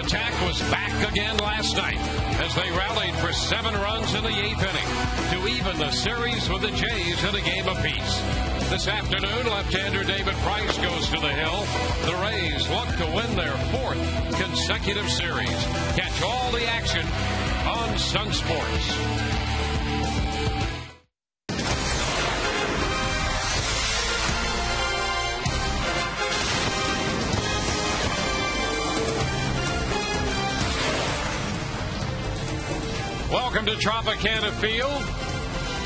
attack was back again last night as they rallied for 7 runs in the 8th inning to even the series with the Jays at a game apiece. This afternoon, left-hander David Price goes to the hill. The Rays look to win their 4th consecutive series. Catch all the action on Sun Sports. Welcome to Tropicana Field.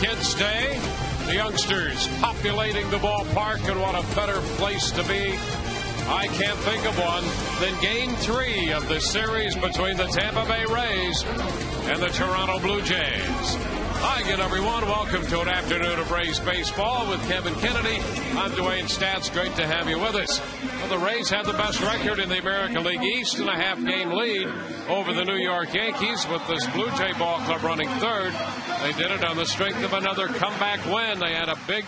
Kids Day. The youngsters populating the ballpark, and what a better place to be. I can't think of one than Game 3 of the series between the Tampa Bay Rays and the Toronto Blue Jays. Hi again, everyone. Welcome to an afternoon of Rays baseball with Kevin Kennedy. I'm Dwayne Stats. Great to have you with us. Well, the Rays have the best record in the American League East and a half-game lead over the New York Yankees with this Blue Jay ball club running third. They did it on the strength of another comeback win. They had a big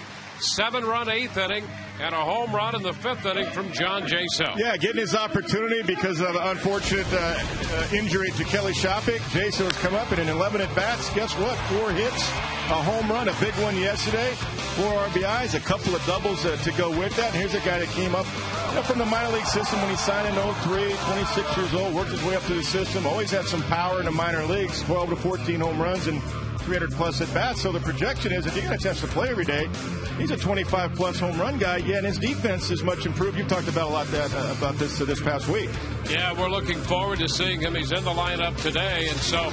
7-run 8th inning and a home run in the 5th inning from John Jaso. Yeah, getting his opportunity because of an unfortunate injury to Kelly Shopik. Jaso has come up and in 11 at-bats, guess what? 4 hits, a home run, a big one yesterday, 4 RBIs, a couple of doubles to go with that. And here's a guy that came up from the minor league system when he signed in 03, 26 years old, worked his way up to the system, always had some power in the minor leagues, 12 to 14 home runs and 300-plus at-bats. So the projection is if you get a chance to play every day, he's a 25-plus home run guy. Yeah, and his defense is much improved. You've talked about a lot about this past week. Yeah, we're looking forward to seeing him. He's in the lineup today, and so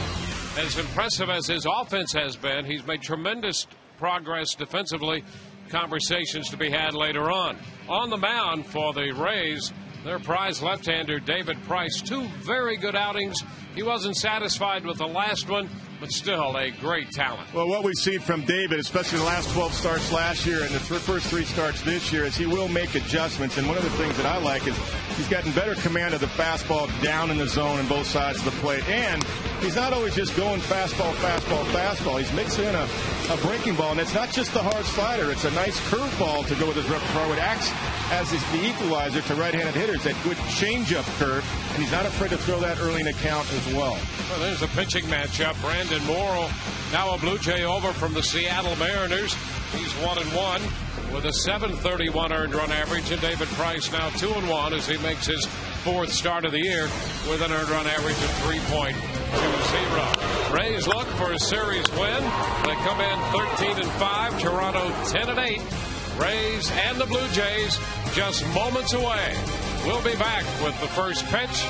as impressive as his offense has been, he's made tremendous progress defensively. Conversations to be had later on. On the mound for the Rays, their prize left-hander David Price. 2 very good outings. He wasn't satisfied with the last one, but still a great talent. Well, what we've seen from David, especially the last 12 starts last year and the first 3 starts this year, is he will make adjustments. And one of the things that I like is he's gotten better command of the fastball down in the zone on both sides of the plate. And he's not always just going fastball, fastball, fastball. He's mixing in a breaking ball. And it's not just the hard slider. It's a nice curveball to go with his repertoire. It acts as the equalizer to right-handed hitters, that good change-up curve. And he's not afraid to throw that early in the count as well. Well, there's a pitching matchup. Brandon Morrow, now a Blue Jay over from the Seattle Mariners. He's 1-1 with a 731 earned run average, and David Price now 2-1 as he makes his 4th start of the year with an earned run average of 3.20. Rays look for a series win. They come in 13-5. Toronto 10-8. Rays and the Blue Jays just moments away. We'll be back with the first pitch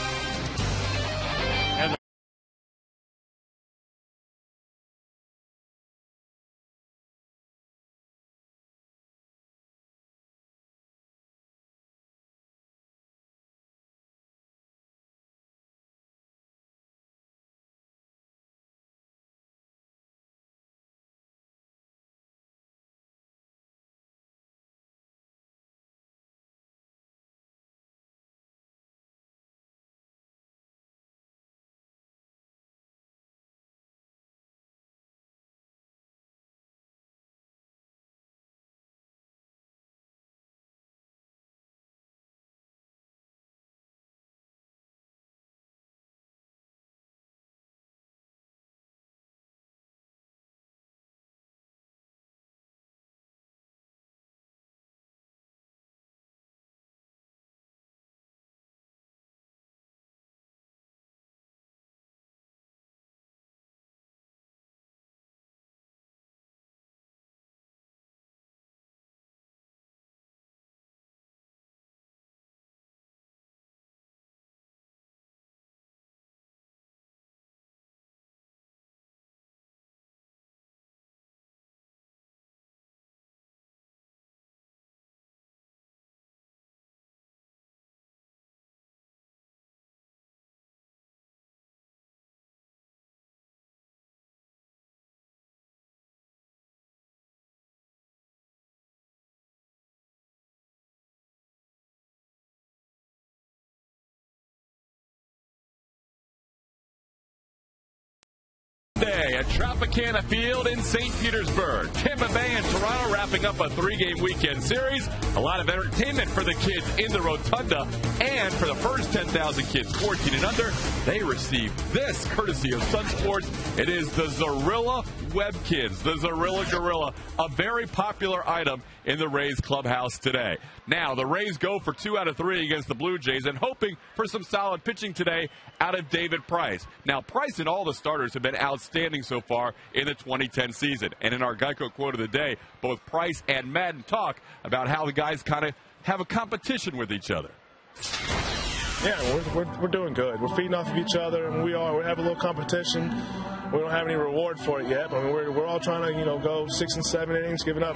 Tropicana Field in St. Petersburg. Tampa Bay and Toronto wrapping up a 3-game weekend series. A lot of entertainment for the kids in the Rotunda. And for the first 10,000 kids 14 and under, they receive this courtesy of Sun Sports. It is the Zorilla Webkins, the Zorilla Gorilla, a very popular item in the Rays clubhouse today. Now, the Rays go for 2 out of 3 against the Blue Jays and hoping for some solid pitching today out of David Price. Now, Price and all the starters have been outstanding so far in the 2010 season. And in our Geico quote of the day, both Price and Madden talk about how the guys kind of have a competition with each other. Yeah, we're doing good. We're feeding off of each other, and we have a little competition. We don't have any reward for it yet, but we're all trying to, go 6 and 7 innings, giving up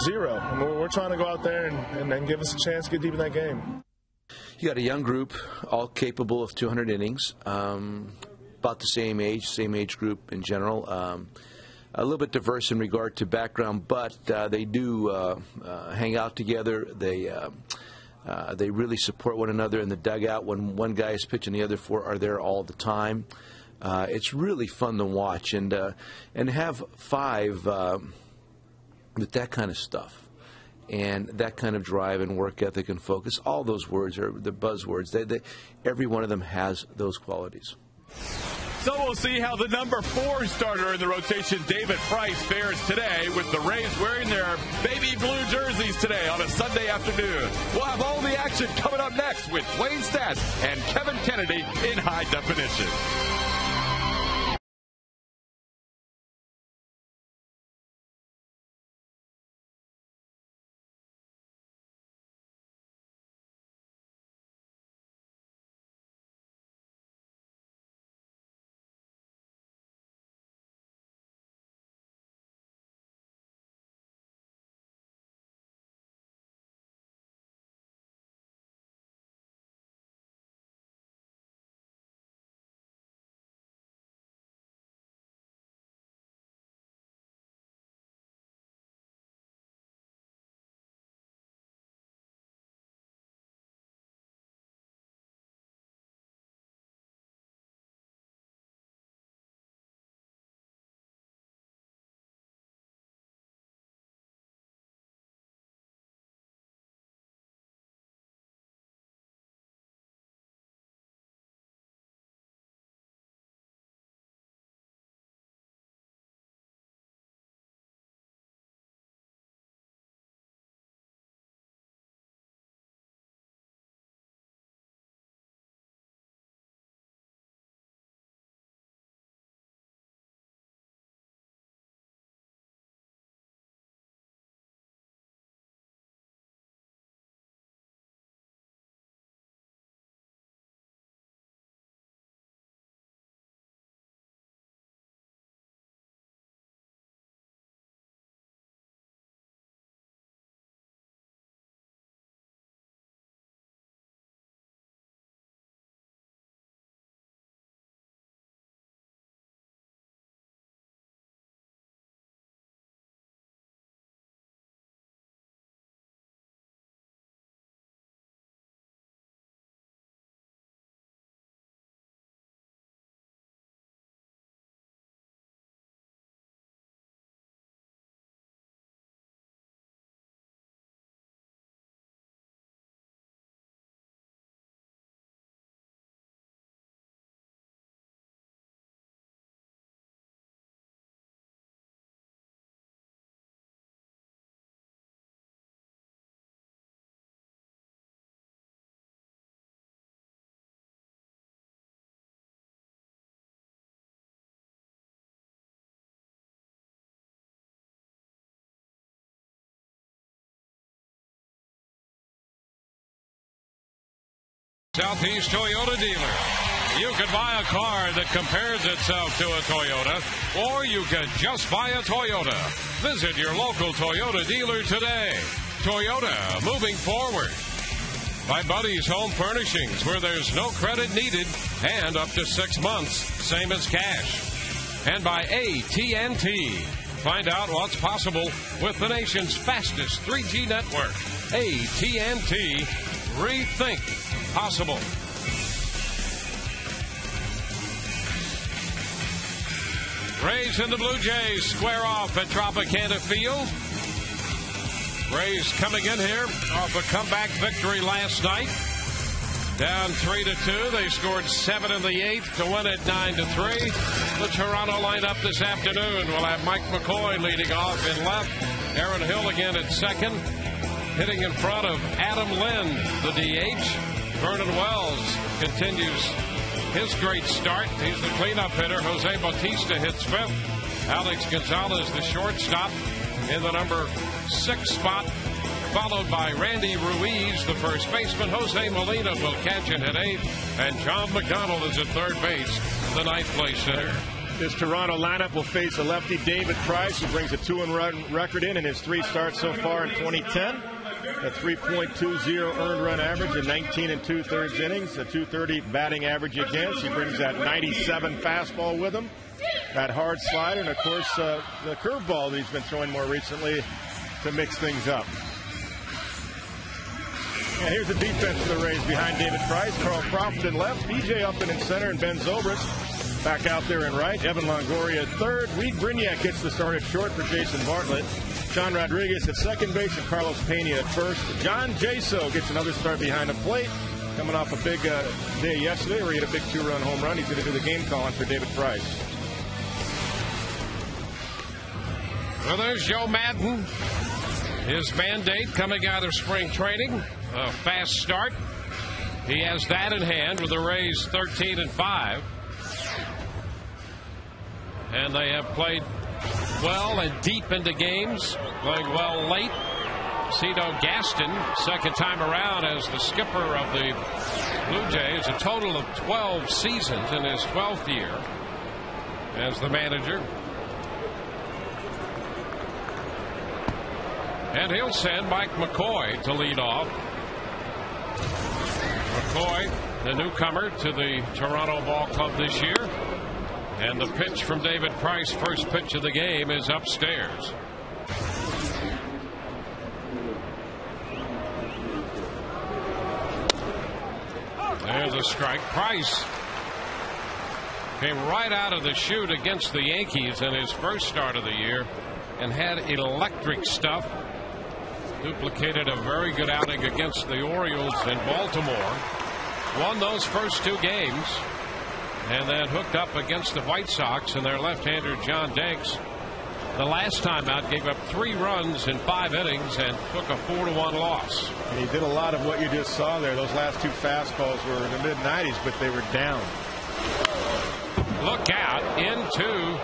0. I mean, we're trying to go out there and give us a chance to get deep in that game. You got a young group, all capable of 200 innings, about the same age group in general. A little bit diverse in regard to background, but they do hang out together. They really support one another in the dugout. When one guy is pitching, the other 4 are there all the time. It's really fun to watch, and have 5 with that kind of stuff and that kind of drive and work ethic and focus. All those words are the buzzwords. Every one of them has those qualities. So we'll see how the number 4 starter in the rotation, David Price, fares today with the Rays wearing their baby blue jerseys today on a Sunday afternoon. We'll have all the action coming up next with Wayne Stats and Kevin Kennedy in high definition. Southeast Toyota dealer. You can buy a car that compares itself to a Toyota, or you can just buy a Toyota. Visit your local Toyota dealer today. Toyota, moving forward. By Buddy's Home Furnishings, where there's no credit needed and up to 6 months, same as cash. And by AT&T. Find out what's possible with the nation's fastest 3G network. AT&T. Rethink possible. Rays and the Blue Jays square off at Tropicana Field. Rays coming in here off a comeback victory last night. Down 3-2. They scored 7 in the 8th to win it 9-3. The Toronto lineup this afternoon will have Mike McCoy leading off in left. Aaron Hill again at second. Hitting in front of Adam Lind, the DH. Vernon Wells continues his great start. He's the cleanup hitter. Jose Bautista hits fifth. Alex Gonzalez, the shortstop, in the number 6 spot, followed by Randy Ruiz, the first baseman. Jose Molina will catch it at 8th, and John McDonald is at third base, the ninth place hitter. This Toronto lineup will face a lefty, David Price, who brings a 2-run record in his 3 starts so far in 2010. A 3.20 earned run average in 19 2/3 innings, a 230 batting average against. He brings that 97 fastball with him, that hard slider, and of course the curveball that he's been throwing more recently to mix things up. Yeah, here's the defense for the Rays behind David Price. Carl Crawford in left, BJ Upton in center, and Ben Zobrist back out there in right. Evan Longoria at third. Reed Brignac gets the start at short for Jason Bartlett. Sean Rodriguez at second base and Carlos Pena at first. John Jaso gets another start behind the plate. Coming off a big day yesterday where he had a big 2-run home run. He's going to do the game calling for David Price. Well, there's Joe Madden. His mandate coming out of spring training. A fast start. He has that in hand with the Rays 13-5. And they have played well and deep into games, playing well late. Cito Gaston, second time around as the skipper of the Blue Jays, a total of 12 seasons in his 12th year as the manager. And he'll send Mike McCoy to lead off. McCoy, the newcomer to the Toronto Ball Club this year. And the pitch from David Price, first pitch of the game, is upstairs. There's a strike. Price came right out of the chute against the Yankees in his first start of the year and had electric stuff. Duplicated a very good outing against the Orioles in Baltimore. Won those first 2 games. And then hooked up against the White Sox and their left-hander John Danks. The last time out gave up 3 runs in 5 innings and took a 4-1 loss. And he did a lot of what you just saw there. Those last 2 fastballs were in the mid-90s, but they were down. Look out into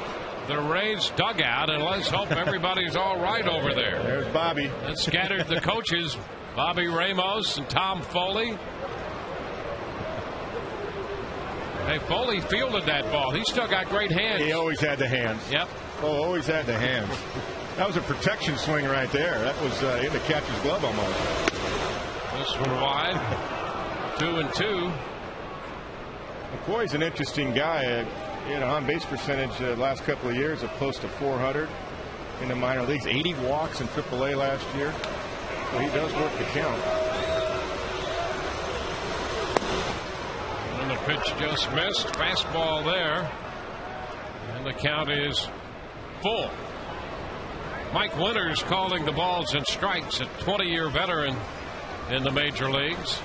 the Rays dugout, and let's hope everybody's all right over there. There's Bobby. That scattered the coaches, Bobby Ramos and Tom Foley. Hey, Foley fielded that ball. He's still got great hands. He always had the hands. Yep. Oh, always had the hands. That was a protection swing right there. That was in the catcher's glove almost. This one wide. 2-2. McCoy's an interesting guy. On base percentage the last couple of years of close to 400 in the minor leagues. 80 walks in AAA last year. So he does work the count. And the pitch just missed. Fastball there. And the count is full. Mike Winters calling the balls and strikes, a 20-year veteran in the major leagues.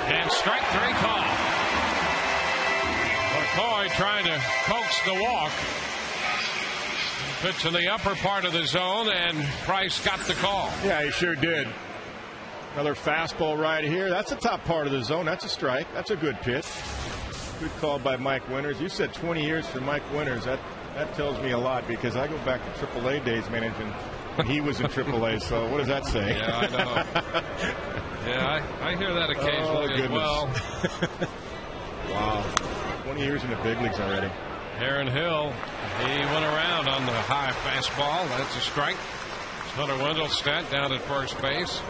And strike 3 call. McCoy trying to coax the walk. Pitch in the upper part of the zone, and Price got the call. Yeah, he sure did. Another fastball right here. That's the top part of the zone. That's a strike. That's a good pitch. Good call by Mike Winters. You said 20 years for Mike Winters. That tells me a lot because I go back to AAA days managing. He was in AAA, so what does that say? Yeah, I know. Yeah, I hear that occasionally as well. Wow. 20 years in the big leagues already. Aaron Hill, he went around on the high fastball. That's a strike. Hunter Wendelstedt down at first base.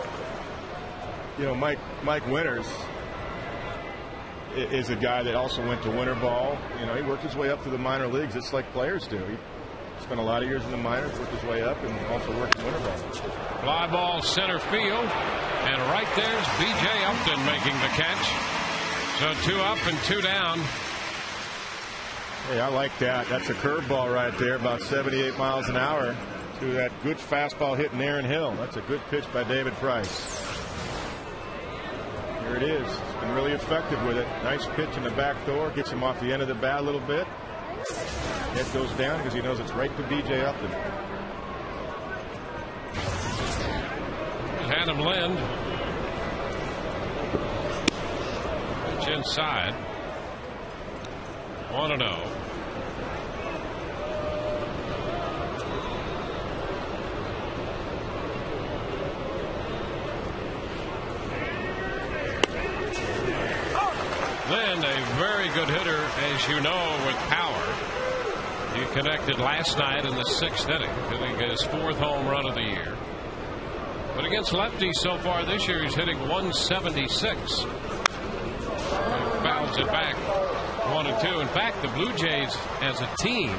Mike Winters is a guy that also went to winter ball. He worked his way up to the minor leagues just like players do. He spent a lot of years in the minors, worked his way up, and also worked in winter ball. Fly ball center field, and right there's B.J. Upton making the catch. So 2 up and 2 down. Hey, I like that. That's a curveball right there, about 78 miles an hour to that good fastball hitting Aaron Hill. That's a good pitch by David Price. Here it is. He's been really effective with it. Nice pitch in the back door. Gets him off the end of the bat a little bit. Head goes down because he knows it's right to B.J. Upton. Adam Lind. Pitch inside. 1-0. Lind, a very good hitter, as you know, with power. He connected last night in the 6th inning, hitting his 4th home run of the year. But against lefties so far this year, he's hitting 176. He fouls it back 1-2. In fact, the Blue Jays as a team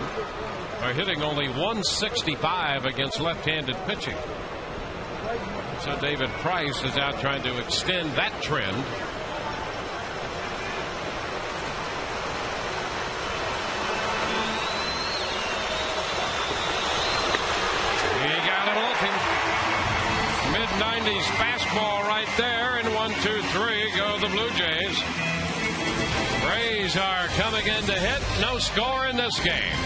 are hitting only 165 against left-handed pitching. So David Price is out trying to extend that trend. Mid-90s fastball right there, and 1-2-3 go the Blue Jays. Rays are coming in to hit. No score in this game.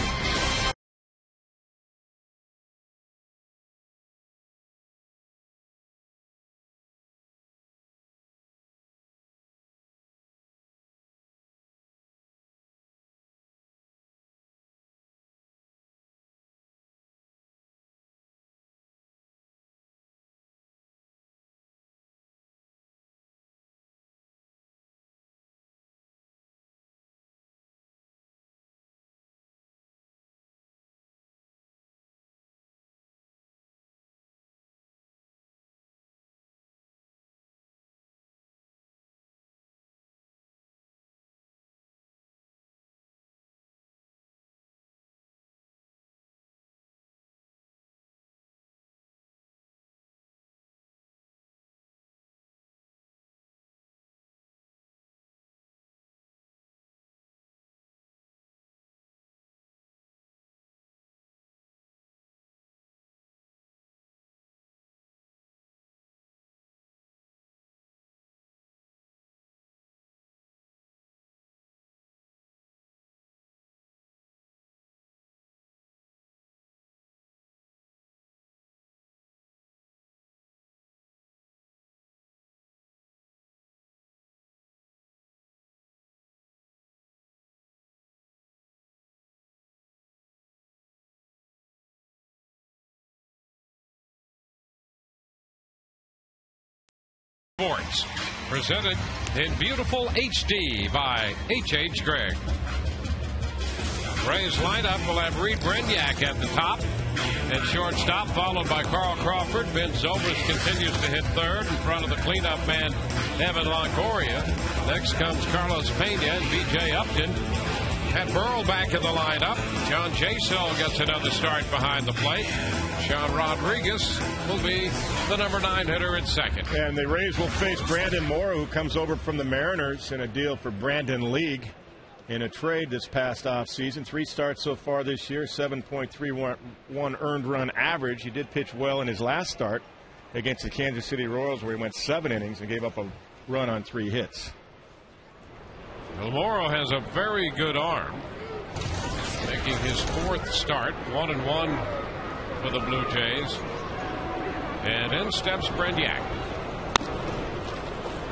Sports, presented in beautiful HD by H.H. Gregg. Rays lineup will have Reed Brenyak at the top at shortstop, followed by Carl Crawford. Ben Zobrist continues to hit third in front of the cleanup man, Evan Longoria. Next comes Carlos Pena and B.J. Upton. Pat Burrell back in the lineup. John Jaso gets another start behind the plate. Sean Rodriguez will be the number 9 hitter at second. And the Rays will face Brandon Moore, who comes over from the Mariners in a deal for Brandon League in a trade this past offseason. 3 starts so far this year, 7.31 earned run average. He did pitch well in his last start against the Kansas City Royals, where he went 7 innings and gave up a run on 3 hits. Well, Morrow has a very good arm, making his 4th start, 1-1 for the Blue Jays. And in steps Brenyak.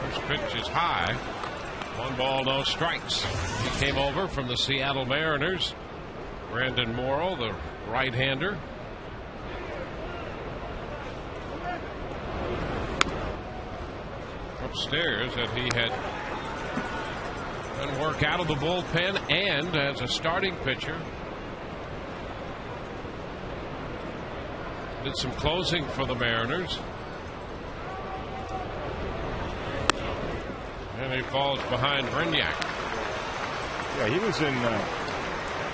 First pitch is high. 1 ball, no strikes. He came over from the Seattle Mariners. Brandon Morrow, the right-hander. Upstairs that he had done work out of the bullpen and as a starting pitcher. Did some closing for the Mariners. And he falls behind Brenyak. Yeah, he was in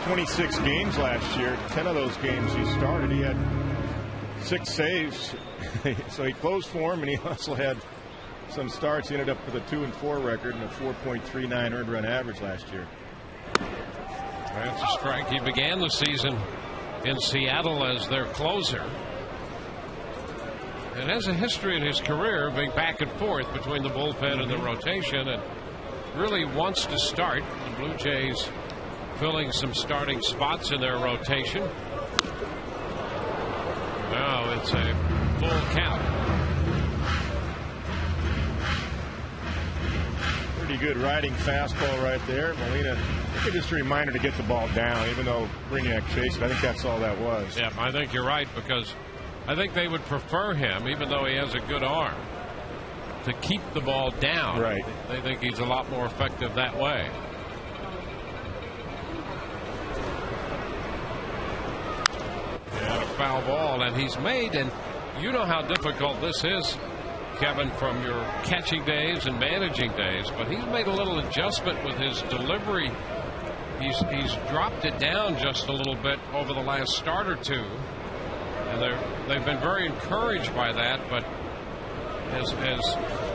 26 games last year. 10 of those games he started. He had 6 saves. So he closed for him, and he also had some starts. He ended up with a 2-4 record and a 4.39 earned run average last year. That's a strike. He began the season in Seattle as their closer, and has a history in his career of being back and forth between the bullpen and the rotation, and really wants to start. The Blue Jays filling some starting spots in their rotation. Now it's a full count. Pretty good riding fastball right there. Molina, I think just a reminder to get the ball down, even though Brignac chased it. I think that's all that was. Yeah, I think you're right, because I think they would prefer him, even though he has a good arm, to keep the ball down. Right. They think he's a lot more effective that way. And a foul ball, and he's made, and you know how difficult this is, Kevin, from your catching days and managing days, but he's made a little adjustment with his delivery. He's dropped it down just a little bit over the last start or two, and they've been very encouraged by that. But as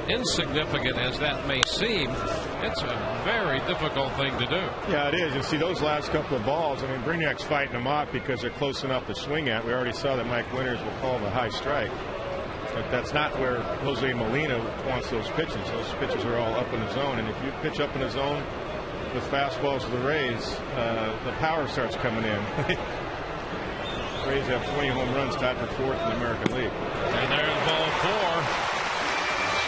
insignificant as that may seem, it's a very difficult thing to do. Yeah, it is. And see, those last couple of balls, I mean, Brignac's fighting them off because they're close enough to swing at. We already saw that Mike Winters will call the high strike. But that's not where Jose Molina wants those pitches. Those pitches are all up in the zone. And if you pitch up in the zone with fastballs to the Rays, the power starts coming in. Rays have 20 home runs, tied for 4th in the American League. And there's ball 4.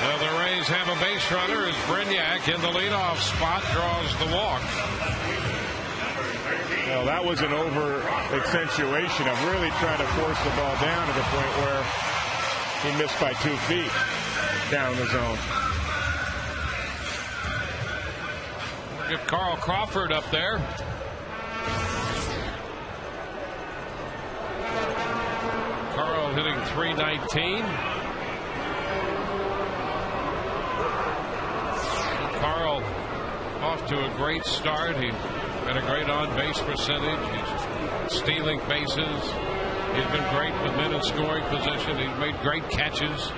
So the Rays have a base runner as Brignac in the leadoff spot draws the walk. Well, that was an over accentuation of really trying to force the ball down to the point where he missed by 2 feet down the zone. Get Carl Crawford up there. Carl hitting .319. Carl off to a great start. He had a great on-base percentage. He's stealing bases. He's been great with men in scoring position. He's made great catches.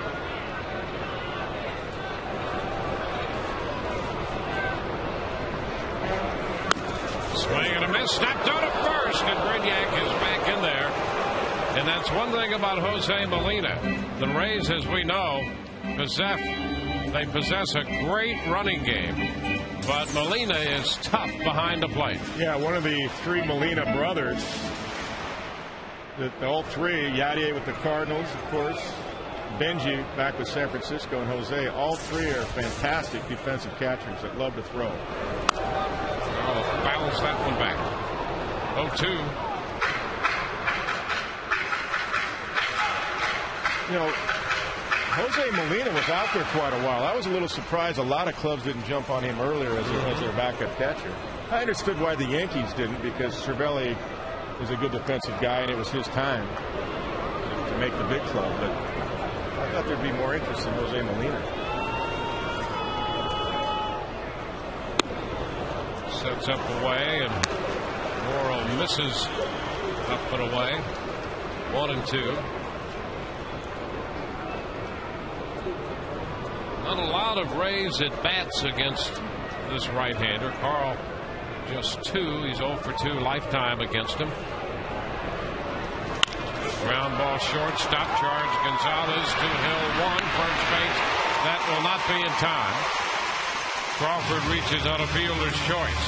Swing and a miss. Snapped out at first, and Brignac is back in there. And that's one thing about Jose Molina. The Rays, as we know, possess a great running game. But Molina is tough behind the plate. Yeah, one of the 3 Molina brothers. All 3, Yadier with the Cardinals, of course, Benji back with San Francisco, and Jose, all 3 are fantastic defensive catchers that love to throw. Oh, bounce that one back. 0-2. You know, Jose Molina was out there quite a while. I was a little surprised a lot of clubs didn't jump on him earlier as their backup catcher. I understood why the Yankees didn't, because Cervelli is a good defensive guy, and it was his time to make the big club. But I thought there'd be more interest in Jose Molina. Sets up away, and Morrow misses up and away. 1-2. Not a lot of Rays at bats against this right-hander. Carl just 2. He's 0 for 2 lifetime against him. Ground ball short. Stop charge. Gonzalez to Hill. 1 first base. That will not be in time. Crawford reaches on a fielder's choice.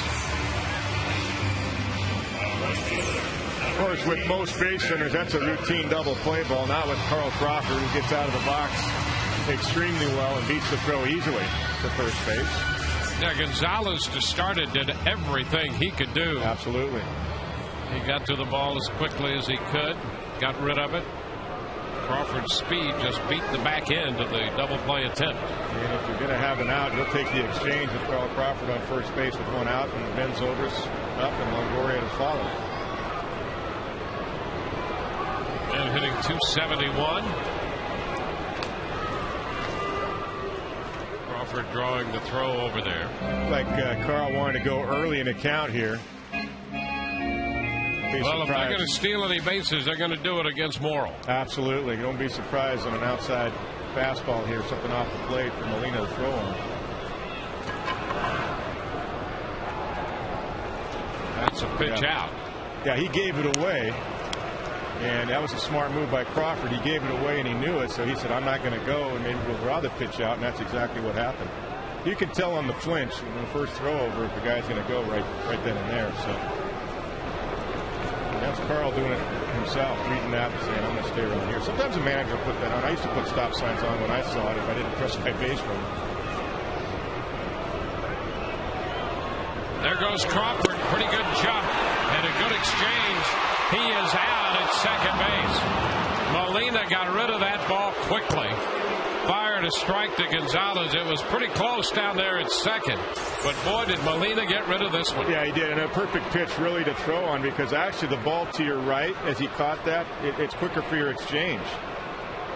Of course, with most base runners, that's a routine double play ball. Not with Carl Crawford, who gets out of the box extremely well and beats the throw easily to first base. Yeah, Gonzalez to start it did everything he could do. Absolutely. He got to the ball as quickly as he could, got rid of it. Crawford's speed just beat the back end of the double play attempt. And if you're going to have an out, you'll take the exchange with Carl Crawford on first base with 1 out, and Ben Zobrist up and Longoria to follow. And hitting .271. Crawford drawing the throw over there. Like Carl wanted to go early in the count here. Well, if they're going to steal any bases, they're going to do it against Morrow. Absolutely. Don't be surprised on an outside fastball here, something off the plate for Molina to throw on. That's a pitch out. Yeah, he gave it away, and that was a smart move by Crawford. He gave it away, and he knew it, so he said, I'm not going to go, and maybe we'll draw the pitch out, and that's exactly what happened. You can tell on the flinch in the first throw over if the guy's going to go right then and there. So and that's Carl doing it himself, reading that and saying, I'm going to stay around here. Sometimes a manager will put that on. I used to put stop signs on when I saw it if I didn't trust my base runner. There goes Crawford. Pretty good jump and a good exchange. He is out at second base. Molina got rid of that ball quickly. Fired a strike to Gonzalez. It was pretty close down there at second. But boy, did Molina get rid of this one. Yeah, he did. And a perfect pitch really to throw on, because actually the ball to your right, as he caught that, it's quicker for your exchange.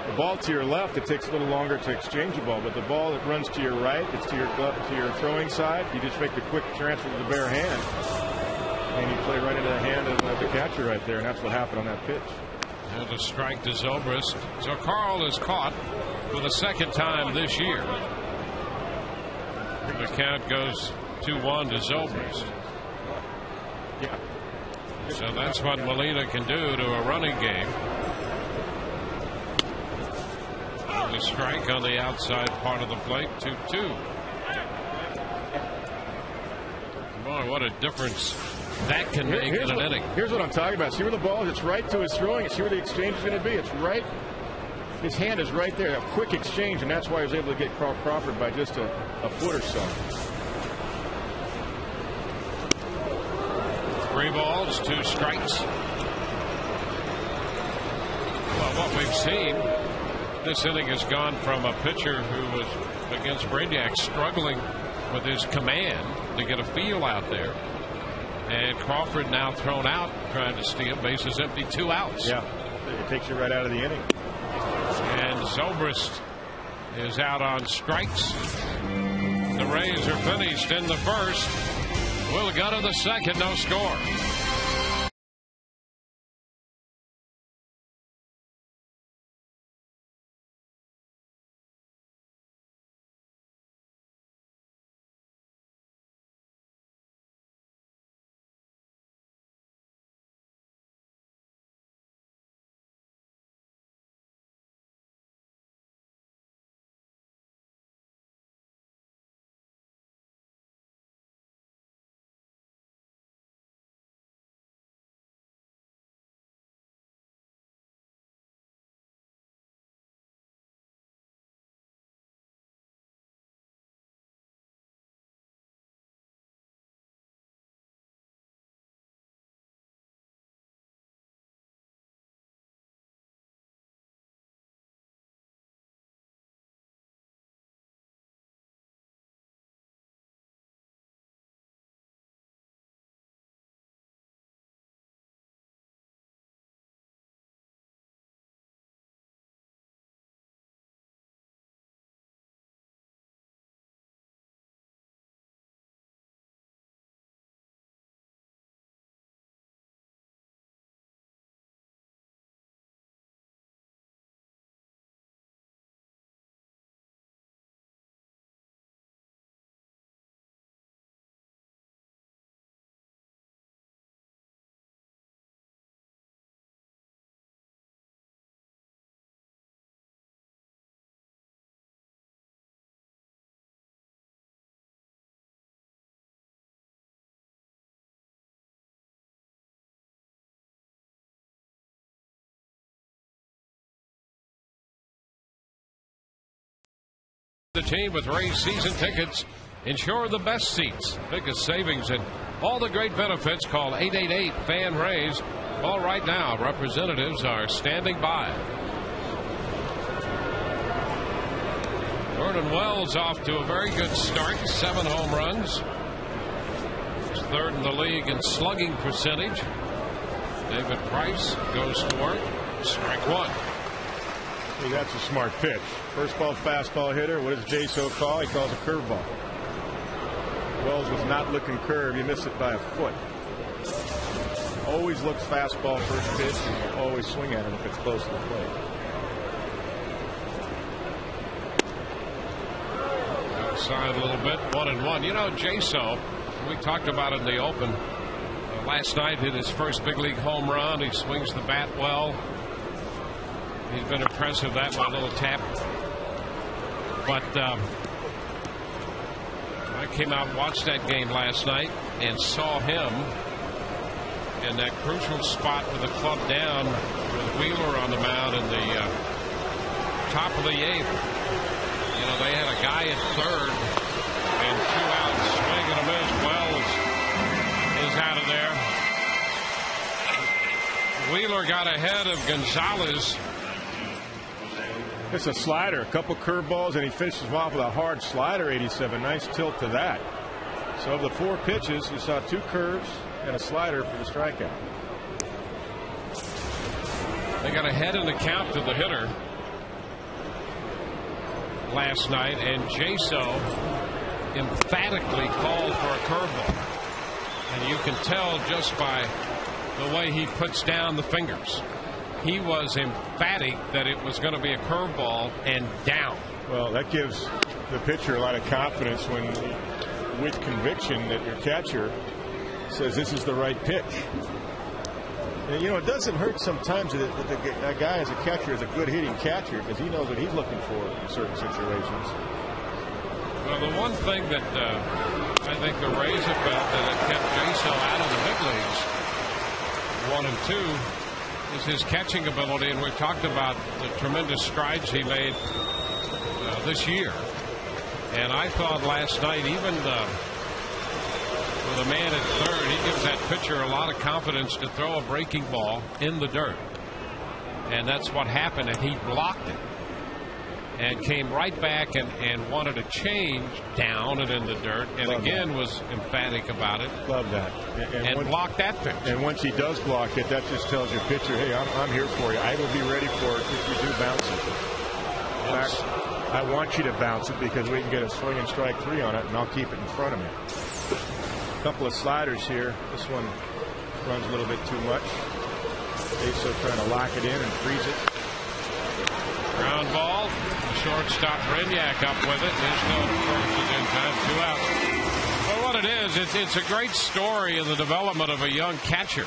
The ball to your left, it takes a little longer to exchange the ball. But the ball that runs to your right, it's to your throwing side. You just make the quick transfer to the bare hand. And you play right into the hand of the catcher right there. And that's what happened on that pitch. And a strike to Zobrist. So Carl is caught for the second time this year. The count goes 2-1 to Zobrist. Yeah. So that's what Molina can do to a running game. The strike on the outside part of the plate, 2-2. Boy, what a difference that can make in an inning. Here's what I'm talking about. See where the ball is? It's right to his throwing. See where the exchange is going to be? It's right. His hand is right there. A quick exchange, and that's why he was able to get Crawford by just a foot or so. 3 balls, 2 strikes. Well, what we've seen, this inning has gone from a pitcher who was against Brainiac struggling with his command to get a feel out there. And Crawford now thrown out, trying to steal. Bases empty, 2 outs. Yeah, it takes you right out of the inning. And Zobrist is out on strikes. The Rays are finished in the first. We'll go to the second, no score. The team with Rays season tickets ensure the best seats, biggest savings, and all the great benefits. Call 888-FAN-RAYS. Call right now. Representatives are standing by. Vernon Wells off to a very good start. 7 home runs. He's 3rd in the league in slugging percentage. David Price goes for strike 1. Hey, that's a smart pitch. First ball fastball hitter. What does Jaso call? He calls a curveball. Wells was not looking curve. He missed it by a foot. Always looks fastball first pitch, and always swing at him if it's close to the plate. side a little bit. 1-1. You know, Jaso, we talked about it in the open. Last night hit his first big league home run. He swings the bat well. He's been impressive. That one, little tap. But I came out and watched that game last night and saw him in that crucial spot with the club down with Wheeler on the mound in the top of the 8th. You know, they had a guy at third and 2 outs. Swing and a miss. Wells is out of there. Wheeler got ahead of Gonzalez. It's a slider, a couple curveballs, and he finishes him off with a hard slider, 87. Nice tilt to that. So of the 4 pitches, you saw 2 curves and a slider for the strikeout. They got ahead in the count to the hitter last night, and Jaso emphatically called for a curveball. And you can tell just by the way he puts down the fingers. He was emphatic that it was going to be a curveball and down. Well, that gives the pitcher a lot of confidence when, with conviction, that your catcher says this is the right pitch. And, you know, it doesn't hurt sometimes that a guy as a catcher is a good hitting catcher because he knows what he's looking for in certain situations. Well, the one thing that I think the Rays have felt that have kept Jaso out of the big leagues, 1 and 2, is his catching ability, and we've talked about the tremendous strides he made this year. And I thought last night, even with a man at third, he gives that pitcher a lot of confidence to throw a breaking ball in the dirt. And that's what happened, and he blocked it. And came right back and wanted a change down and in the dirt, and Love again that. was emphatic about it. Love that. And blocked that pitch. And once he does block it, that just tells your pitcher, hey, I'm here for you. I will be ready for it if you do bounce it. In fact, I want you to bounce it because we can get a swing and strike 3 on it, and I'll keep it in front of me. A couple of sliders here. This one runs a little bit too much. Jaso trying to lock it in and freeze it. Ground ball. Shortstop Renyak up with it. There's no first is in time. 2 outs. Well, what it is, it's a great story in the development of a young catcher.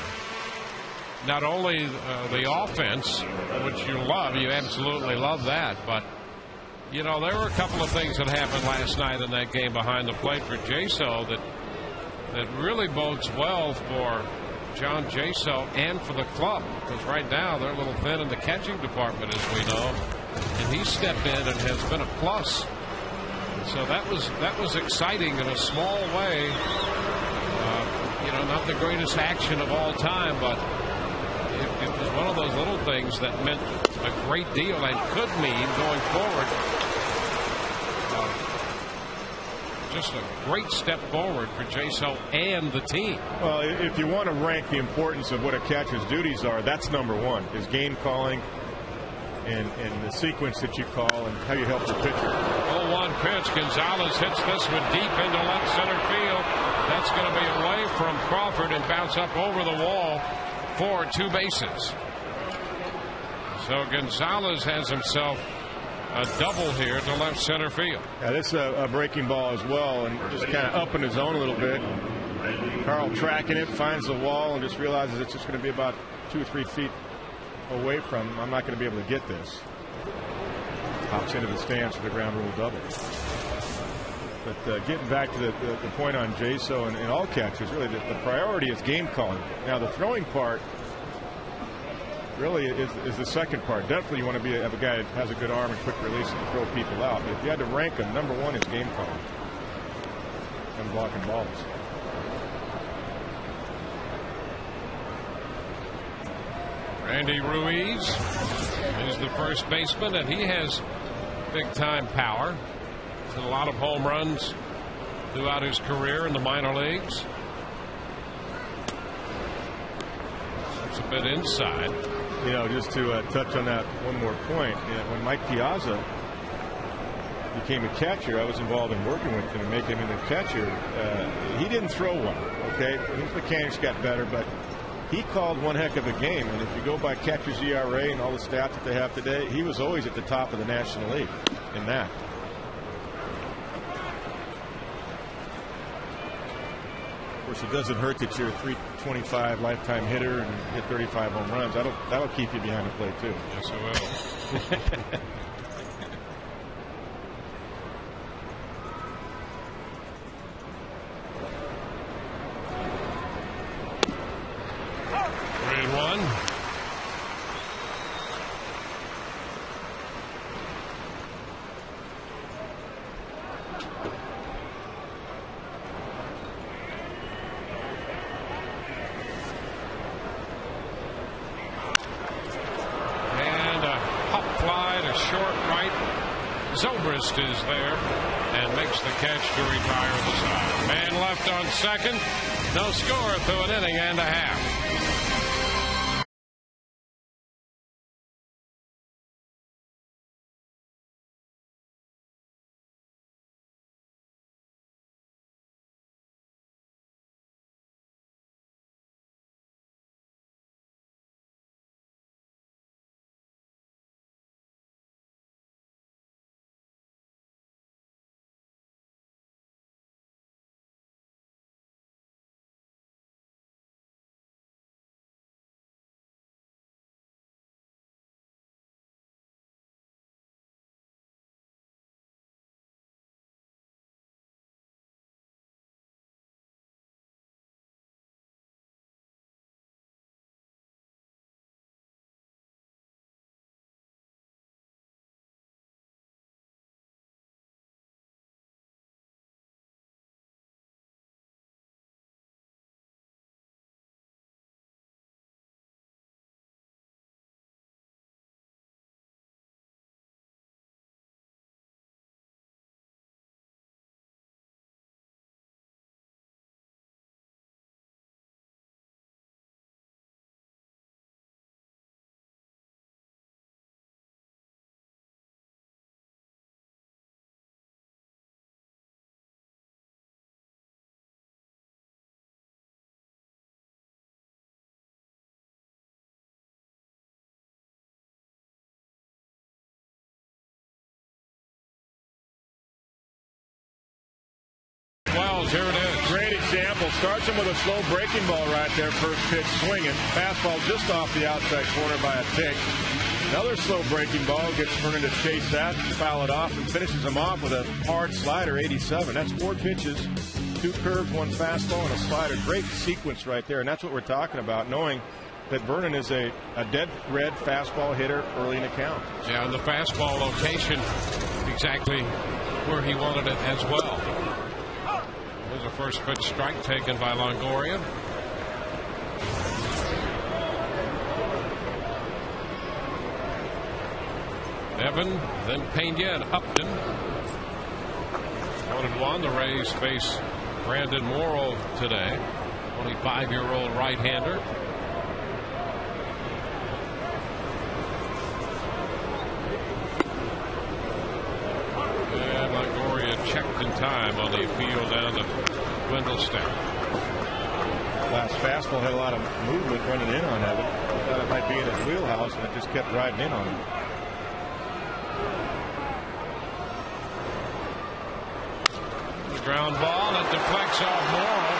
Not only the offense, which you love, you absolutely love that, but you know, there were a couple of things that happened last night in that game behind the plate for Jaso that really bodes well for John Jaso and for the club, because right now they're a little thin in the catching department, as we know. And he stepped in and has been a plus. So that was exciting in a small way. You know, not the greatest action of all time, but it was one of those little things that meant a great deal and could mean going forward just a great step forward for Jaso and the team. Well, if you want to rank the importance of what a catcher's duties are, that's number 1, is game calling and the sequence that you call and how you help the pitcher. 0-1 pitch. Gonzalez hits this one deep into left center field. That's going to be away from Crawford and bounce up over the wall for 2 bases. So Gonzalez has himself a double here to left center field. Yeah, this is a breaking ball as well, and just kind of up in his zone a little bit. Carl tracking it, finds the wall, and just realizes it's just going to be about 2 or 3 feet away from him. I'm not going to be able to get this. Pops into the stands for the ground rule double. But getting back to the point on Jaso and all catchers, really the priority is game calling. Now the throwing part really is the second part. Definitely you want to have a guy that has a good arm and quick release and throw people out. But if you had to rank them, number 1 is game calling and blocking balls. Randy Ruiz is the first baseman, and he has big-time power. He's hit a lot of home runs throughout his career in the minor leagues. It's a bit inside. You know, just to touch on that one more point, when Mike Piazza became a catcher, I was involved in working with him and making him a catcher. He didn't throw one, okay? His mechanics got better, but he called one heck of a game. And if you go by catcher's ERA and all the stats that they have today, he was always at the top of the National League in that. course, it doesn't hurt that you're a .325 lifetime hitter and hit 35 home runs. That'll keep you behind the plate, too. Yes, it will. Grade 1. Zobrist is there and makes the catch to retire the side. Man left on second. No score through an inning and a half. Wells, here it is. Great example. Starts him with a slow breaking ball right there. First pitch swinging. Fastball just off the outside corner by a tick. Another slow breaking ball. Gets Vernon to chase that, foul it off, and finishes him off with a hard slider, 87. That's 4 pitches, 2 curves, 1 fastball, and a slider. Great sequence right there, and that's what we're talking about, knowing that Vernon is a dead red fastball hitter early in the count. Yeah, and the fastball location exactly where he wanted it as well. There's a first pitch strike taken by Longoria. Evan, then Pena and Upton. 1-1. The Rays face Brandon Morrow today. 25-year-old right-hander. And Longoria checked in time on the appeal down to Wendelstedt. Last fastball had a lot of movement running in on Evan. Thought it might be in his wheelhouse, and it just kept riding in on him. The ground ball that deflects off Morrow.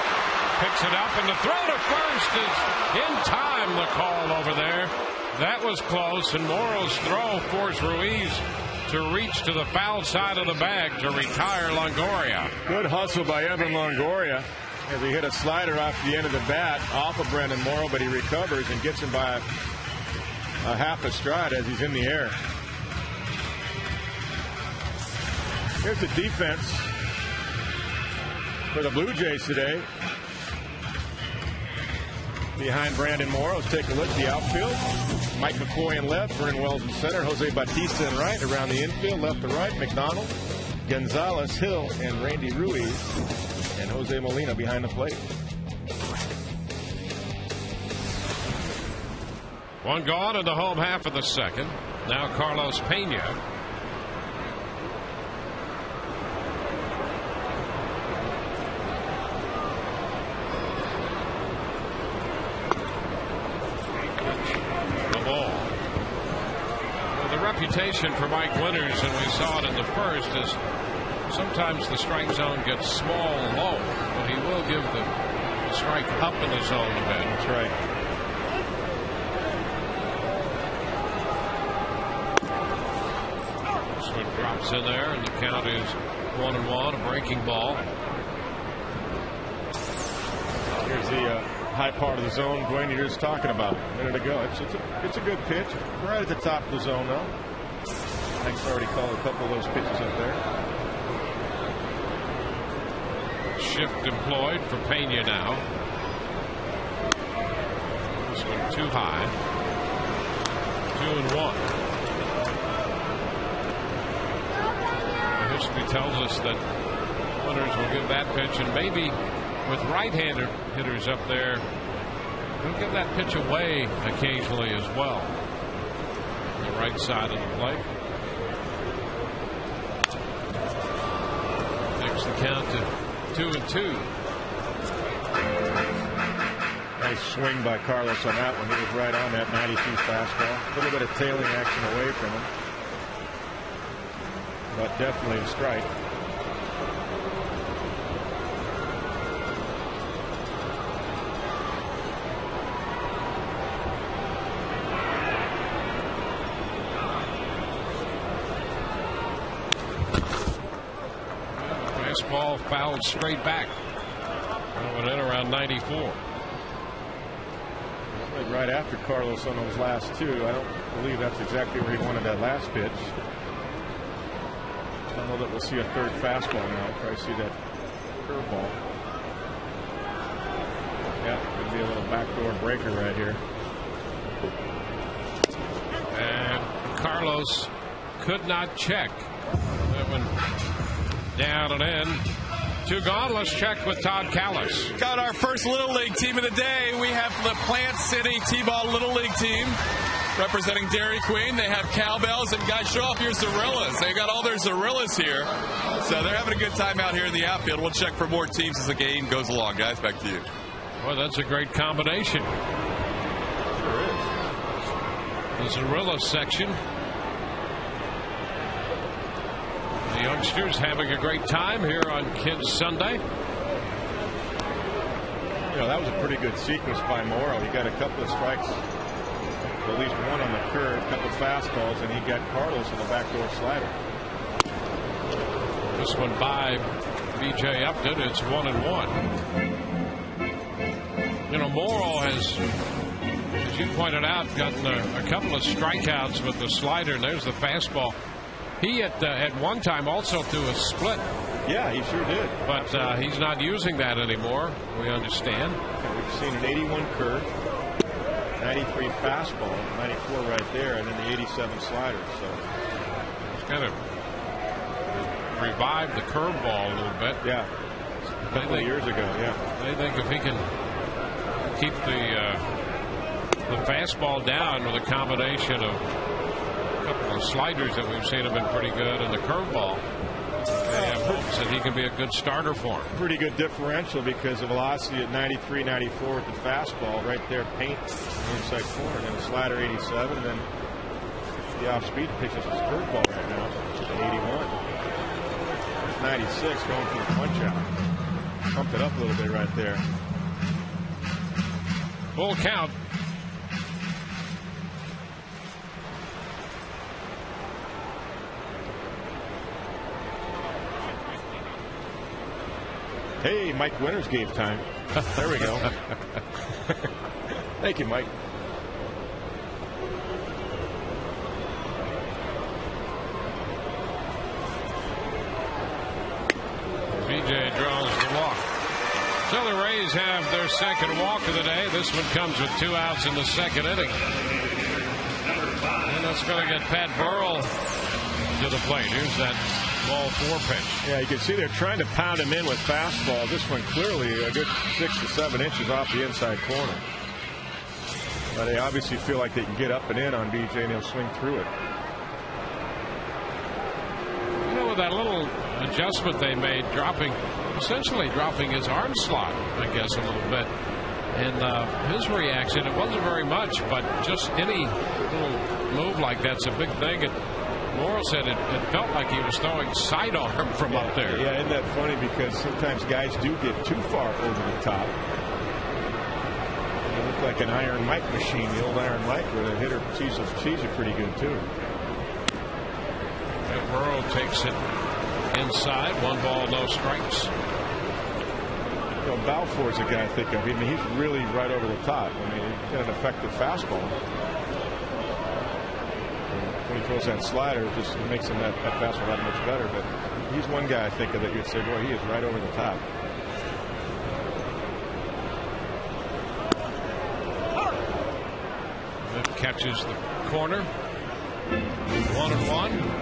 Picks it up, and the throw to first is in time. The call over there. That was close, and Morrow's throw forced Ruiz to reach to the foul side of the bag to retire Longoria. Good hustle by Evan Longoria as he hit a slider off the end of the bat off of Brandon Morrow, but he recovers and gets him by a half a stride as he's in the air. Here's the defense for the Blue Jays today. Behind Brandon Morrow, let's take a look at the outfield. Mike McCoy in left, Vernon Wells in center, Jose Bautista in right. Around the infield, left to right, McDonald, Gonzalez, Hill, and Randy Ruiz, and Jose Molina behind the plate. One gone in the home half of the second. Now Carlos Pena. Reputation for Mike Winters, and we saw it in the first, is sometimes the strike zone gets small and low, but he will give the can strike up in the zone a bit. That's right. This one drops in there, and the count is 1-1, a breaking ball. Here's the high part of the zone Dwayne you were just talking about a minute ago. It's a good pitch. Right at the top of the zone, though. Mike's already called a couple of those pitches up there. Shift employed for Pena now. This one too high. 2-1. The history tells us that runners will give that pitch, and maybe with right-handed hitters up there, they'll give that pitch away occasionally as well. On the right side of the plate. Takes the count to 2-2. Nice swing by Carlos on that one. He was right on that 92 fastball. A little bit of tailing action away from him, but definitely a strike. Ball fouled straight back. Went in around 94. Right after Carlos on those last two. I don't believe that's exactly where he wanted that last pitch. I don't know that we'll see a third fastball now. I'll probably see that curveball. Yeah, could be a little backdoor breaker right here. And Carlos could not check. That one down and in. Two gone. Let's check with Todd Callis. Got our first Little League team of the day. We have the Plant City T-Ball Little League team representing Dairy Queen. They have cowbells, and guys, show off your Zorillas. They got all their Zorillas here. So they're having a good time out here in the outfield. We'll check for more teams as the game goes along. Guys, back to you. Well, that's a great combination. Sure is. The Zorilla section. The youngsters having a great time here on Kids Sunday. You know, that was a pretty good sequence by Morrow. He got a couple of strikes, at least one on the curve, a couple of fastballs, and he got Carlos in the backdoor slider. This one by B.J. Upton. It's 1-1. You know, Morrow has, as you pointed out, gotten a couple of strikeouts with the slider, and there's the fastball. He at one time also threw a split. Yeah, he sure did. But he's not using that anymore, we understand. We've seen an 81 curve, 93 fastball, 94 right there, and then the 87 slider. So it's kind of revived the curveball a little bit. Yeah, a couple of years ago. Yeah, they think if he can keep the fastball down with a combination of couple of sliders that we've seen have been pretty good, and the curveball, they have hopes that he can be a good starter for him. Pretty good differential because the velocity at 93, 94 with the fastball right there, paint inside corner, and then the slider 87, and then the off-speed pitch is his curveball right now at 81. 96 going for the punch-out. Pumped it up a little bit right there. Full count. Hey, Mike Winters gave time. There we go. Thank you, Mike. BJ draws the walk. So the Rays have their second walk of the day. This one comes with 2 outs in the second inning. And that's going to get Pat Burrell to the plate. Here's that ball 4 pitch. Yeah, you can see they're trying to pound him in with fastball. This one clearly a good 6 to 7 inches off the inside corner. But they obviously feel like they can get up and in on BJ, and he'll swing through it. You know, with that little adjustment they made, essentially dropping his arm slot, I guess, a little bit. And his reaction, it wasn't very much, but just any little move like that's a big thing. Morrow said it felt like he was throwing sidearm from up there. Yeah, isn't that funny? Because sometimes guys do get too far over the top. It looked like an Iron Mike machine, the old Iron Mike, where the hitter sees it pretty good too. Burrow takes it inside. 1 ball, no strikes. You know, Balfour's a guy I think of. I mean, he's really right over the top. I mean, he's got an effective fastball. When he throws that slider, it just makes him that fastball that much better. But he's one guy I think of that you'd say, boy, he is right over the top. It catches the corner. 1-1.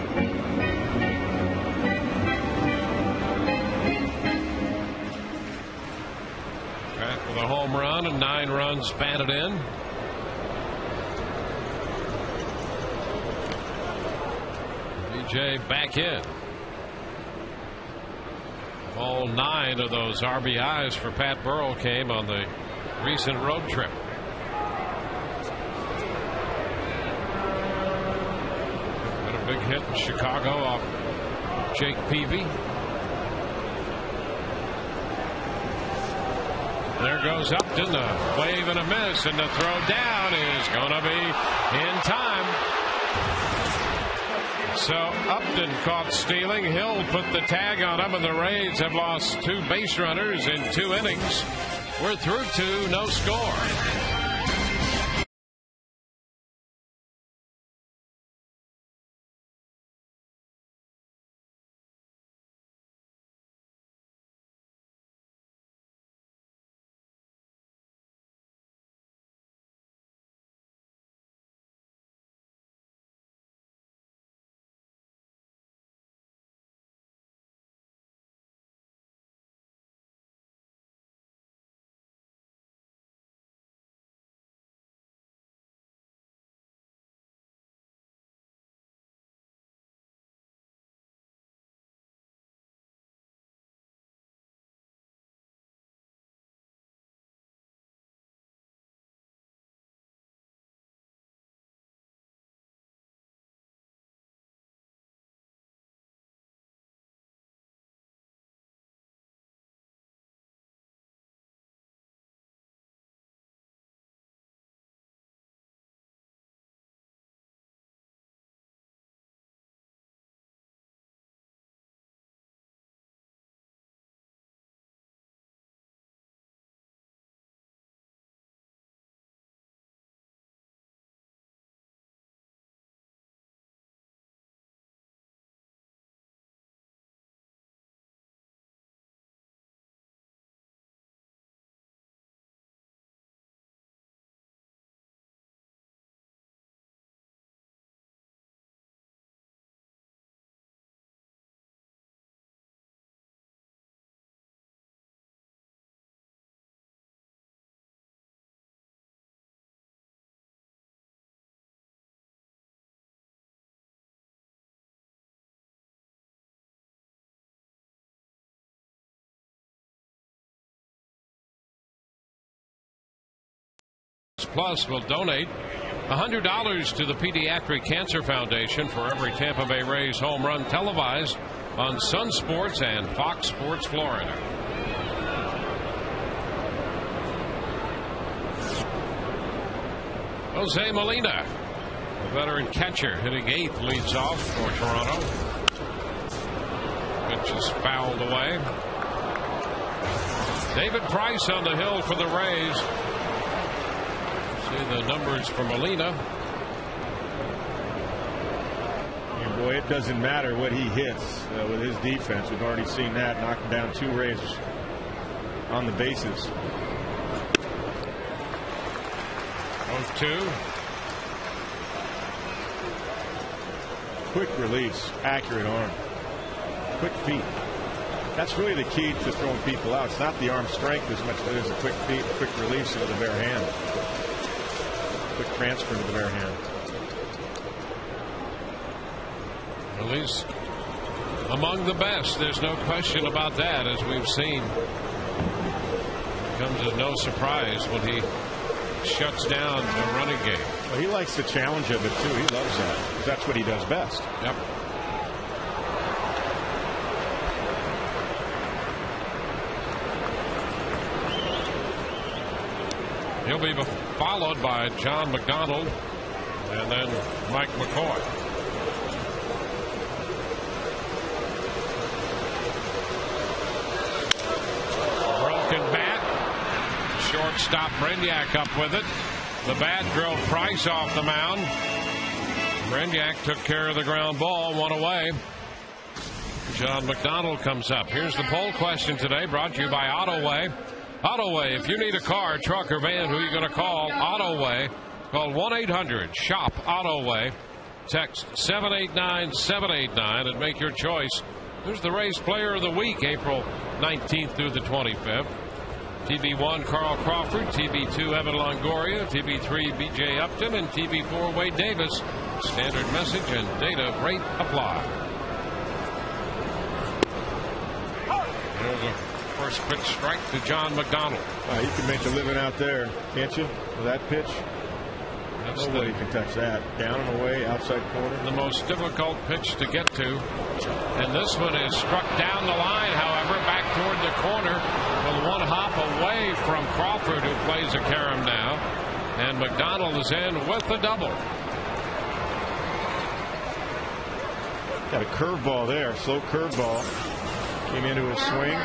Back with a home run and 9 runs batted in. BJ back in. All 9 of those RBIs for Pat Burrell came on the recent road trip. Got a big hit in Chicago off Jake Peavy. There goes Upton, a wave and a miss, and the throw down is going to be in time. So Upton caught stealing. Hill put the tag on him, and the Rays have lost 2 base runners in 2 innings. We're through 2, no score. Plus will donate $100 to the Pediatric Cancer Foundation for every Tampa Bay Rays home run televised on Sun Sports and Fox Sports Florida. Jose Molina, the veteran catcher, hitting 8th, leads off for Toronto. Pitch is fouled away. David Price on the hill for the Rays. See the numbers for Molina. And boy, it doesn't matter what he hits with his defense. We've already seen that, knocking down 2 Rays on the bases. 0-2. Quick release, accurate arm, quick feet. That's really the key to throwing people out. It's not the arm strength as much as it is the quick feet, quick release into the bare hand. Quick transfer to the bare hand. Release among the best. There's no question about that, as we've seen. It comes as no surprise when he shuts down the running game. Well, he likes the challenge of it too. He loves that. That's what he does best. Yep. He'll be followed by John McDonald and then Mike McCoy. Broken bat. Shortstop Brignac up with it. The bat drove Price off the mound. Brignac took care of the ground ball, one away. John McDonald comes up. Here's the poll question today, brought to you by Autoway. Autoway, if you need a car, truck, or van, who are you going to call? Autoway. Call 1-800-SHOP-AUTOWAY. Text 789-789 and make your choice. Who's the Rays Player of the Week, April 19th through the 25th? TB1, Carl Crawford. TB2, Evan Longoria. TB3, B.J. Upton. And TB4, Wade Davis. Standard message and data rate apply. There's a first pitch strike to John McDonald. You can make a living out there, can't you, with that pitch? That's no way you can touch that. Down and away, outside corner. The most difficult pitch to get to. And this one is struck down the line, however, back toward the corner with one hop away from Crawford, who plays a carom now. And McDonald is in with the double. Got a curveball there, slow curveball. Came into his swing.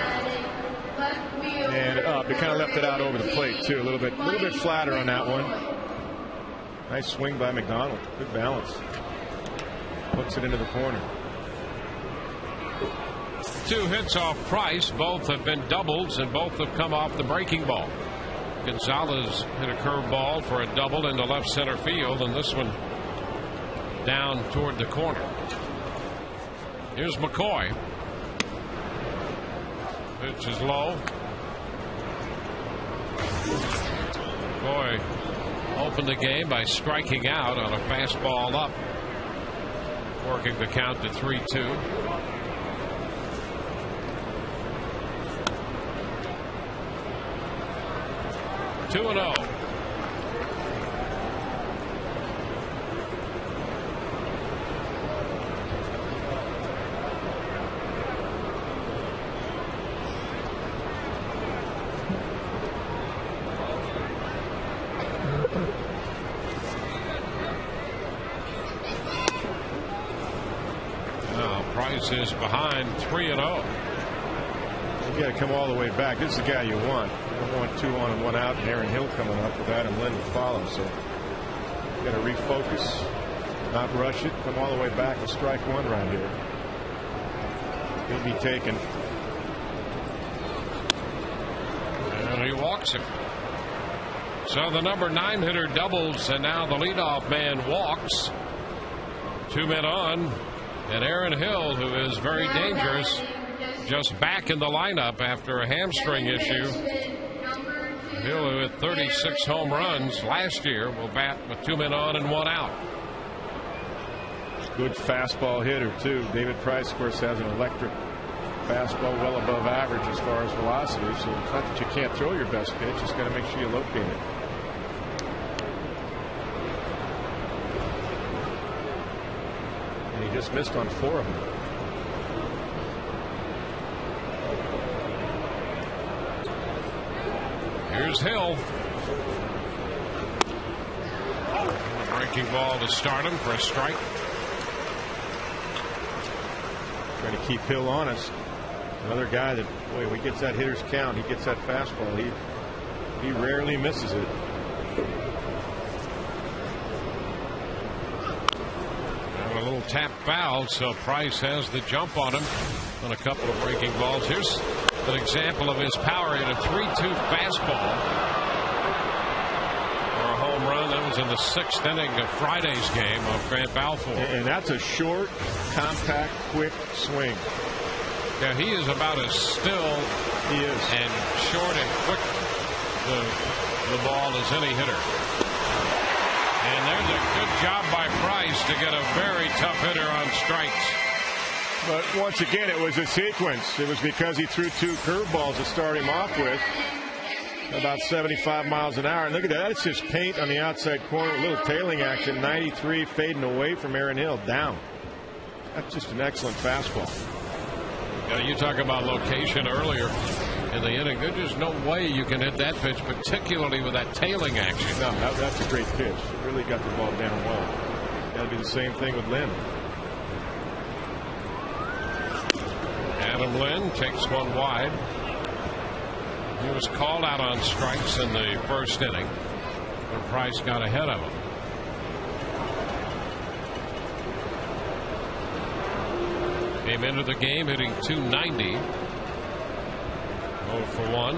And up. It kind of left it out over the plate, too. A little bit flatter on that one. Nice swing by McDonald. Good balance. Hooks it into the corner. 2 hits off Price. Both have been doubles, and both have come off the breaking ball. Gonzalez hit a curveball for a double into left center field, and this one down toward the corner. Here's McCoy. Pitch is low. McCoy opened the game by striking out on a fastball up, working the count to 3-2. Two and 0. Price is behind 3-0. You got to come all the way back. This is the guy you want. You don't want 2 on and 1 out, and Aaron Hill coming up with Adam Lynn to follow. So you got to refocus, not rush it, come all the way back and strike 1 right here. He'll be taken. And he walks him. So the number 9 hitter doubles, and now the leadoff man walks. 2 men on. And Aaron Hill, who is very dangerous, just back in the lineup after a hamstring issue. Hill, who hit 36 home runs last year, will bat with 2 men on and 1 out. Good fastball hitter, too. David Price, of course, has an electric fastball well above average as far as velocity. So it's not that you can't throw your best pitch. Just got to make sure you locate it. He just missed on 4 of them. Here's Hill. Breaking ball to start him for a strike. Trying to keep Hill honest. Another guy that, boy, when he gets that hitter's count, he gets that fastball. He rarely misses it. A little tap foul, so Price has the jump on him on a couple of breaking balls. Here's an example of his power in a 3-2 fastball for a home run. That was in the 6th inning of Friday's game of Grant Balfour. And that's a short, compact, quick swing. Yeah, he is about as still and short and quick the ball as any hitter. And there's a good job by Price to get a very tough hitter on strikes. But once again, it was a sequence. It was because he threw 2 curveballs to start him off with, about 75 miles an hour. And look at that. It's just paint on the outside corner, a little tailing action. 93 fading away from Aaron Hill, down. That's just an excellent fastball. You talk about location earlier in the inning. There's just no way you can hit that pitch, particularly with that tailing action. No, that's a great pitch. It really got the ball down well. That'll be the same thing with Lynn. Adam Lynn takes one wide. He was called out on strikes in the first inning, but Price got ahead of him. Came into the game hitting .290. 0 for 1.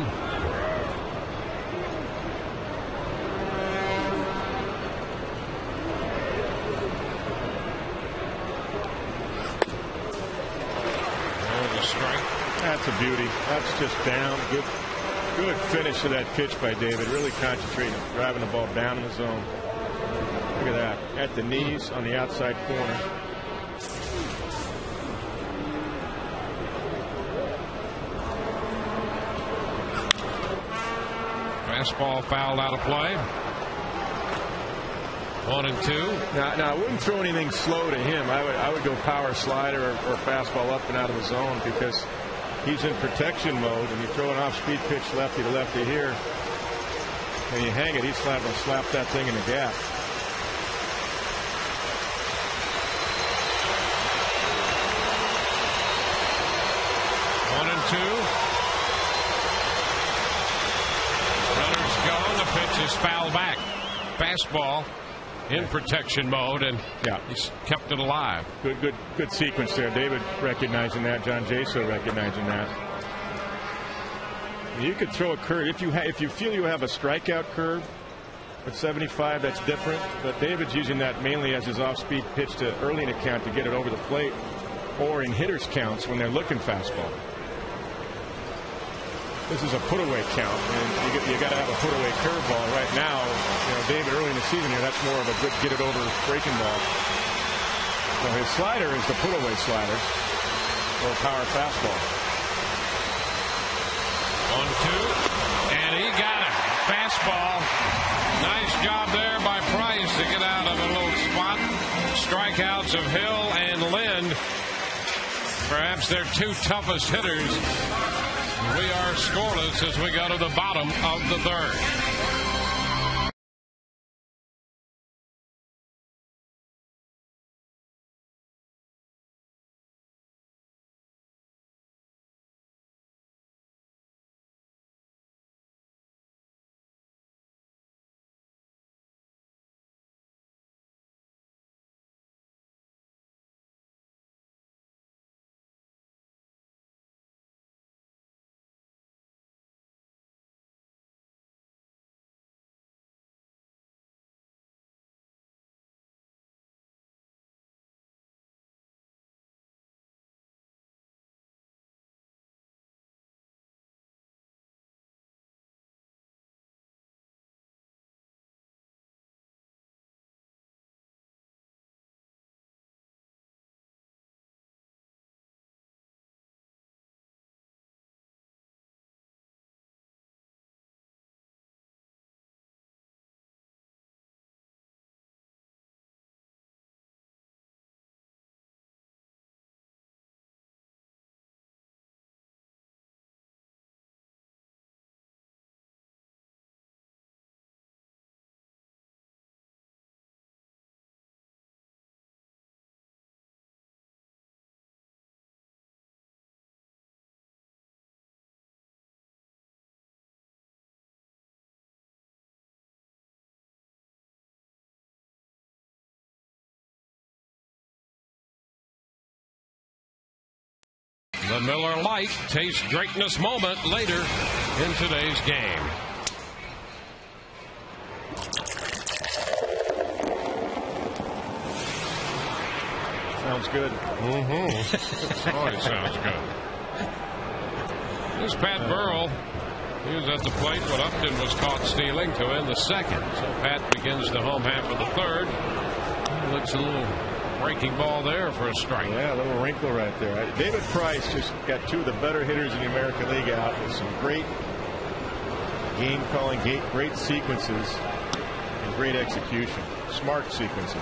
Oh, the strike. That's a beauty. That's just down. Good finish to that pitch by David. Really concentrating, driving the ball down in the zone. Look at that. At the knees on the outside corner. Fastball fouled out of play. 1-2. Now I wouldn't throw anything slow to him. I would go power slider or fastball up and out of the zone because he's in protection mode, and you throw an off-speed pitch lefty to lefty here, and you hang it, he's going to slap that thing in the gap. Is foul back. Fastball in protection mode, and he's kept it alive. Good sequence there. David recognizing that. John Jaso recognizing that. You could throw a curve if you feel you have a strikeout curve at 75. That's different. But David's using that mainly as his off-speed pitch to early in a count to get it over the plate, or in hitters' counts when they're looking fastball. This is a put-away count, and you got to have a put-away curveball. Right now, David early in the season here, that's more of a good get-it-over breaking ball. So his slider is the put-away slider, or power fastball. 1-2, and he got it. Fastball. Nice job there by Price to get out of a little spot. Strikeouts of Hill and Lind. Perhaps their two toughest hitters. We are scoreless as we go to the bottom of the third. The Miller Lite tastes greatness moment later in today's game. Sounds good. Mm-hmm. Always sounds good. This Pat Burrell, he was at the plate when Upton was caught stealing to end the second. So Pat begins the home half of the third. Looks a little breaking ball there for a strike. Yeah, a little wrinkle right there. David Price just got two of the better hitters in the American League out with some great game calling, great sequences, and great execution. Smart sequences.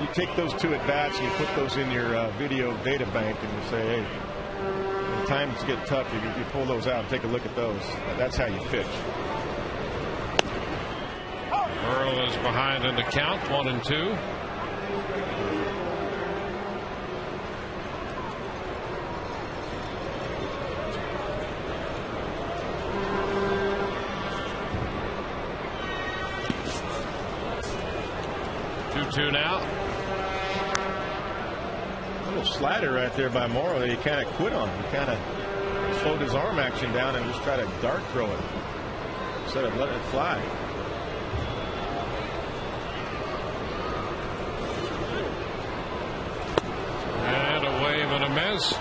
You take those 2 at bats and you put those in your video data bank, and you say, hey, when times get tough, you pull those out and take a look at those. That's how you pitch. Earl is behind in the count, 1-2. Two now. A little slider right there by Morrow that he kind of quit on. He kind of slowed his arm action down and just tried to dart throw it instead of letting it fly. And a wave and a miss.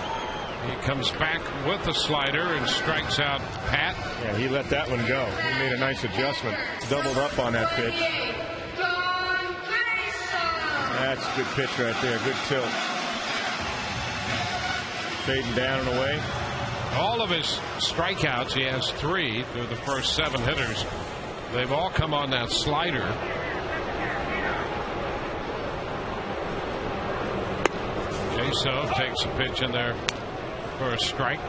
He comes back with the slider and strikes out Pat. Yeah, he let that one go. He made a nice adjustment. Doubled up on that pitch. That's a good pitch right there. Good tilt. Fading down and away. All of his strikeouts, he has 3 through the first 7 hitters. They've all come on that slider. Jaso takes a pitch in there for a strike.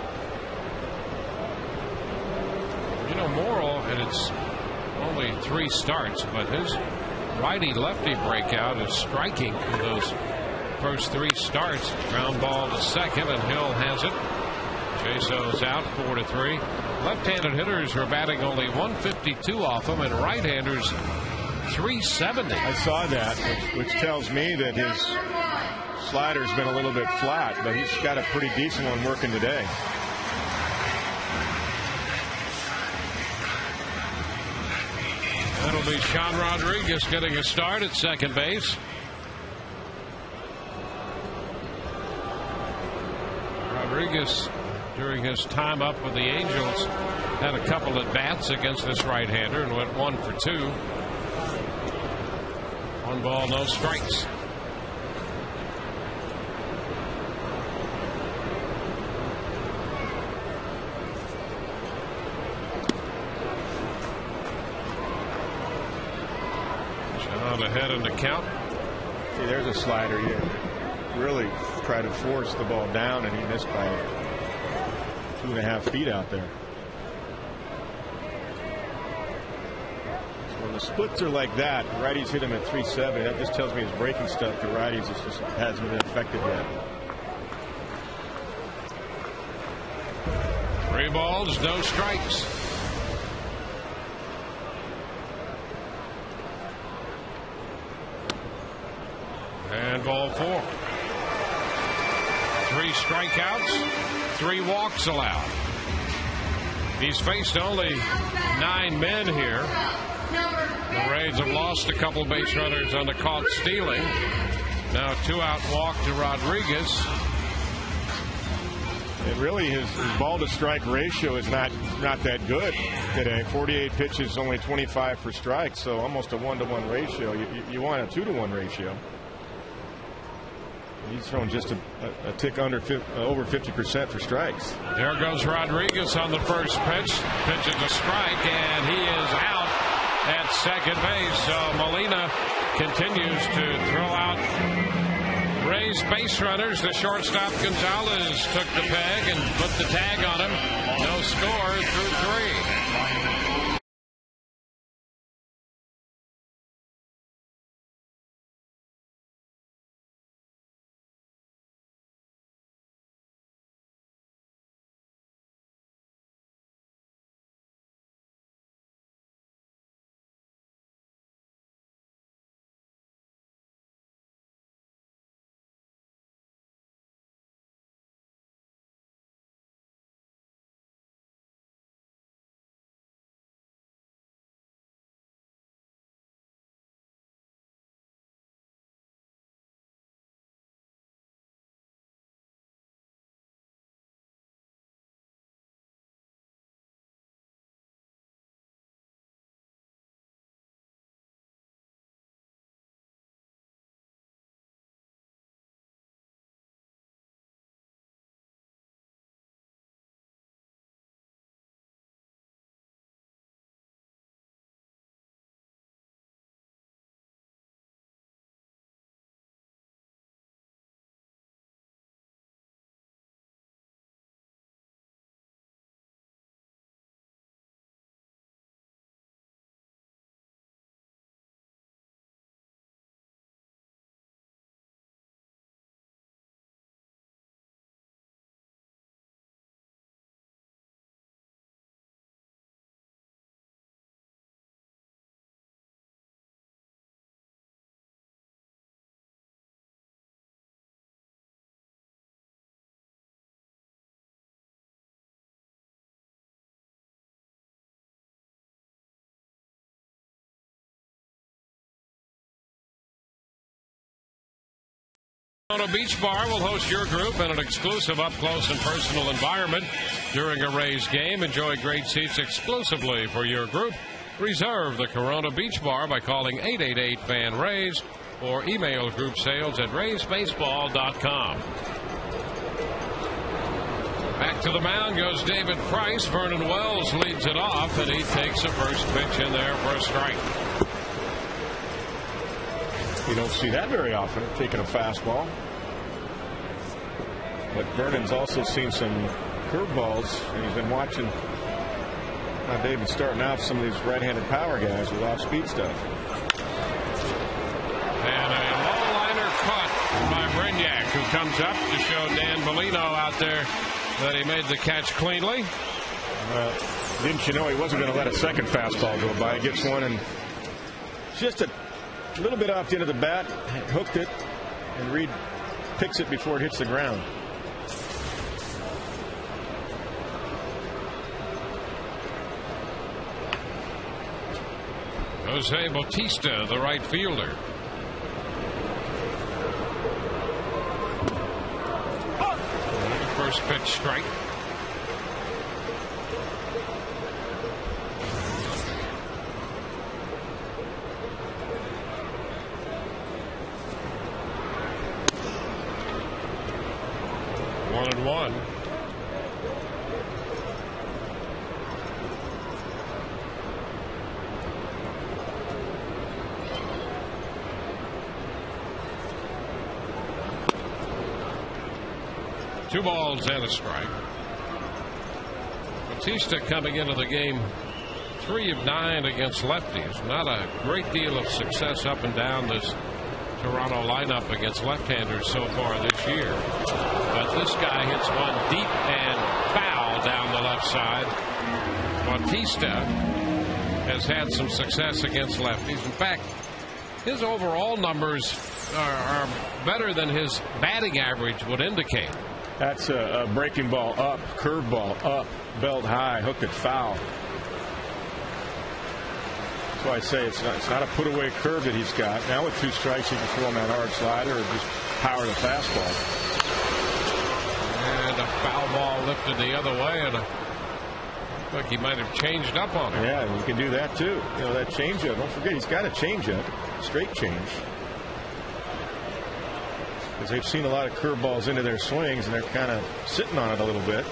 You know, Morrill, and it's only 3 starts, but his righty-lefty breakout is striking in those first 3 starts. Ground ball to second, and Hill has it. Jaso's out, 4-3. Left-handed hitters are batting only 152 off him, and right-handers 370. I saw that, which tells me that his slider's been a little bit flat, but he's got a pretty decent one working today. That'll be Sean Rodriguez getting a start at second base. Rodriguez, during his time up with the Angels, had a couple at bats against this right-hander and went 1 for 2. 1 ball, no strikes. Ahead in the count. See, there's a slider. He really tried to force the ball down, and he missed by 2.5 feet out there. So when the splits are like that, righties hit him at 370. That just tells me his breaking stuff to righties just hasn't been effective yet. 3 balls, no strikes. And ball 4. 3 strikeouts, 3 walks allowed. He's faced only 9 men here. The Rays have lost a couple base runners on the caught stealing. Now 2-out walk to Rodriguez. And really, his ball to strike ratio is not that good today. 48 pitches, only 25 for strikes, so almost a 1-to-1 ratio. You want a 2-to-1 ratio. He's thrown just a tick under over 50% for strikes. There goes Rodriguez on the first pitch. Pitches a strike, and he is out at second base. So Molina continues to throw out Rays base runners. The shortstop Gonzalez took the peg and put the tag on him. No score through 3. Toronto Beach Bar will host your group in an exclusive up-close and personal environment during a Rays game. Enjoy great seats exclusively for your group. Reserve the Corona Beach Bar by calling 888-FAN-RAYS or email group sales at raysbaseball.com. Back to the mound goes David Price. Vernon Wells leads it off, and he takes the first pitch in there for a strike. You don't see that very often, taking a fastball. But Vernon's also seen some curveballs, and he's been watching how David's starting out some of these right-handed power guys with off-speed stuff. And a low liner caught by Brignac, who comes up to show Dan Bellino out there that he made the catch cleanly. Didn't you know he wasn't going to let a second fastball go by? He gets one and just a little bit off the end of the bat, hooked it, and Reed picks it before it hits the ground. Jose Bautista, the right fielder. First pitch strike. One and one. Two balls and a strike. Bautista coming into the game 3 of 9 against lefties. Not a great deal of success up and down this Toronto lineup against left-handers so far this year. But this guy hits one deep and foul down the left side. Bautista has had some success against lefties. In fact, his overall numbers are better than his batting average would indicate. That's a breaking ball up, curve ball up, belt high, hooked it foul. That's why I say it's not a put away curve that he's got. Now with 2 strikes, he can throw him that hard slider or just power the fastball. And a foul ball lifted the other way, and I think he might have changed up on it. Yeah, you can do that too. You know, that changeup. Don't forget, he's got a changeup, straight change. Because they've seen a lot of curveballs into their swings, and they're kind of sitting on it a little bit.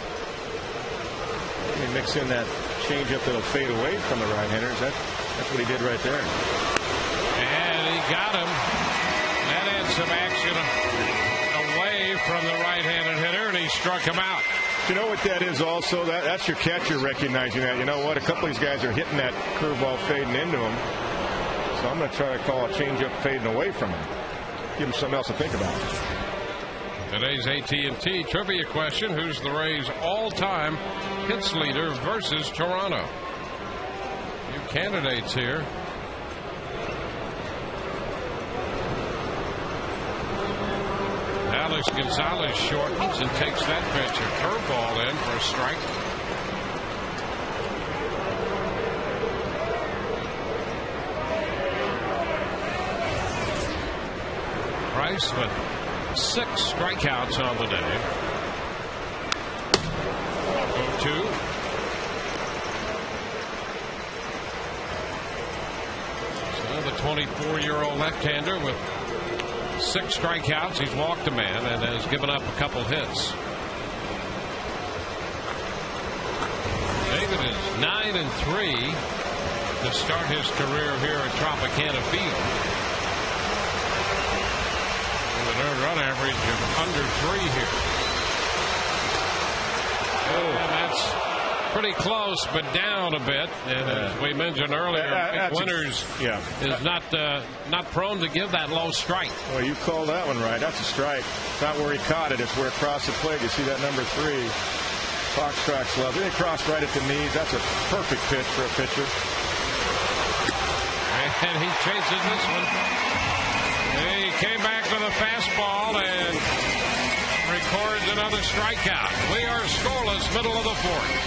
They mix in that changeup that'll fade away from the right-handers. That's what he did right there. And he got him. That had some action away from the right-handed hitter, and he struck him out. You know what that is also? That's your catcher recognizing that. You know what? A couple of these guys are hitting that curveball fading into him. So I'm going to try to call a changeup fading away from him. Give him something else to think about. Today's AT&T trivia question: who's the Rays' all-time hits leader versus Toronto? Few candidates here. Alex Gonzalez shortens and takes that pitch, a curveball in for a strike. Price with 6 strikeouts on the day. 0-2. So the 24-year-old left-hander with 6 strikeouts. He's walked a man and has given up a couple hits. David is 9-3 to start his career here at Tropicana Field. An earned run average of under 3 here. And that's pretty close, but down a bit. And as we mentioned earlier, Mike Winters is not prone to give that low strike. Well, you called that one right. That's a strike. It's not where he caught it. It's where across the plate. You see that number 3. Foxtrot's love. It crossed right at the knees. That's a perfect pitch for a pitcher. And he chases this one. He came back with a fastball and records another strikeout. We are scoreless, middle of the 4th.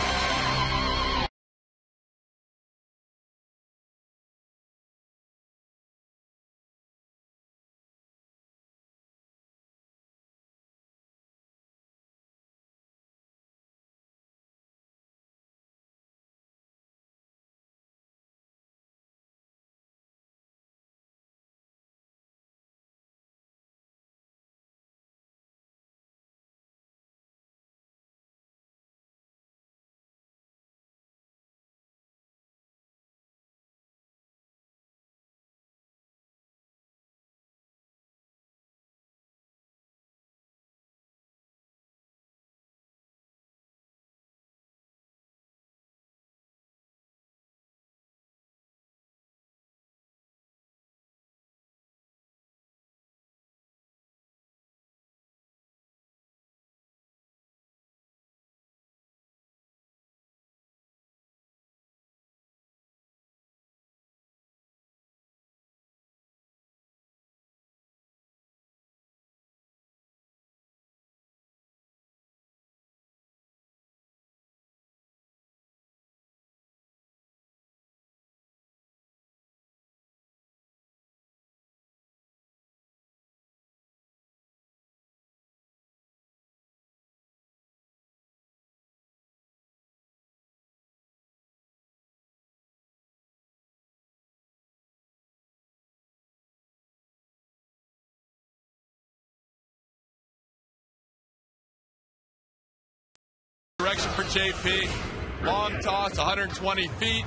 Direction for JP. Long toss, 120 feet.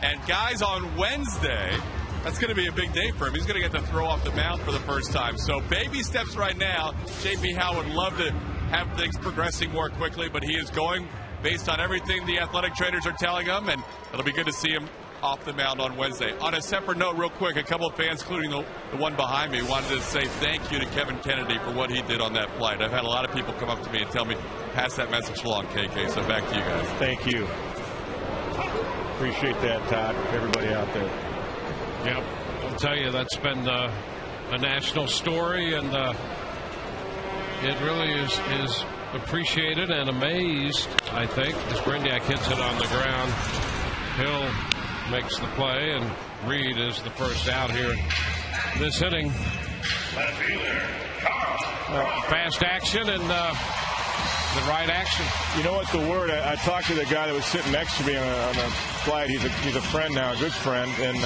And guys, on Wednesday, that's going to be a big day for him. He's going to get to throw off the mound for the first time. So baby steps right now. JP Howe would love to have things progressing more quickly, but he is going based on everything the athletic trainers are telling him, and it'll be good to see him off the mound on Wednesday. On a separate note, real quick, a couple of fans, including the one behind me, wanted to say thank you to Kevin Kennedy for what he did on that flight. I've had a lot of people come up to me and tell me, pass that message along, KK. So back to you guys. Thank you. Appreciate that, Todd. Everybody out there. Yep. I'll tell you, that's been a national story, and it really is appreciated and amazed, I think, as Brindiak hits it on the ground. Hill makes the play, and Reed is the first out here this inning. Fast action and the right action. You know what, the word, I talked to the guy that was sitting next to me on a flight. He's a friend now, a good friend, and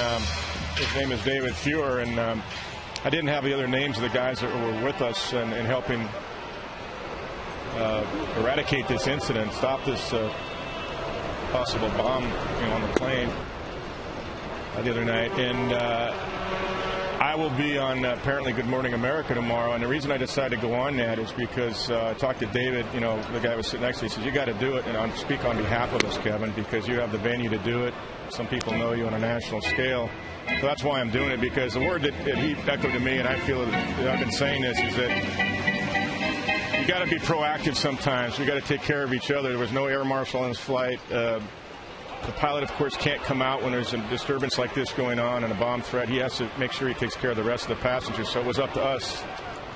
his name is David Fuhr, and I didn't have the other names of the guys that were with us and helping eradicate this incident, stop this possible bomb on the plane the other night. And I will be on apparently Good Morning America tomorrow, and the reason I decided to go on that is because I talked to David, the guy who was sitting next to me. He says, you got to do it, and I'll speak on behalf of us, Kevin, because you have the venue to do it. Some people know you on a national scale. So that's why I'm doing it, because the word that he echoed to me, and I feel that I've been saying this, is that you got to be proactive sometimes. We got to take care of each other. There was no air marshal on this flight. The pilot, of course, can't come out when there's a disturbance like this going on and a bomb threat. He has to make sure he takes care of the rest of the passengers. So it was up to us,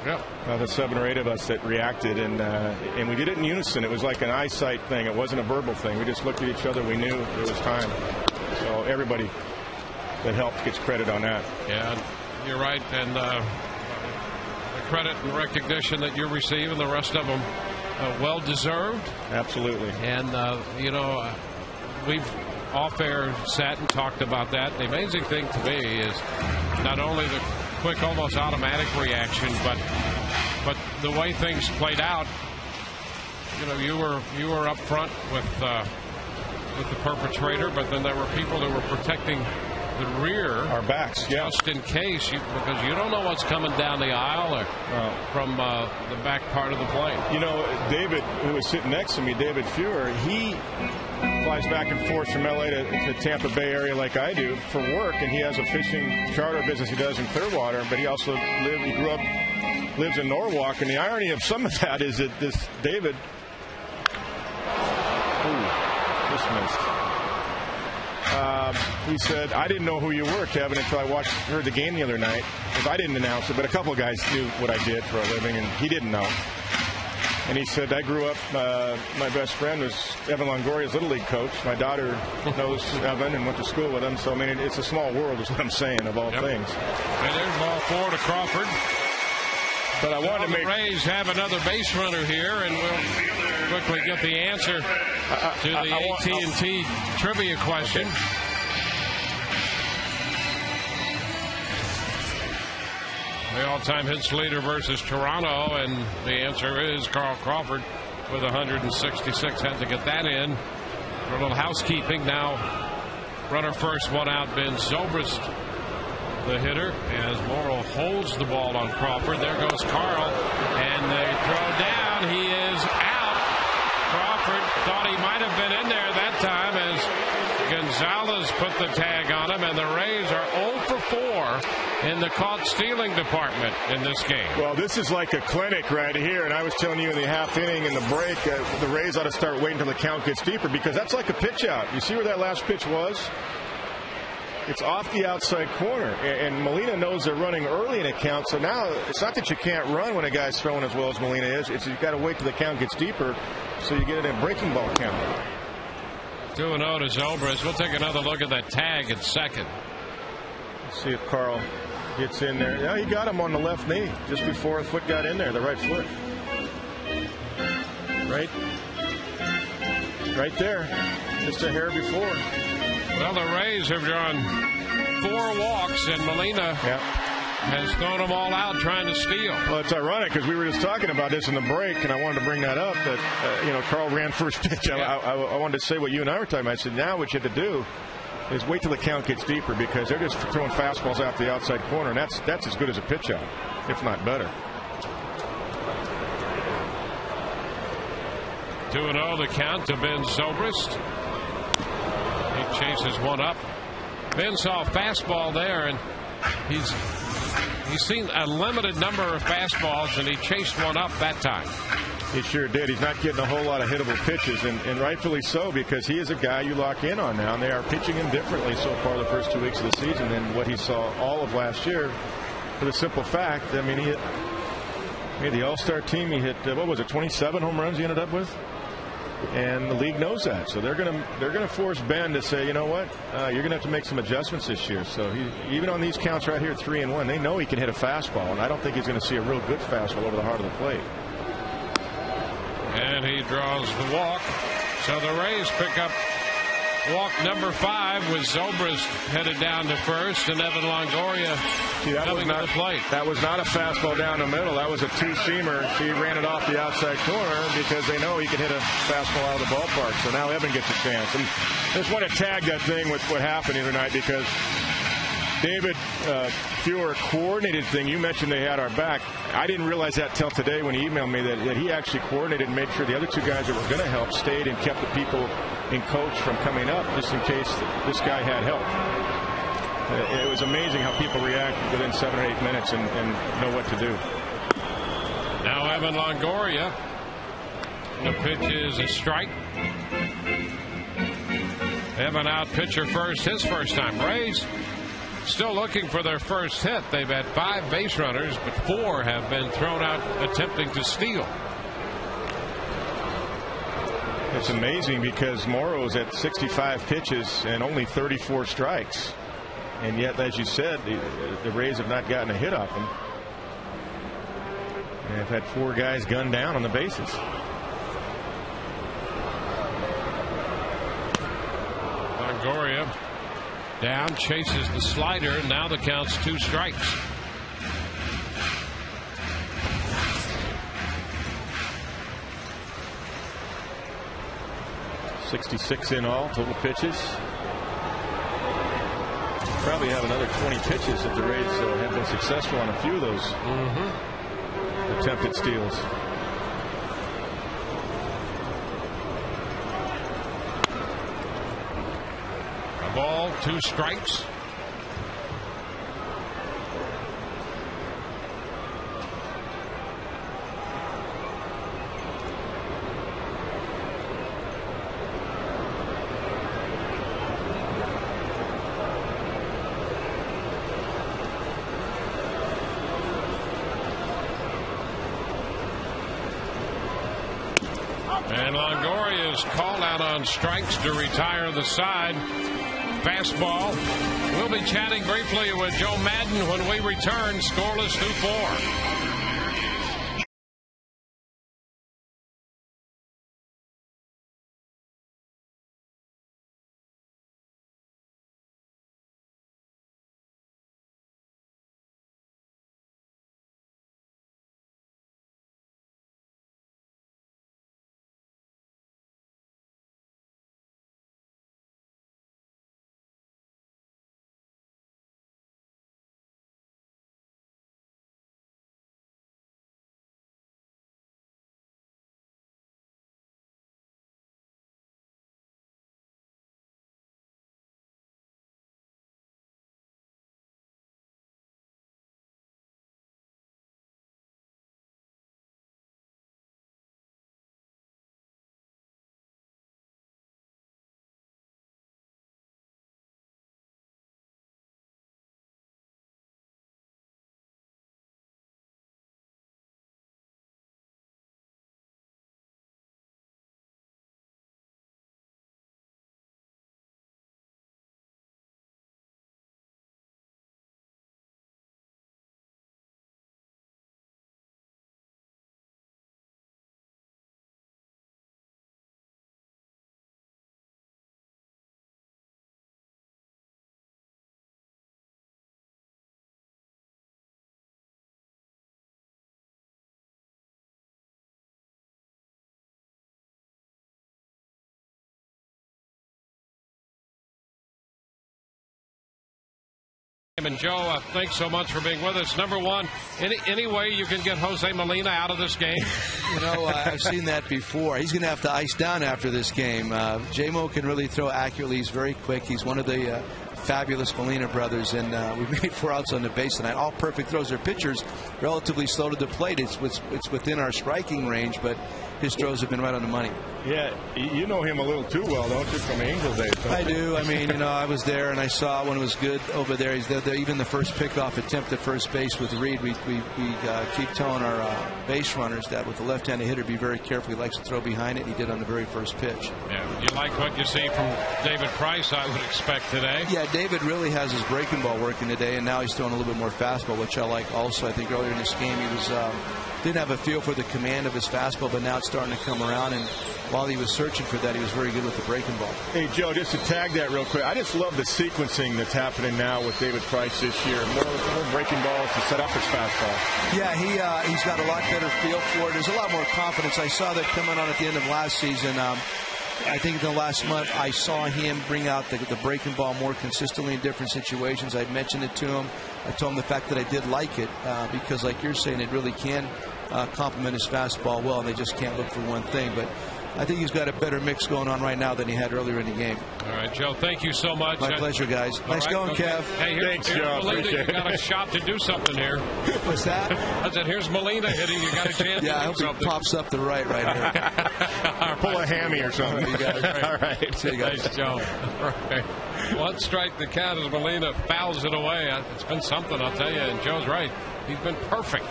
the 7 or 8 of us that reacted, and we did it in unison. It was like an eyesight thing. It wasn't a verbal thing. We just looked at each other. We knew it was time. So everybody that helped gets credit on that. Yeah, you're right. And the credit and recognition that you receive, and the rest of them, well-deserved. Absolutely. And, we've off-air sat and talked about that. The amazing thing to me is not only the quick, almost automatic reaction, but the way things played out. You were up front with the perpetrator, but then there were people that were protecting the rear, our backs, just in case, because you don't know what's coming down the aisle or from the back part of the plane. David, who was sitting next to me, David Fuhr, he flies back and forth from LA to Tampa Bay area like I do for work, and he has a fishing charter business he does in Clearwater, but he also lives in Norwalk, and the irony of some of that is that this David dismissed. He said, I didn't know who you were, Kevin, until I heard the game the other night, because I didn't announce it, but a couple of guys knew what I did for a living, and he didn't know. And he said, I grew up, my best friend was Evan Longoria's Little League coach. My daughter knows Evan and went to school with him. So, I mean, it's a small world is what I'm saying, of all things. And there's ball 4 to Crawford. But I wanted to make... The Rays have another base runner here, and we'll quickly get the answer to the AT&T trivia question. Okay. The all-time hits leader versus Toronto, and the answer is Carl Crawford with 166. Had to get that in. For a little housekeeping now. Runner first, one out. Ben Zobrist, the hitter, as Morrow holds the ball on Crawford. There goes Carl, and they throw down. He is out. Crawford thought he might have been in there that time as Gonzalez put the tag on him, and the Rays are 0 for 4 in the caught stealing department in this game. Well, this is like a clinic right here, and I was telling you in the half inning in the break, the Rays ought to start waiting until the count gets deeper, because that's like a pitch out. You see where that last pitch was? It's off the outside corner, and Molina knows they're running early in a count, so now it's not that you can't run when a guy's throwing as well as Molina is. It's you've got to wait till the count gets deeper so you get it in a breaking ball count. 2-0 to Zobrist. We'll take another look at that tag at second. Let's see if Carl gets in there. Yeah, he got him on the left knee just before the foot got in there, the right foot. Right there. Just a hair before. Well, the Rays have drawn 4 walks, and Molina has thrown them all out trying to steal. Well, it's ironic because we were just talking about this in the break, and I wanted to bring that up, that, Carl ran first pitch. I wanted to say what you and I were talking about. I said, now what you have to do is wait till the count gets deeper, because they're just throwing fastballs out the outside corner, and that's as good as a pitch out, if not better. 2-0 the count to Ben Zobrist. He chases one up. Ben saw a fastball there, and he's seen a limited number of fastballs, and he chased one up that time. He sure did. He's not getting a whole lot of hittable pitches, and rightfully so, because he is a guy you lock in on now, and they are pitching him differently so far the first 2 weeks of the season than what he saw all of last year, for the simple fact, I mean, he made the All-Star team. He hit, 27 home runs he ended up with? And the league knows that, so they're gonna force Ben to say, you know what, you're gonna have to make some adjustments this year. So even on these counts right here, 3-1, they know he can hit a fastball, and I don't think he's going to see a real good fastball over the heart of the plate. And he draws the walk, so the Rays pick up walk number 5 with Zobrist headed down to first, and Evan Longoria coming to the plate. That was not a fastball down the middle. That was a two-seamer. He ran it off the outside corner because they know he can hit a fastball out of the ballpark. So now Evan gets a chance. And I just want to tag that thing with what happened the other night, because David Fuhr coordinated thing. You mentioned they had our back. I didn't realize that till today when he emailed me that he actually coordinated and made sure the other two guys that were going to help stayed and kept the people in coach from coming up just in case this guy had help. It was amazing how people react within 7 or 8 minutes and know what to do. Now Evan Longoria. The pitch is a strike. Evan out pitcher first, his first time. Rays still looking for their first hit. They've had 5 base runners, but 4 have been thrown out attempting to steal. It's amazing because Morrow's at 65 pitches and only 34 strikes. And yet, as you said, the Rays have not gotten a hit off him. And have had 4 guys gunned down on the bases. Longoria down, chases the slider, and now the count's 2 strikes. .66 in all total pitches. Probably have another 20 pitches if the Rays have been successful on a few of those attempted steals. A ball, 2 strikes. And Longoria is called out on strikes to retire the side. Fastball. We'll be chatting briefly with Joe Madden when we return, scoreless through 4. And Joe, thanks so much for being with us. Number one, any way you can get Jose Molina out of this game? You know, I've seen that before. He's going to have to ice down after this game. J-Mo can really throw accurately. He's very quick. He's one of the fabulous Molina brothers, and we made 4 outs on the base tonight. All perfect throws. Their pitchers relatively slow to the plate. It's within our striking range, but his throws have been right on the money. Yeah, you know him a little too well, don't you, from Angel days? I do. I mean, you know, I was there and I saw when it was good over there. He's there. Even the first pickoff attempt at first base with Reed, we keep telling our base runners that with the left-handed hitter, be very careful. He likes to throw behind it, and he did on the very first pitch. Yeah, you like what you see from David Price, I would expect today. Yeah, David really has his breaking ball working today, and now he's throwing a little bit more fastball, which I like also. I think earlier in this game he was didn't have a feel for the command of his fastball, but now it's starting to come around, and while he was searching for that, he was very good with the breaking ball. Hey, Joe, just to tag that real quick, I just love the sequencing that's happening now with David Price this year. More breaking balls to set up his fastball. Yeah, he's got a lot better feel for it. There's a lot more confidence. I saw that coming on at the end of last season. I think in the last month I saw him bring out the breaking ball more consistently in different situations. I mentioned it to him. I told him the fact that I did like it because, like you're saying, it really can complement his fastball well, and they just can't look for one thing. But I think he's got a better mix going on right now than he had earlier in the game. All right, Joe, thank you so much. My pleasure, guys. Nice going, Kev. Hey, thanks, Joe. Molina, you got a shot to do something here. What's that? I said, here's Molina hitting. You got a chance yeah, I to hope do something. He pops up the right here. Pull a hammy or something. You got it. All right. See you guys. Nice, Joe. All right. One strike the count as Molina fouls it away. It's been something, I'll tell you, and Joe's right. He's been perfect.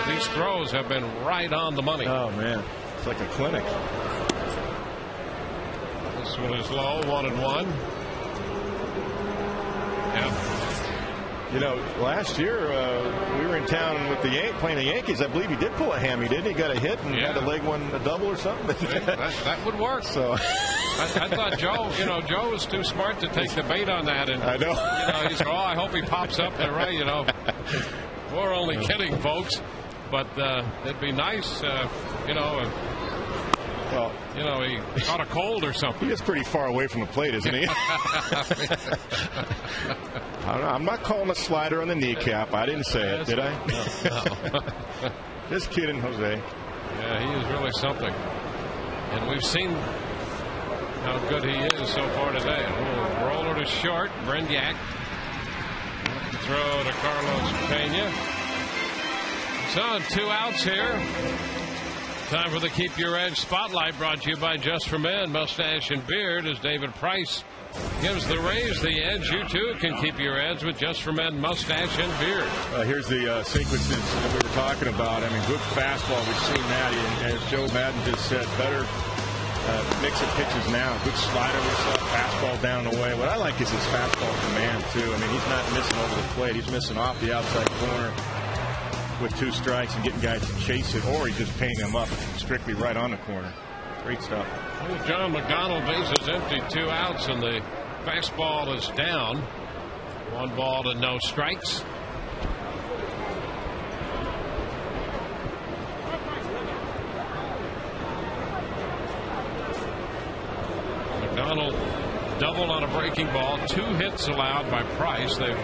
These throws have been right on the money. Oh, man. It's like a clinic. This one is low, 1-1. Yeah. You know, last year we were in town with playing the Yankees. I believe he did pull a hammy, didn't he? Got a hit and had to leg one a double or something. that would work. So I thought Joe was too smart to take the bait on that. And I know. He's I hope he pops up there, right? We're only kidding, folks. But it'd be nice, well, he caught a cold or something. He is pretty far away from the plate, isn't he? I'm not calling a slider on the kneecap. I didn't say it, did I? No. Just kidding, Jose. Yeah, he is really something. And we've seen how good he is so far today. A little roller to short. Brendiak. Throw to Carlos Pena. So, 2 outs here. Time for the Keep Your Edge Spotlight, brought to you by Just for Men, Mustache and Beard, as David Price gives the Rays the edge. You, too, can keep your edge with Just for Men, Mustache and Beard. Here's the sequences that we were talking about. I mean, good fastball. We've seen that. And as Joe Madden just said, better mix of pitches now. Good slider. We saw fastball down the way. What I like is his fastball command, too. I mean, he's not missing over the plate. He's missing off the outside corner with 2 strikes and getting guys to chase it, or he's just painting them up strictly right on the corner. Great stuff. Well, John McDonald, bases empty, 2 outs, and the fastball is down. 1 ball to no strikes. McDonald doubled on a breaking ball. 2 hits allowed by Price. They've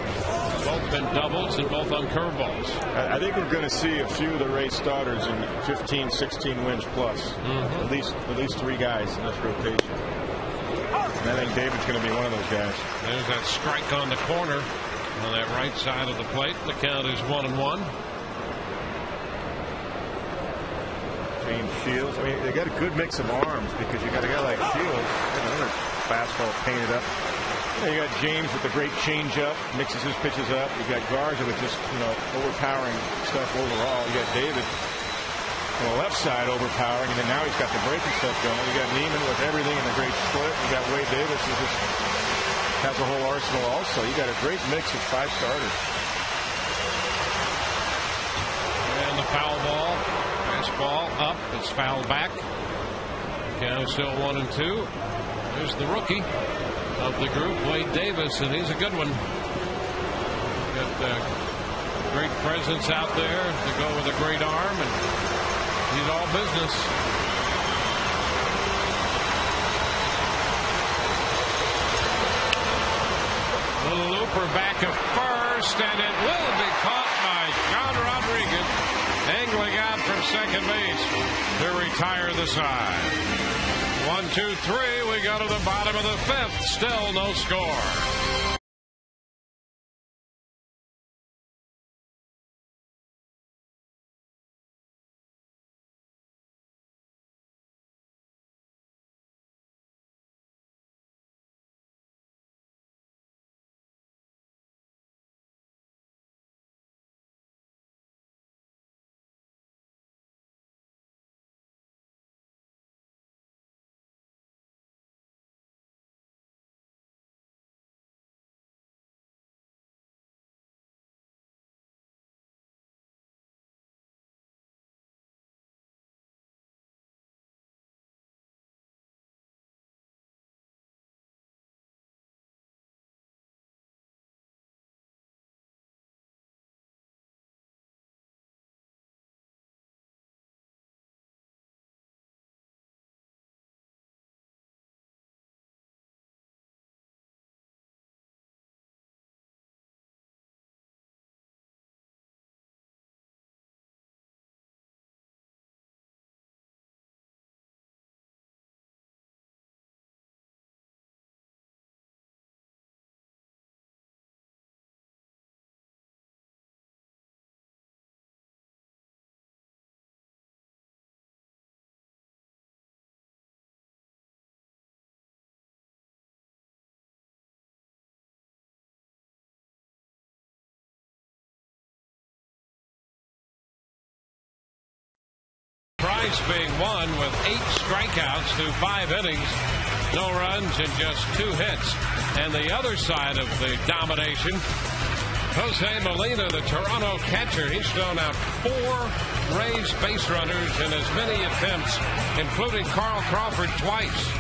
both been doubles and both on curveballs. I think we're going to see a few of the Rays starters in 15, 16 wins plus. At least 3 guys in this rotation. And I think David's going to be one of those guys. There's that strike on the corner on that right side of the plate. The count is 1-1. James Shields. I mean, they got a good mix of arms because you got a guy like Shields. Another fastball painted up. You got James with the great changeup, mixes his pitches up. You got Garza with just overpowering stuff overall. You got David on the left side overpowering, and then now he's got the breaking stuff going. You got Neiman with everything in the great split. You got Wade Davis who just has a whole arsenal also. You got a great mix of 5 starters. And the foul ball, fastball up, it's fouled back. Count still 1-2. There's the rookie of the group, Wade Davis, and he's a good one. Got great presence out there to go with a great arm, and he's all business. Little looper back to first, and it will be caught by John Rodriguez, angling out from second base to retire the side. 1, 2, 3. We go to the bottom of the fifth. Still no score. Price being won with 8 strikeouts through 5 innings, no runs and just 2 hits. And the other side of the domination, Jose Molina, the Toronto catcher, he's thrown out 4 Rays base runners in as many attempts, including Carl Crawford twice.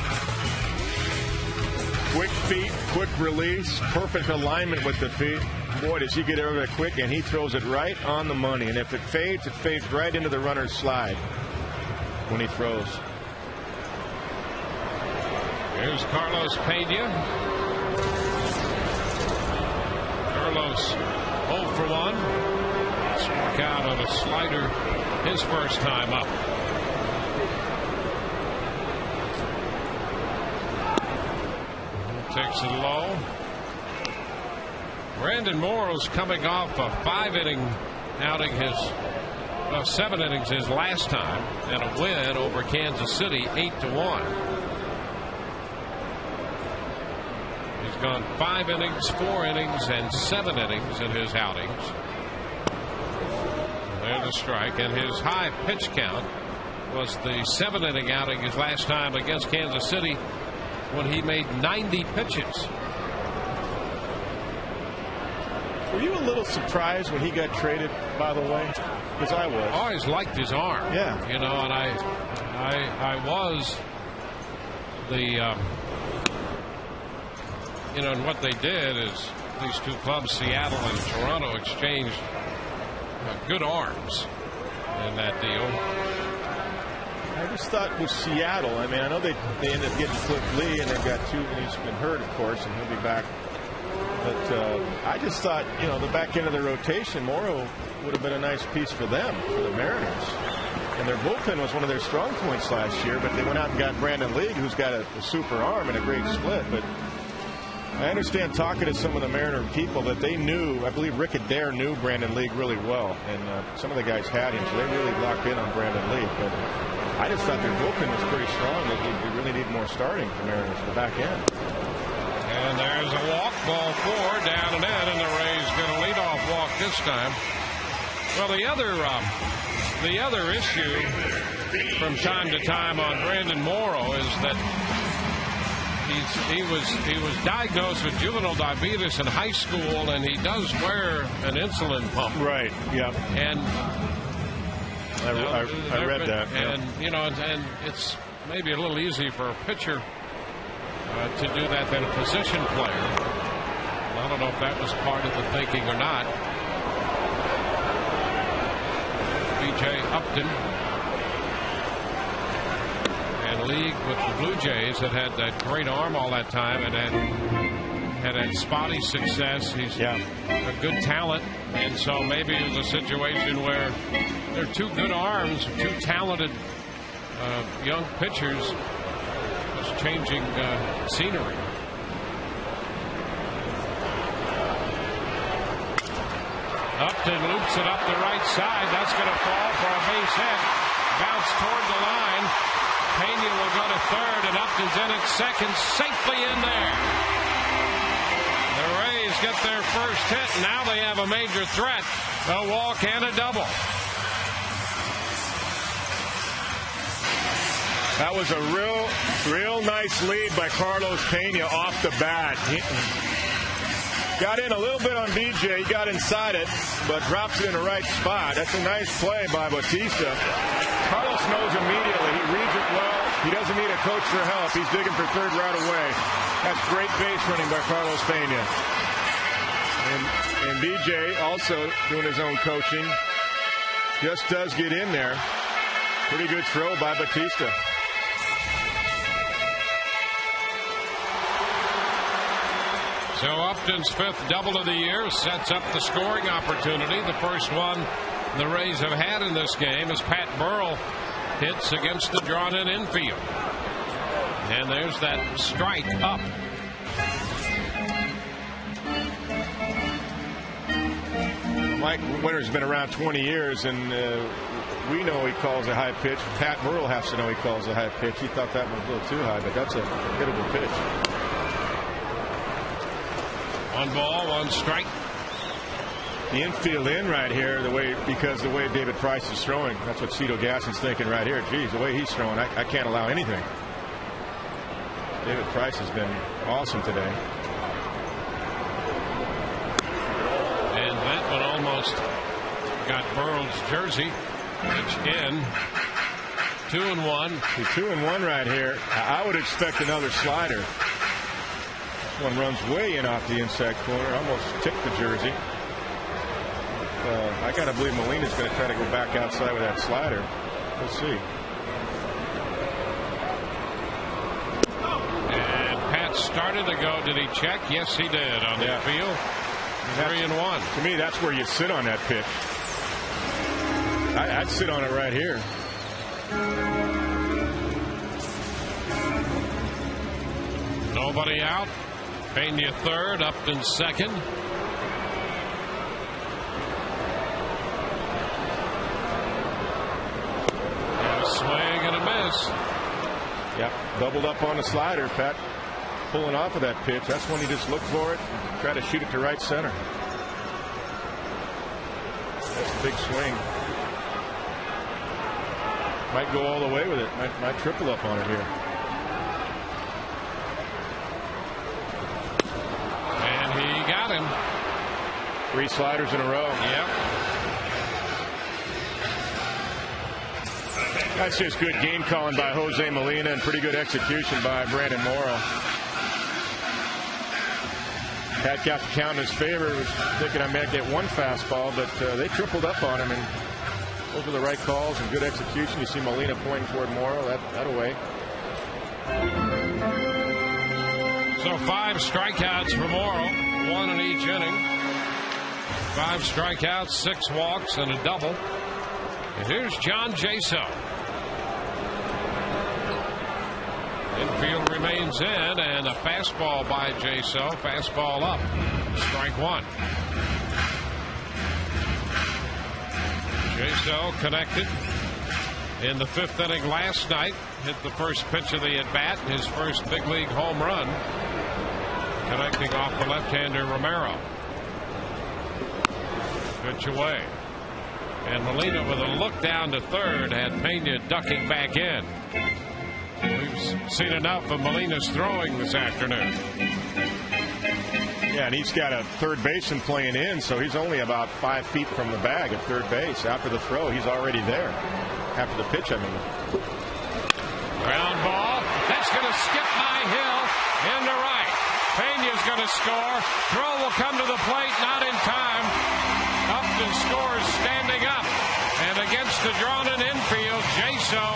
Quick feet, quick release, perfect alignment with the feet. Boy, does he get over there quick, and he throws it right on the money. And if it fades right into the runner's slide when he throws. Here's Carlos Pena. Carlos 0 for 1. Struck out on a slider his first time up. Takes it low. Brandon Morrow's coming off a 5-inning outing, 7 innings his last time, and a win over Kansas City 8-1. He's gone 5 innings, 4 innings, and 7 innings in his outings. There's a strike, and his high pitch count was the 7-inning outing his last time against Kansas City when he made 90 pitches. Were you a little surprised when he got traded, by the way? Because I was. I always liked his arm. Yeah. You know, and I was and what they did is these two clubs, Seattle and Toronto, exchanged good arms in that deal. I just thought with Seattle, I mean, I know they ended up getting Cliff Lee, and they've got 2, and he's been hurt, of course, and he'll be back. But I just thought, the back end of the rotation, Morrow would have been a nice piece for them, for the Mariners. And their bullpen was one of their strong points last year, but they went out and got Brandon League, who's got a super arm and a great split. But I understand, talking to some of the Mariner people, that they knew, I believe Rick Adair knew Brandon League really well, and some of the guys had him, so they really locked in on Brandon League. But I just thought their bullpen was pretty strong. They really need more starting for Mariners, the back end. And there's a walk, ball 4, down and in, and the Rays get a leadoff walk this time. Well, the other issue from time to time on Brandon Morrow is that he was diagnosed with juvenile diabetes in high school, and he does wear an insulin pump. Right. Yeah. And I read that. And and it's maybe a little easy for a pitcher to do that than a position player. I don't know if that was part of the thinking or not. B.J. Upton, and League with the Blue Jays that had that great arm all that time, and had had spotty success. He's a good talent, and so maybe it was a situation where there are two good arms, two talented young pitchers, just changing scenery. Upton loops it up the right side. That's going to fall for a base hit. Bounce toward the line. Pena will go to third, and Upton's in at second, safely in there. The Rays get their first hit. Now they have a major threat, a walk and a double. That was a real nice lead by Carlos Pena off the bat. He got in a little bit on DJ. He got inside it, but drops it in the right spot. That's a nice play by Bautista. Carlos knows immediately. He reads it well. He doesn't need a coach for help. He's digging for third right away. That's great base running by Carlos Pena. And DJ also doing his own coaching. Just does get in there. Pretty good throw by Bautista. So Upton's fifth double of the year sets up the scoring opportunity. The first one the Rays have had in this game as Pat Burrell hits against the drawn-in infield. And there's that strike up. Mike Winter's been around 20 years, and we know he calls a high pitch. Pat Burrell has to know he calls a high pitch. He thought that one was a little too high, but that's a hittable pitch. One ball, one strike. The infield in right here, because the way David Price is throwing. That's what Cito Gasson's thinking right here. Geez, the way he's throwing, I can't allow anything. David Price has been awesome today. And that one almost got Burrell's jersey. Pitch in. 2-1. 2-1 right here. I would expect another slider. One runs way in off the inside corner, almost tipped the jersey. I got to believe Molina's going to try to go back outside with that slider. We'll see. And Pat started to go. Did he check? Yes, he did on the field. 3-1. To me, that's where you sit on that pitch. I'd sit on it right here. Nobody out. Pena third, Upton second. And a swing and a miss. Yep, doubled up on the slider. Pat pulling off of that pitch. That's when you just look for it and try to shoot it to right center. That's a big swing. Might go all the way with it. Might triple up on it here. Got him. 3 sliders in a row. Yep. That's just good game calling by Jose Molina and pretty good execution by Brandon Morrow. Pat got the count in his favor. Was thinking I might get one fastball, but they tripled up on him, and those were the right calls and good execution. You see Molina pointing toward Morrow. That away. So 5 strikeouts for Morrow, 1 in each inning. 5 strikeouts, 6 walks, and a double. And here's John Jaso. Infield remains in, and a fastball by Jaso. Fastball up. Strike 1. Jaso connected in the 5th inning last night. Hit the first pitch of the at-bat, his first big league home run. Connecting off the left-hander Romero. Pitch away. And Molina with a look down to third, had Pena ducking back in. We've seen enough of Molina's throwing this afternoon. Yeah, and he's got a third baseman playing in, so he's only about 5 feet from the bag at third base. After the throw, he's already there. After the pitch, I mean. Ground ball. That's going to skip by Hill into right. Pena's going to score. Throw will come to the plate, not in time. Upton scores standing up. And against the drawn-in infield, Jaso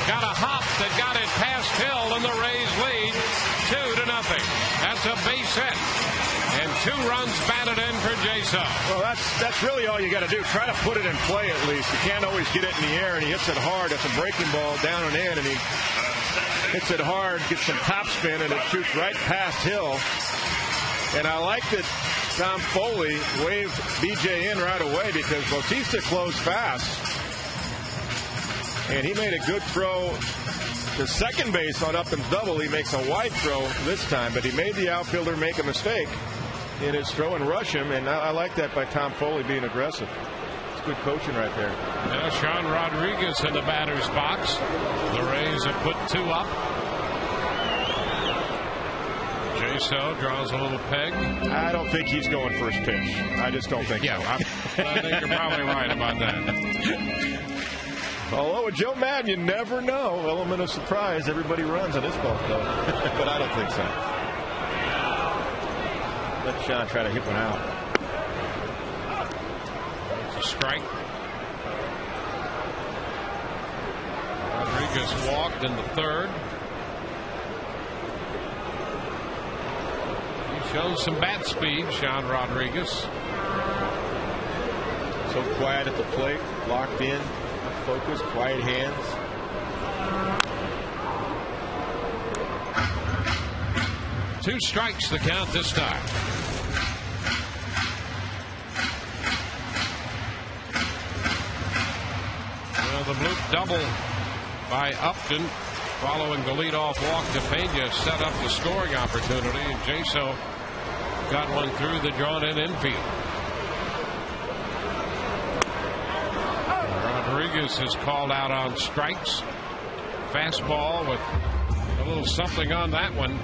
got a hop that got it past Hill, and the Rays lead 2-0. That's a base hit. 2 runs batted in for Jaso. Well, that's really all you got to do. Try to put it in play at least. You can't always get it in the air, and he hits it hard. That's a breaking ball down and in, and he hits it hard, gets some top spin, and it shoots right past Hill. And I like that Tom Foley waved BJ in right away because Bautista closed fast. And he made a good throw to second base on Upton's double. He makes a wide throw this time, but he made the outfielder make a mistake in his throw and rush him. And I like that by Tom Foley being aggressive. It's good coaching right there. Yeah, Sean Rodriguez in the batter's box. The Rays have put 2 up. Jaso draws a little peg. I don't think he's going first pitch. I just don't think so. I think you're probably right about that. Although with Joe Madden, you never know. Element of surprise. Everybody runs on this ball club. But I don't think so. Let Sean try to hit one out. It's a strike. Rodriguez walked in the 3rd. He shows some bat speed, Sean Rodriguez. So quiet at the plate, locked in, focused, quiet hands. Two strikes the count this time. Well, the bloop double by Upton following the leadoff walk to Pena set up the scoring opportunity, and Jaso got one through the drawn-in infield. Rodriguez is called out on strikes. Fastball with a little something on that one.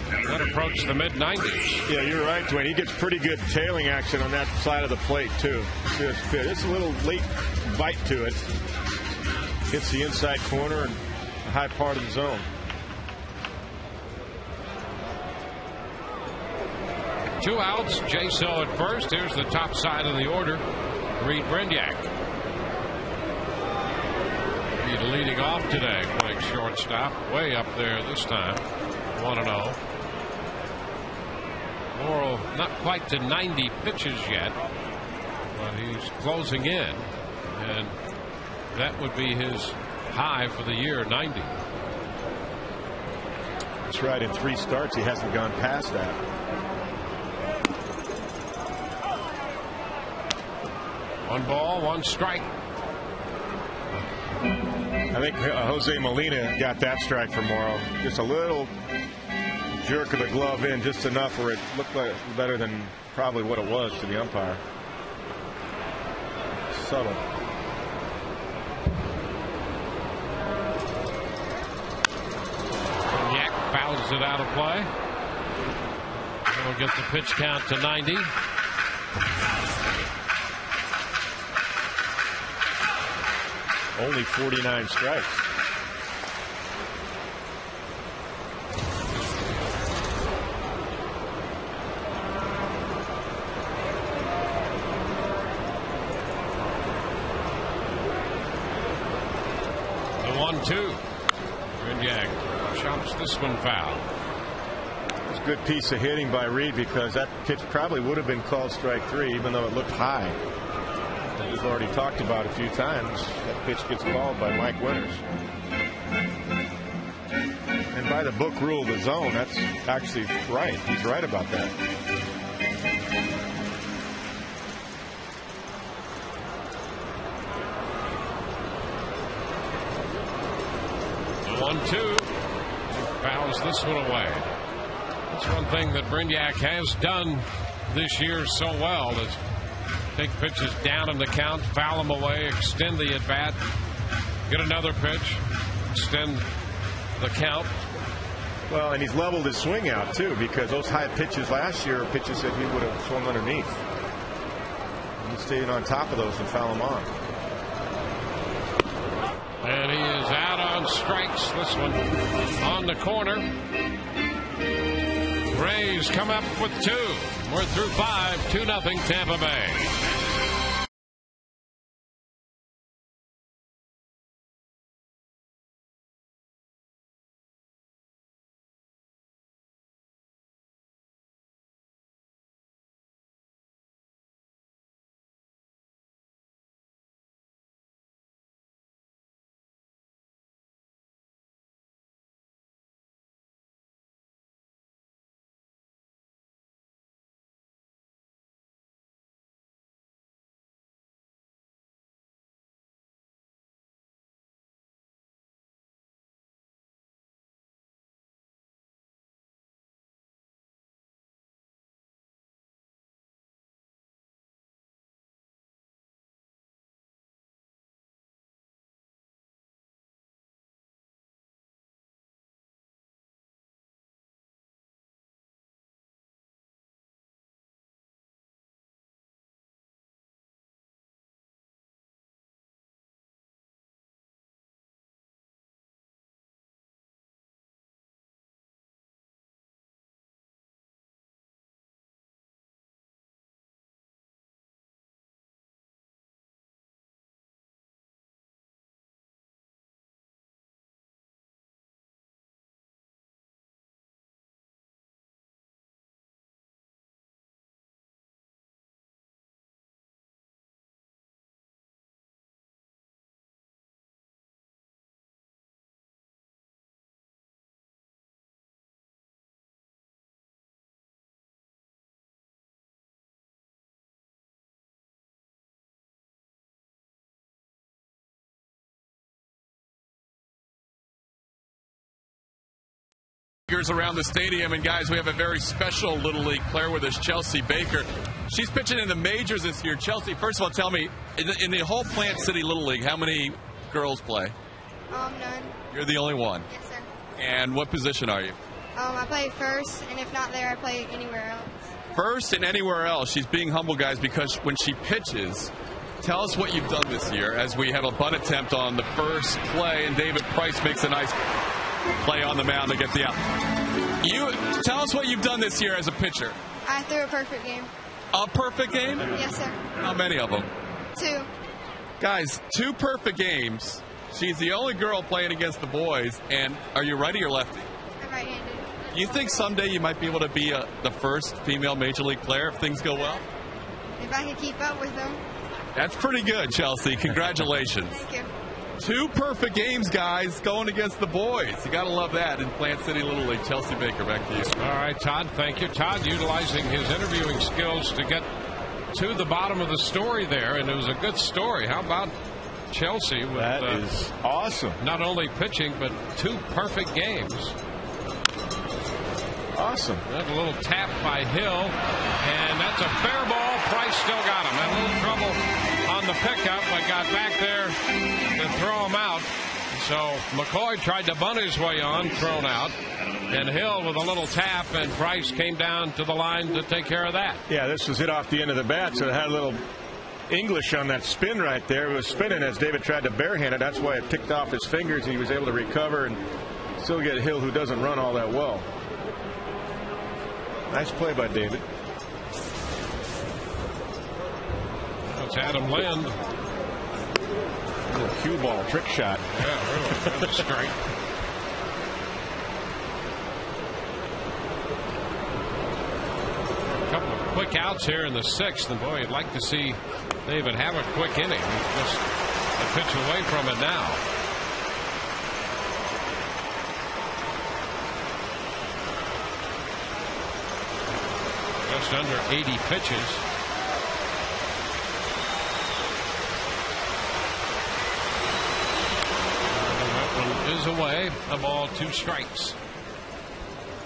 That approached the mid-90s. Yeah, you're right, Dwayne. He gets pretty good tailing action on that side of the plate, too. Just good. It's a little late bite to it. Hits the inside corner and the high part of the zone. Two outs. Jaso at first. Here's the top side of the order. Reed Brinyak. Reed leading off today, playing shortstop. Way up there this time. 1-0. Morrow not quite to 90 pitches yet, but he's closing in, and that would be his high for the year, 90. That's right. In 3 starts, he hasn't gone past that. One ball, one strike. I think Jose Molina got that strike for Morrow. Just a little jerk of the glove in, just enough where it looked like better than probably what it was to the umpire. Subtle. Yak fouls it out of play. We'll get the pitch count to 90. Only 49 strikes. The 1-2. Brinyak chops this one foul. It's a good piece of hitting by Reed because that pitch probably would have been called strike 3, even though it looked high. As we've already talked about a few times, that pitch gets called by Mike Winters. And by the book rule of the zone, that's actually right. He's right about that. The 1-2. Fouls this one away. That's one thing that Brinyak has done this year so well is take pitches down in the count, foul them away, extend the at-bat, get another pitch, extend the count. Well, and he's leveled his swing out, too, because those high pitches last year are pitches that he would have swung underneath. He stayed on top of those and foul them on. And he is out on strikes. This one on the corner. Rays come up with 2. We're through 5, 2-0 Tampa Bay. Around the stadium, and guys, we have a very special Little League player with us, Chelsea Baker. She's pitching in the majors this year. Chelsea, first of all, tell me, in the whole Plant City Little League, how many girls play? None. You're the only one. Yes, sir. And what position are you? I play first, and if not there, I play anywhere else. First and anywhere else. She's being humble, guys, because when she pitches, tell us what you've done this year, as we have a bunt attempt on the first play, and David Price makes a nice play on the mound to get the out. You tell us what you've done this year as a pitcher. I threw a perfect game. A perfect game? Yes, sir. How many of them? 2. Guys, 2 perfect games. She's the only girl playing against the boys. And are you righty or lefty? I'm right-handed. You think someday you might be able to be the first female major league player if things go well? If I could keep up with them. That's pretty good, Chelsea. Congratulations. Thank you. 2 perfect games, guys, going against the boys. You got to love that in Plant City Little League. Chelsea Baker, back to you. All right, Todd, thank you. Todd utilizing his interviewing skills to get to the bottom of the story there, and it was a good story. How about Chelsea? With, that is awesome. Not only pitching, but 2 perfect games. Awesome. That a little tap by Hill, and that's a fair ball. Price still got him. Had a little trouble on the pickup, but got back there to throw him out. So McCoy tried to bunt his way on, thrown out. And Hill with a little tap, and Price came down to the line to take care of that. Yeah, this was hit off the end of the bat, so it had a little English on that spin right there. It was spinning as David tried to barehand it. That's why it ticked off his fingers, and he was able to recover and still get Hill, who doesn't run all that well. Nice play by David. That's Adam Lind. Little cue ball trick shot. Yeah, really straight. A couple of quick outs here in the 6th, and boy, you'd like to see David have a quick inning. Just a pitch away from it now. Just under 80 pitches. Is away, a ball, 2 strikes.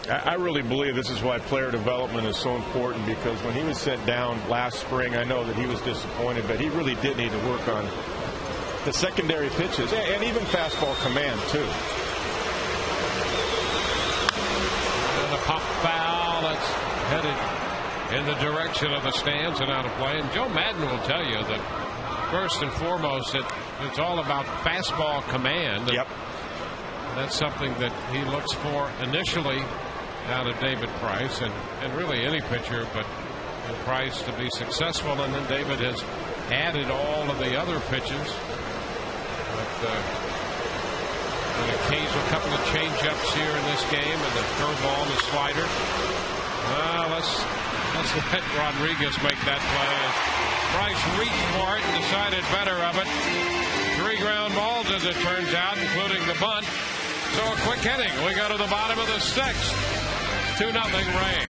I really believe this is why player development is so important, because when he was sent down last spring, I know that he was disappointed, but he really did need to work on the secondary pitches and even fastball command too. And a pop foul that's headed in the direction of the stands and out of play. And Joe Madden will tell you that first and foremost, it's all about fastball command. Yep. That's something that he looks for initially out of David Price, and really any pitcher, but Price to be successful. And then David has added all of the other pitches. But an occasional couple of change-ups here in this game, and the curveball and the slider. Let's let Rodriguez make that play. Price reached for it and decided better of it. 3 ground balls, as it turns out, including the bunt. So a quick inning. We go to the bottom of the 6th. 2-0 Rays.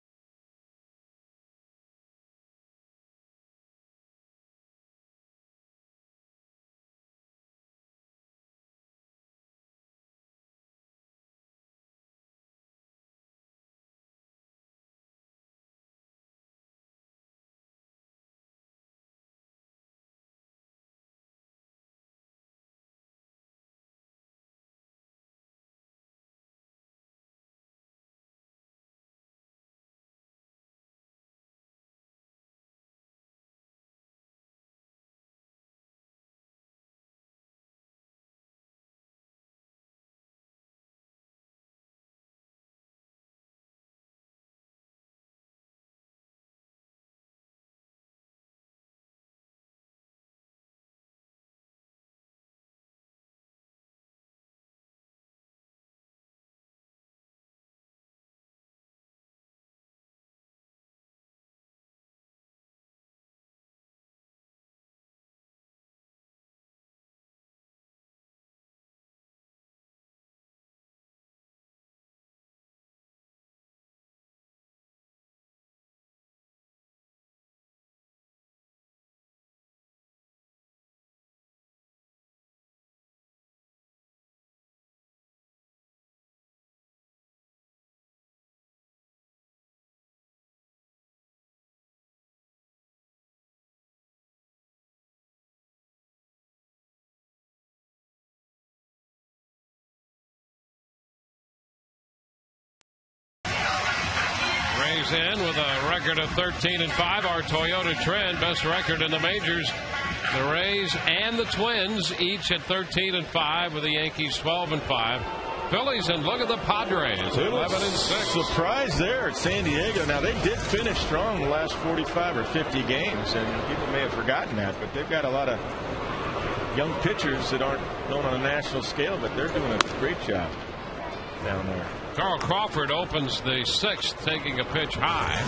Padres in with a record of 13-5. Our Toyota trend, best record in the majors. The Rays and the Twins each at 13-5 with the Yankees 12-5. Phillies, and look at the Padres, 11-6. Surprise there at San Diego. Now, they did finish strong the last 45 or 50 games, and people may have forgotten that, but they've got a lot of young pitchers that aren't known on a national scale, but they're doing a great job down there. Carl Crawford opens the sixth, taking a pitch high.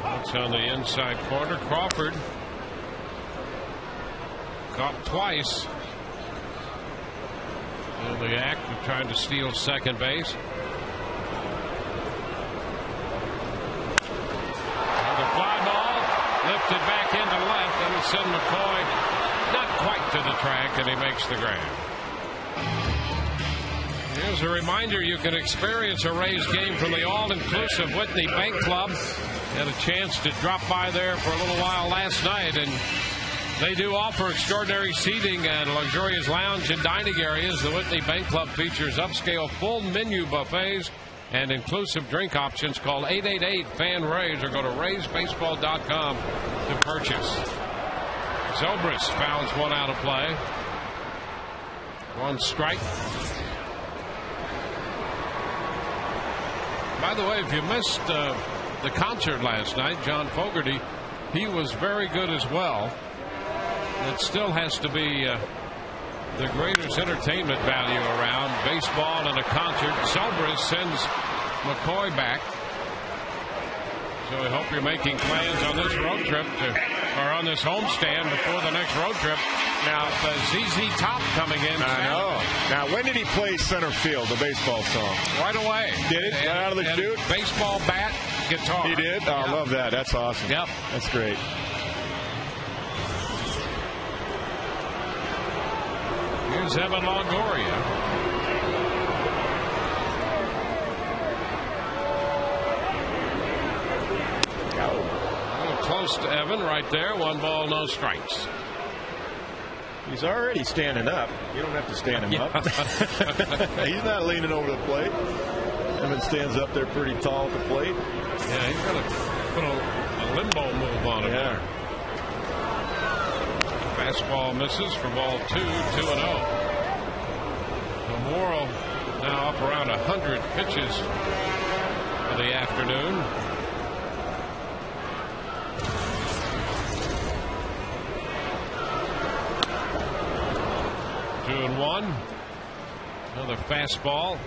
That's on the inside corner. Crawford caught twice in the act of trying to steal second base. Lifted back into left, and will send McCoy not quite to the track, and he makes the grab. Here's a reminder, you can experience a Rays game from the all-inclusive Whitney Bank Club. Had a chance to drop by there for a little while last night, and they do offer extraordinary seating and luxurious lounge and dining areas. The Whitney Bank Club features upscale full menu buffets and inclusive drink options. Call 888-FAN-RAYS or go to RaysBaseball.com to purchase. Zobrist fouls one out of play. One strike. By the way, if you missed the concert last night, John Fogerty, he was very good as well. It still has to be the greatest entertainment value around baseball and a concert. Zobrist sends McCoy back. So I hope you're making plans on this road trip or on this homestand before the next road trip. Now, ZZ Top coming in. I know. Now, when did he play center field, the baseball song? Right away. Did it? Right out of the chute? Baseball bat, guitar. He did? Oh, I love that. That's awesome. Yep. That's great. Here's Evan Longoria. Close to Evan right there. One ball, no strikes. He's already standing up. You don't have to stand him up. He's not leaning over the plate. Evan stands up there pretty tall at the plate. Yeah, he's going to put a limbo move on him there. Fastball misses for ball 2, 2-0. Morrow now up around 100 pitches for the afternoon. Two and one. Another fastball.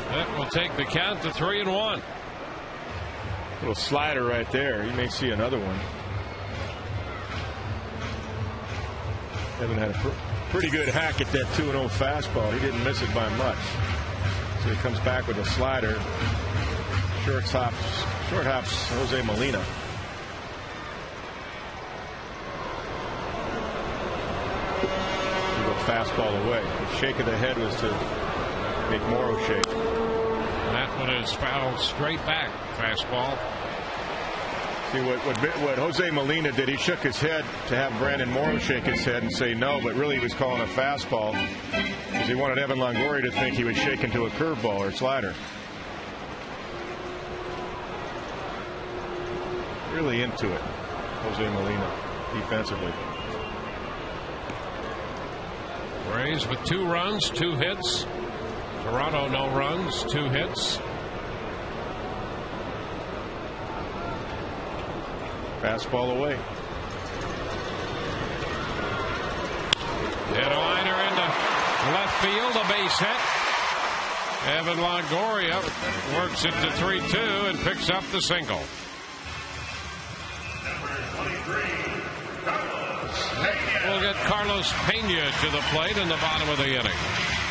That will take the count to 3-1. Little slider right there. You may see another one. Evan had a pretty good hack at that 2-0 fastball. He didn't miss it by much. So he comes back with a slider. Short hops Jose Molina. He go fastball away. The shake of the head was to make Morrow shake. That one is fouled straight back. Fastball. See what Jose Molina did, he shook his head to have Brandon Morrow shake his head and say no, but really he was calling a fastball because he wanted Evan Longoria to think he was shaking to a curveball or slider. Really into it, Jose Molina, defensively. Rays with 2 runs, 2 hits. Toronto no runs, 2 hits. Fastball away. Hit a liner into left field, a base hit. Evan Longoria works it to 3-2 and picks up the single. We'll get Carlos Pena to the plate in the bottom of the inning.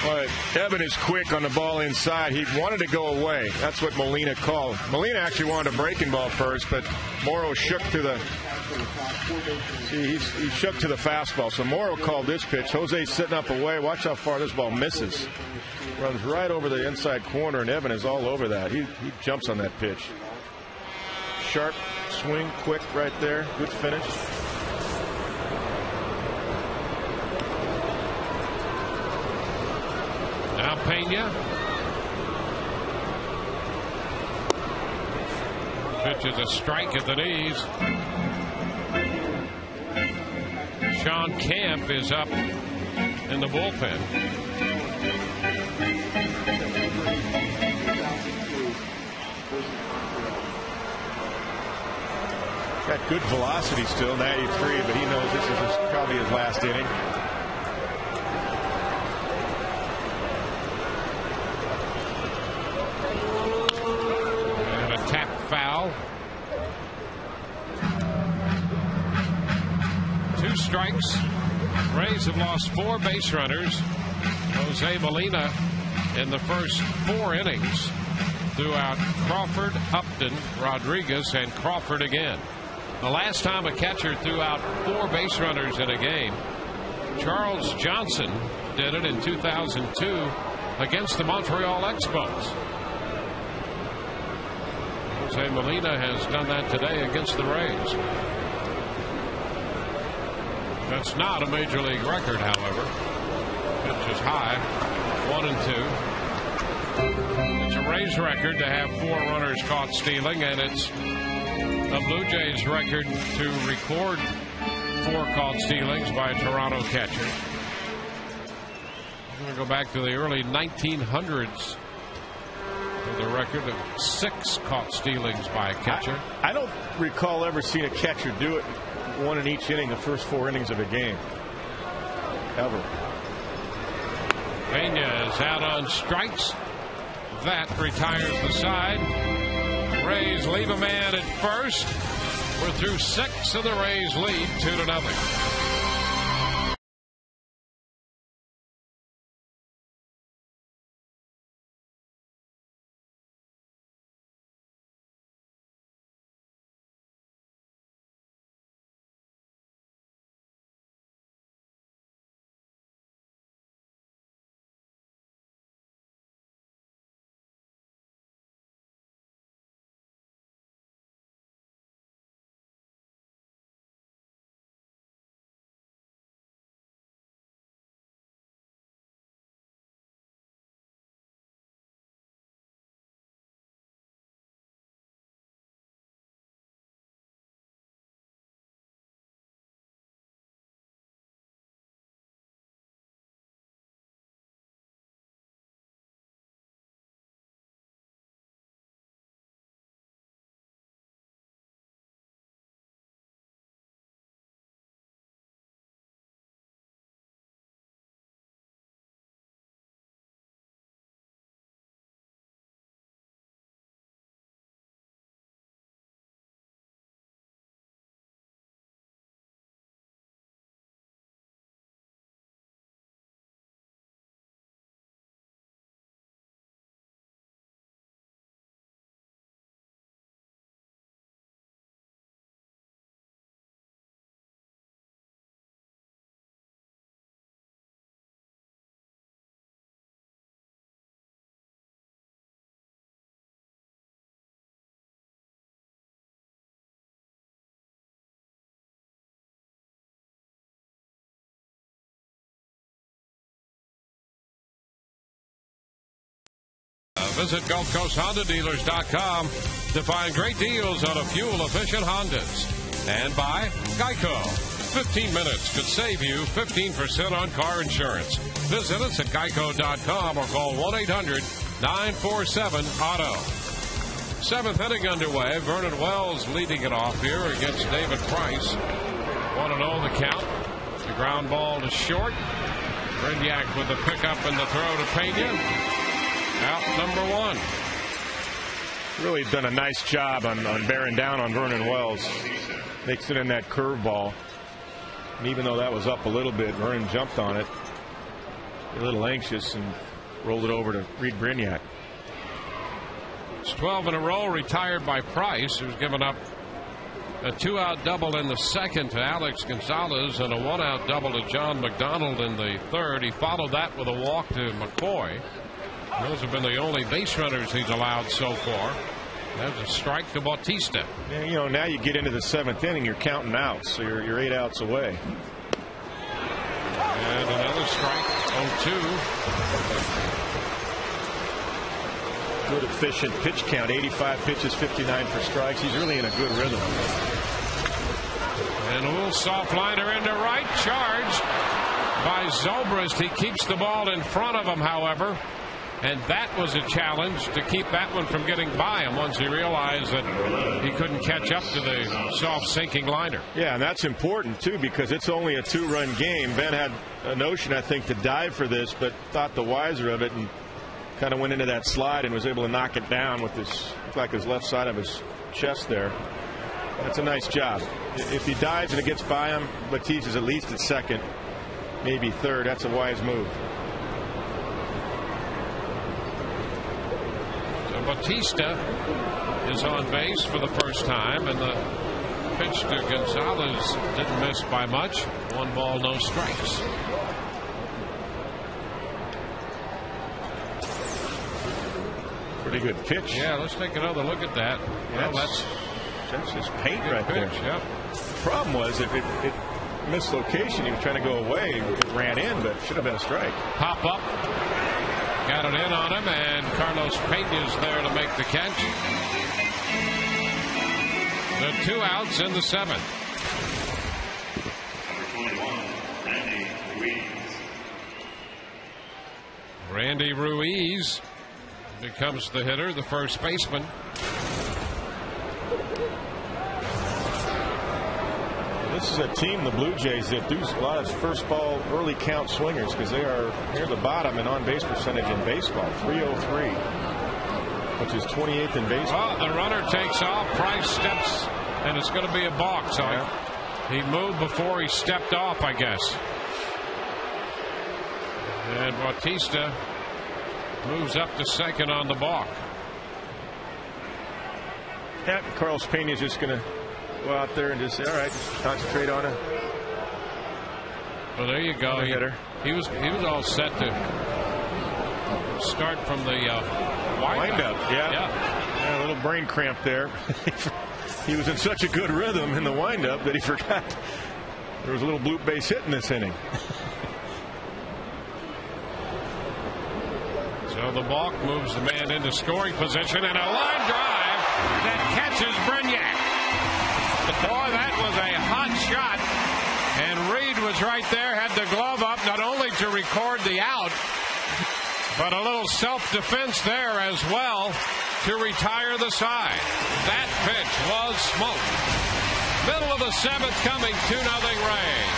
But Evan is quick on the ball inside. He wanted to go away. That's what Molina called. Molina actually wanted a breaking ball first, but Morrow shook to the See, he shook to the fastball. So Morrow called this pitch. Jose's sitting up away. Watch how far this ball misses. Runs right over the inside corner, and Evan is all over that. He jumps on that pitch. Sharp swing, quick right there. Good finish. Now Pena. Pitch is a strike at the knees. Sean Camp is up in the bullpen. Got good velocity still, 93, but he knows this is probably his last inning. And a tap foul. 2 strikes. Rays have lost 4 base runners. Jose Molina in the first 4 innings threw out Crawford, Upton, Rodriguez, and Crawford again. The last time a catcher threw out 4 base runners in a game, Charles Johnson did it in 2002 against the Montreal Expos. Jose Molina has done that today against the Rays. That's not a major league record, however. Pitch is high, 1-2. It's a Rays record to have 4 runners caught stealing, and it's a Blue Jays record to record 4 caught stealings by a Toronto catcher. I'm going to go back to the early 1900s with a record of 6 caught stealings by a catcher. I don't recall ever seeing a catcher do it 1 in each inning, the first 4 innings of a game. Ever. Pena is out on strikes. That retires the side. Rays leave a man at first. We're through 6, and the Rays lead 2-0. Visit GulfCoastHondaDealers.com to find great deals on a fuel-efficient Hondas. And by Geico. 15 minutes could save you 15% on car insurance. Visit us at Geico.com or call 1-800-947-AUTO. 7th inning underway. Vernon Wells leading it off here against David Price. 1-0 the count. The ground ball to short. Brignac with the pickup and the throw to Pena. Out number 1. Really done a nice job on bearing down on Vernon Wells. Makes it in that curveball. And even though that was up a little bit, Vernon jumped on it. A little anxious and rolled it over to Reed Brignac. It's 12 in a row retired by Price, who's given up A 2-out double in the second to Alex Gonzalez and a 1-out double to John McDonald in the third. He followed that with a walk to McCoy. Those have been the only base runners he's allowed so far. There's a strike to Bautista. Yeah, now you get into the 7th inning, you're counting outs, so you're 8 outs away. And another strike, 0-2. Good efficient pitch count, 85 pitches, 59 for strikes. He's really in a good rhythm. And a little soft liner into right, charged by Zobrist. He keeps the ball in front of him, however. And that was a challenge to keep that one from getting by him once he realized that he couldn't catch up to the soft sinking liner. Yeah, and that's important, too, because it's only a 2-run game. Ben had a notion, I think, to dive for this, but thought the wiser of it and kind of went into that slide and was able to knock it down with his, looked like his left side of his chest there. That's a nice job. If he dives and it gets by him, Batista's at least at second, maybe third. That's a wise move. Bautista is on base for the first time, and the pitch to Gonzalez didn't miss by much. 1 ball, no strikes. Pretty good pitch. Yeah, let's take another look at that. Yeah, Well, that's just paint right pitch, there. Yep. The problem was if it missed location, he was trying to go away. It ran in, but should have been a strike. Pop up. Got it in on him, and Carlos Pena's there to make the catch. The 2 outs in the 7th. Randy Ruiz becomes the hitter, the first baseman. This is a team, the Blue Jays, that do a lot of first ball early count swingers because they are near the bottom in on base percentage in baseball, 303, which is 28th in baseball. Well, the runner takes off. Price steps, and it's going to be a balk. So he moved before he stepped off, I guess. And Bautista moves up to second on the balk. Yeah, Carlos Pena is just going to go out there and just say, all right, just concentrate on it. Well, there you go. He was all set to start from the windup. Yeah, a little brain cramp there. He was in such a good rhythm in the windup that he forgot there was a little bloop base hit in this inning. So the balk moves the man into scoring position, and a line drive that catches Brignac. Boy, that was a hot shot, and Reed was right there, had the glove up, not only to record the out, but a little self-defense there as well to retire the side. That pitch was smoked. Middle of the 7th coming, 2-0 Rays.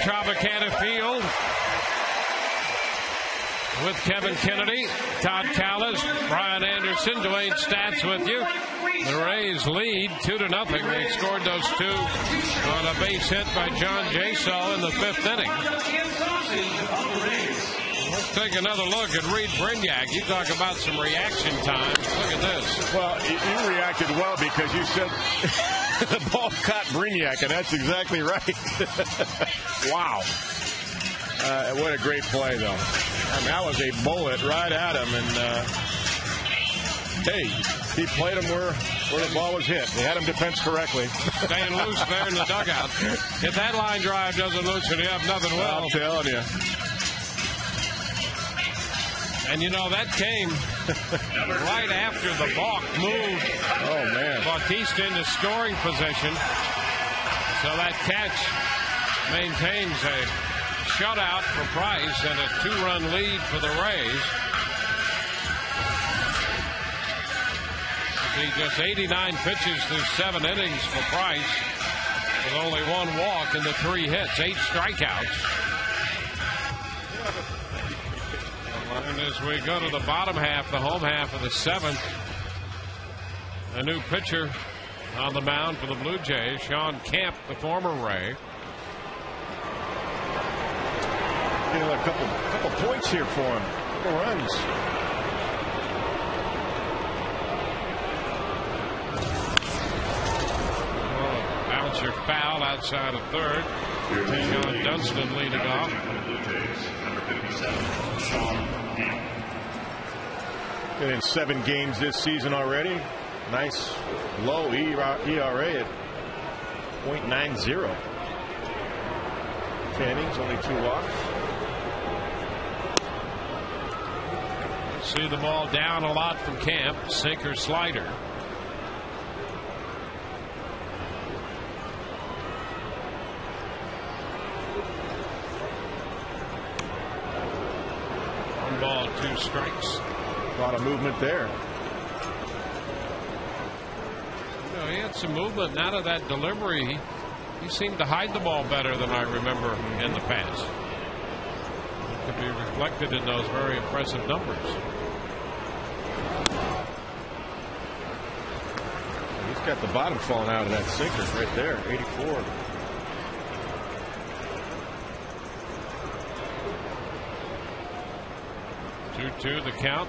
Tropicana Field with Kevin Kennedy, Todd Callis, Brian Anderson, Dwayne Stats with you. The Rays lead 2-0. They scored those two on a base hit by John Jaso in the 5th inning. Let's take another look at Reed Brignac. You talk about some reaction time. Look at this. Well, you reacted well because you said the ball caught Brignac, and that's exactly right. Wow. What a great play, though. And that was a bullet right at him. And, hey, he played him where the ball was hit. They had him defense correctly. Staying loose there in the dugout. If that line drive doesn't loosen, you have nothing well. I'm telling you. And, you know, that came right after the balk moved. Oh, man. Bautista into scoring position. So that catch maintains a shutout for Price and a 2-run lead for the Rays. See, just 89 pitches through 7 innings for Price with only 1 walk and the 3 hits, 8 strikeouts. And as we go to the bottom half, the home half of the 7th, a new pitcher on the mound for the Blue Jays, Sean Kemp, the former Ray. Getting a couple points here for him. A couple runs. Bouncer foul outside of third. Sean Dunston leading off. Been in 7 games this season already. Nice low ERA at .90. 10 innings, only 2 walks. See the ball down a lot from Camp. Sinker, slider. One ball, 2 strikes. A lot of movement there. You know, he had some movement. And out of that delivery, he seemed to hide the ball better than I remember in the past. It could be reflected in those very impressive numbers. He's got the bottom falling out of that sinker right there, 84. Two the count.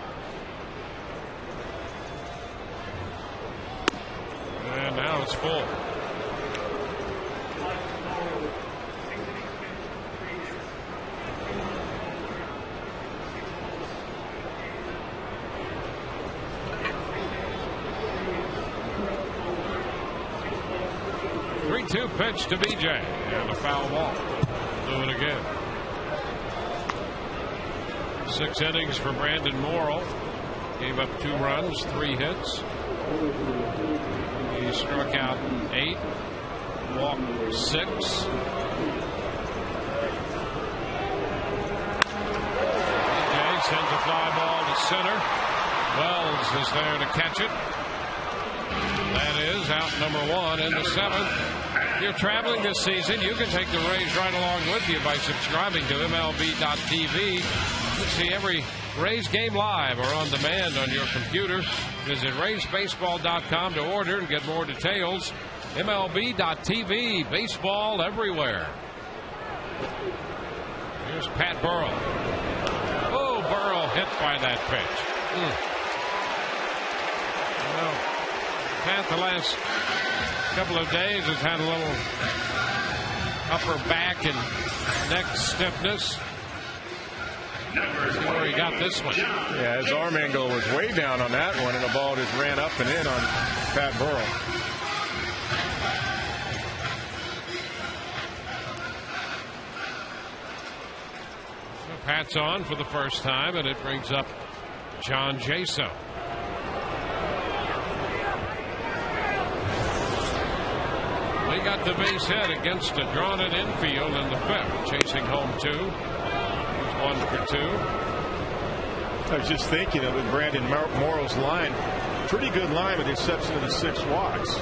And now it's full. Two pitch to BJ and a foul ball. Do it again. 6 innings for Brandon Morrill. Gave up 2 runs, 3 hits. He struck out 8, walked 6. BJ sends a fly ball to center. Wells is there to catch it. That is out number 1 in the 7th. If you're traveling this season, you can take the Rays right along with you by subscribing to MLB.tv. You can see every Rays game live or on demand on your computer. Visit RaysBaseball.com to order and get more details. MLB.tv, baseball everywhere. Here's Pat Burrell. Oh, Burrell hit by that pitch. Well, Pat, the last couple of days has had a little upper back and neck stiffness. See where he got this one. Yeah, his arm angle was way down on that one, and the ball just ran up and in on Pat Burrell. So Pat's on for the first time, and it brings up John Jaso. He got the base hit against a drawn-in infield in the 5th, chasing home 2. He's 1 for 2. I was just thinking of with Brandon Morrill's line. Pretty good line with the exception of the 6 walks.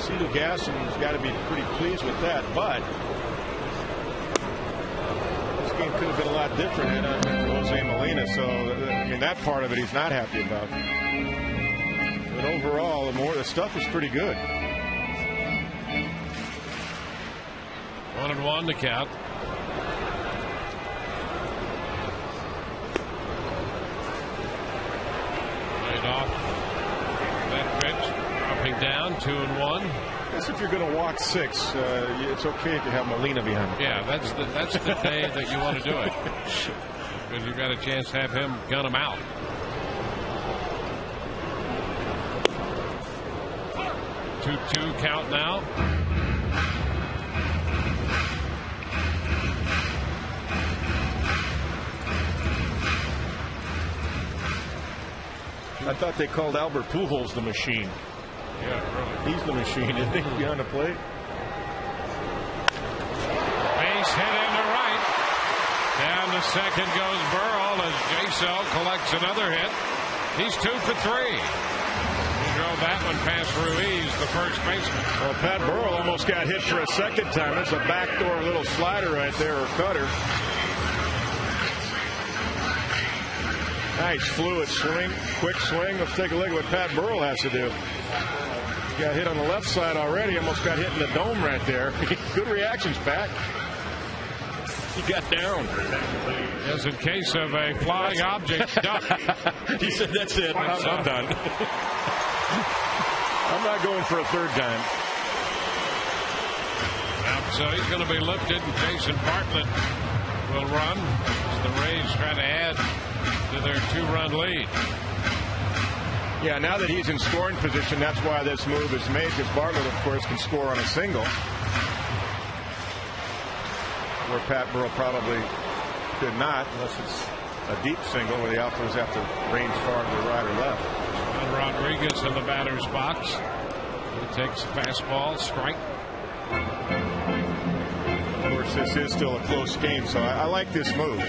Cedar Gasson's got to be pretty pleased with that, but could have been a lot different had not been for Jose Molina. So, I mean, that part of it he's not happy about. But overall, the stuff is pretty good. 1-1 to count. Laid off that pitch, dropping down 2-1. I guess if you're going to walk 6, it's okay to have Molina behind him. Yeah, that's the day that you want to do it, because you've got a chance to have him gun him out. Two count now. I thought they called Albert Pujols the machine. Yeah, really. He's the machine, isn't he, behind the plate? Base hit into right. Down to second goes Burrell as Jaso collects another hit. He's 2 for 3. He drove that one past Ruiz, the first baseman. Well, Pat Burrell almost got hit for a second time. That's a backdoor little slider right there, or cutter. Nice fluid swing, quick swing. Let's take a look at what Pat Burrell has to do. He got hit on the left side already, almost got hit in the dome right there. Good reactions, Pat. He got down. As in case of a flying object duck. He said, that's it. I'm done. I'm not going for a third time. So he's going to be lifted, and Jason Bartlett will run as the Rays try to add to their 2-run lead. Yeah, now that he's in scoring position, that's why this move is made, because Bartlett, of course, can score on a single. Where Pat Burrell probably could not, unless it's a deep single where the outfielders have to range far to the right or left. And Rodriguez in the batter's box. He takes the fastball, strike. Of course, this is still a close game, so I like this move.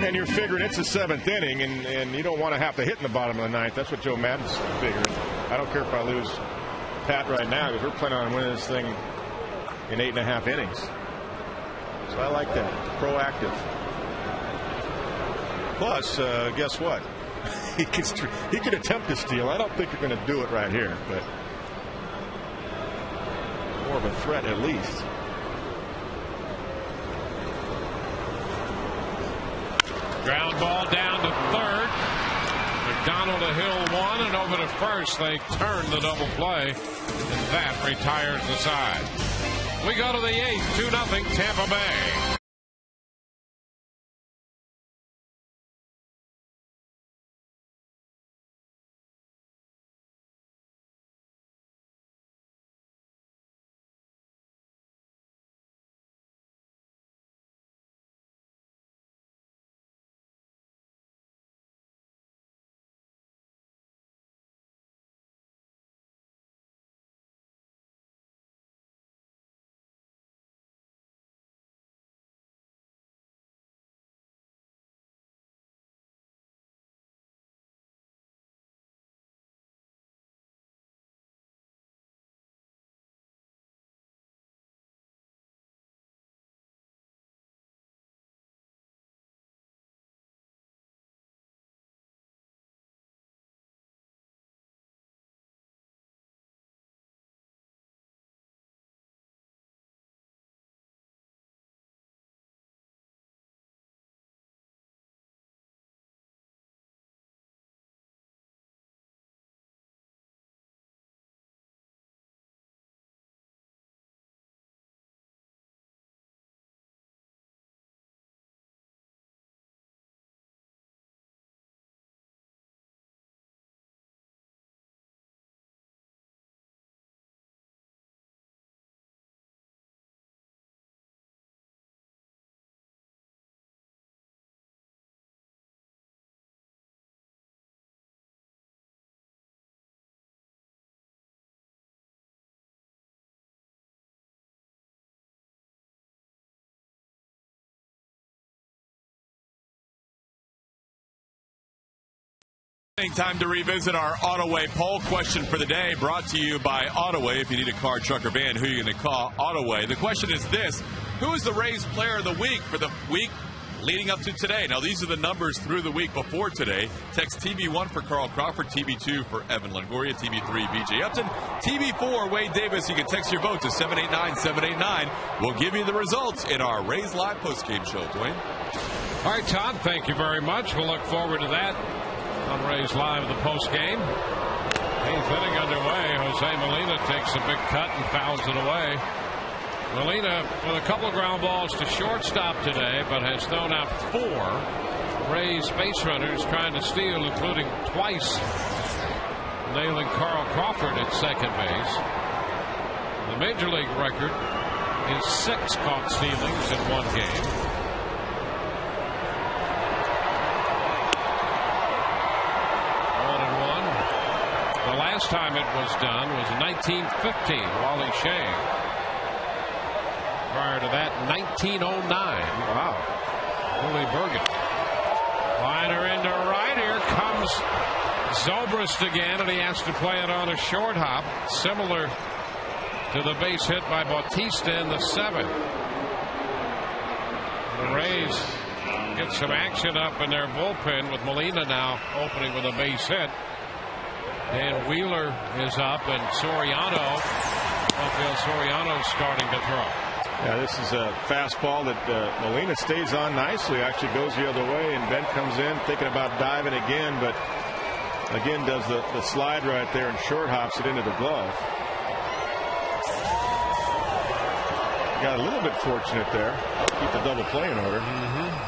And you're figuring it's the 7th inning, and you don't want to have to hit in the bottom of the 9th. That's what Joe Maddon's figuring. I don't care if I lose Pat right now, because we're planning on winning this thing in 8.5 innings. So I like that. Proactive. Plus, guess what? He could attempt to steal. I don't think you're going to do it right here, but more of a threat at least. Ground ball down to third. McDonald to Hill 1, and over to first. They turn the double play, and that retires the side. We go to the 8th, 2-0 Tampa Bay. Time to revisit our Autoway poll question for the day, brought to you by Autoway. If you need a car, truck, or van, who are you going to call? Autoway. The question is this: who is the Rays player of the week for the week leading up to today. Now, these are the numbers through the week before today. Text TB1 for Carl Crawford, TB2 for Evan Longoria, TB3 BJ Upton, TB4 Wade Davis. You can text your vote to 789-789. We'll give you the results in our Rays Live postgame show, Dwayne. All right, Todd, thank you very much. We'll look forward to that on Rays Live, the postgame. 8th inning underway. Jose Molina takes a big cut and fouls it away. Molina with a couple of ground balls to shortstop today, but has thrown out 4 Rays base runners trying to steal, including twice nailing Carl Crawford at second base. The major league record is 6 caught stealings in one game. The last time it was done was 1915, Wally Shea. Prior to that, 1909. Wow. Willie Bergen. Liner into right. Here comes Zobrist again, and he has to play it on a short hop, similar to the base hit by Bautista in the 7th. The Rays get some action up in their bullpen with Molina now opening with a base hit. And Wheeler is up, and Soriano's starting to throw. Yeah, this is a fastball that Molina stays on nicely, actually goes the other way, and Ben comes in thinking about diving again, but again does the slide right there and short hops it into the glove. Got a little bit fortunate there. Keep the double play in order.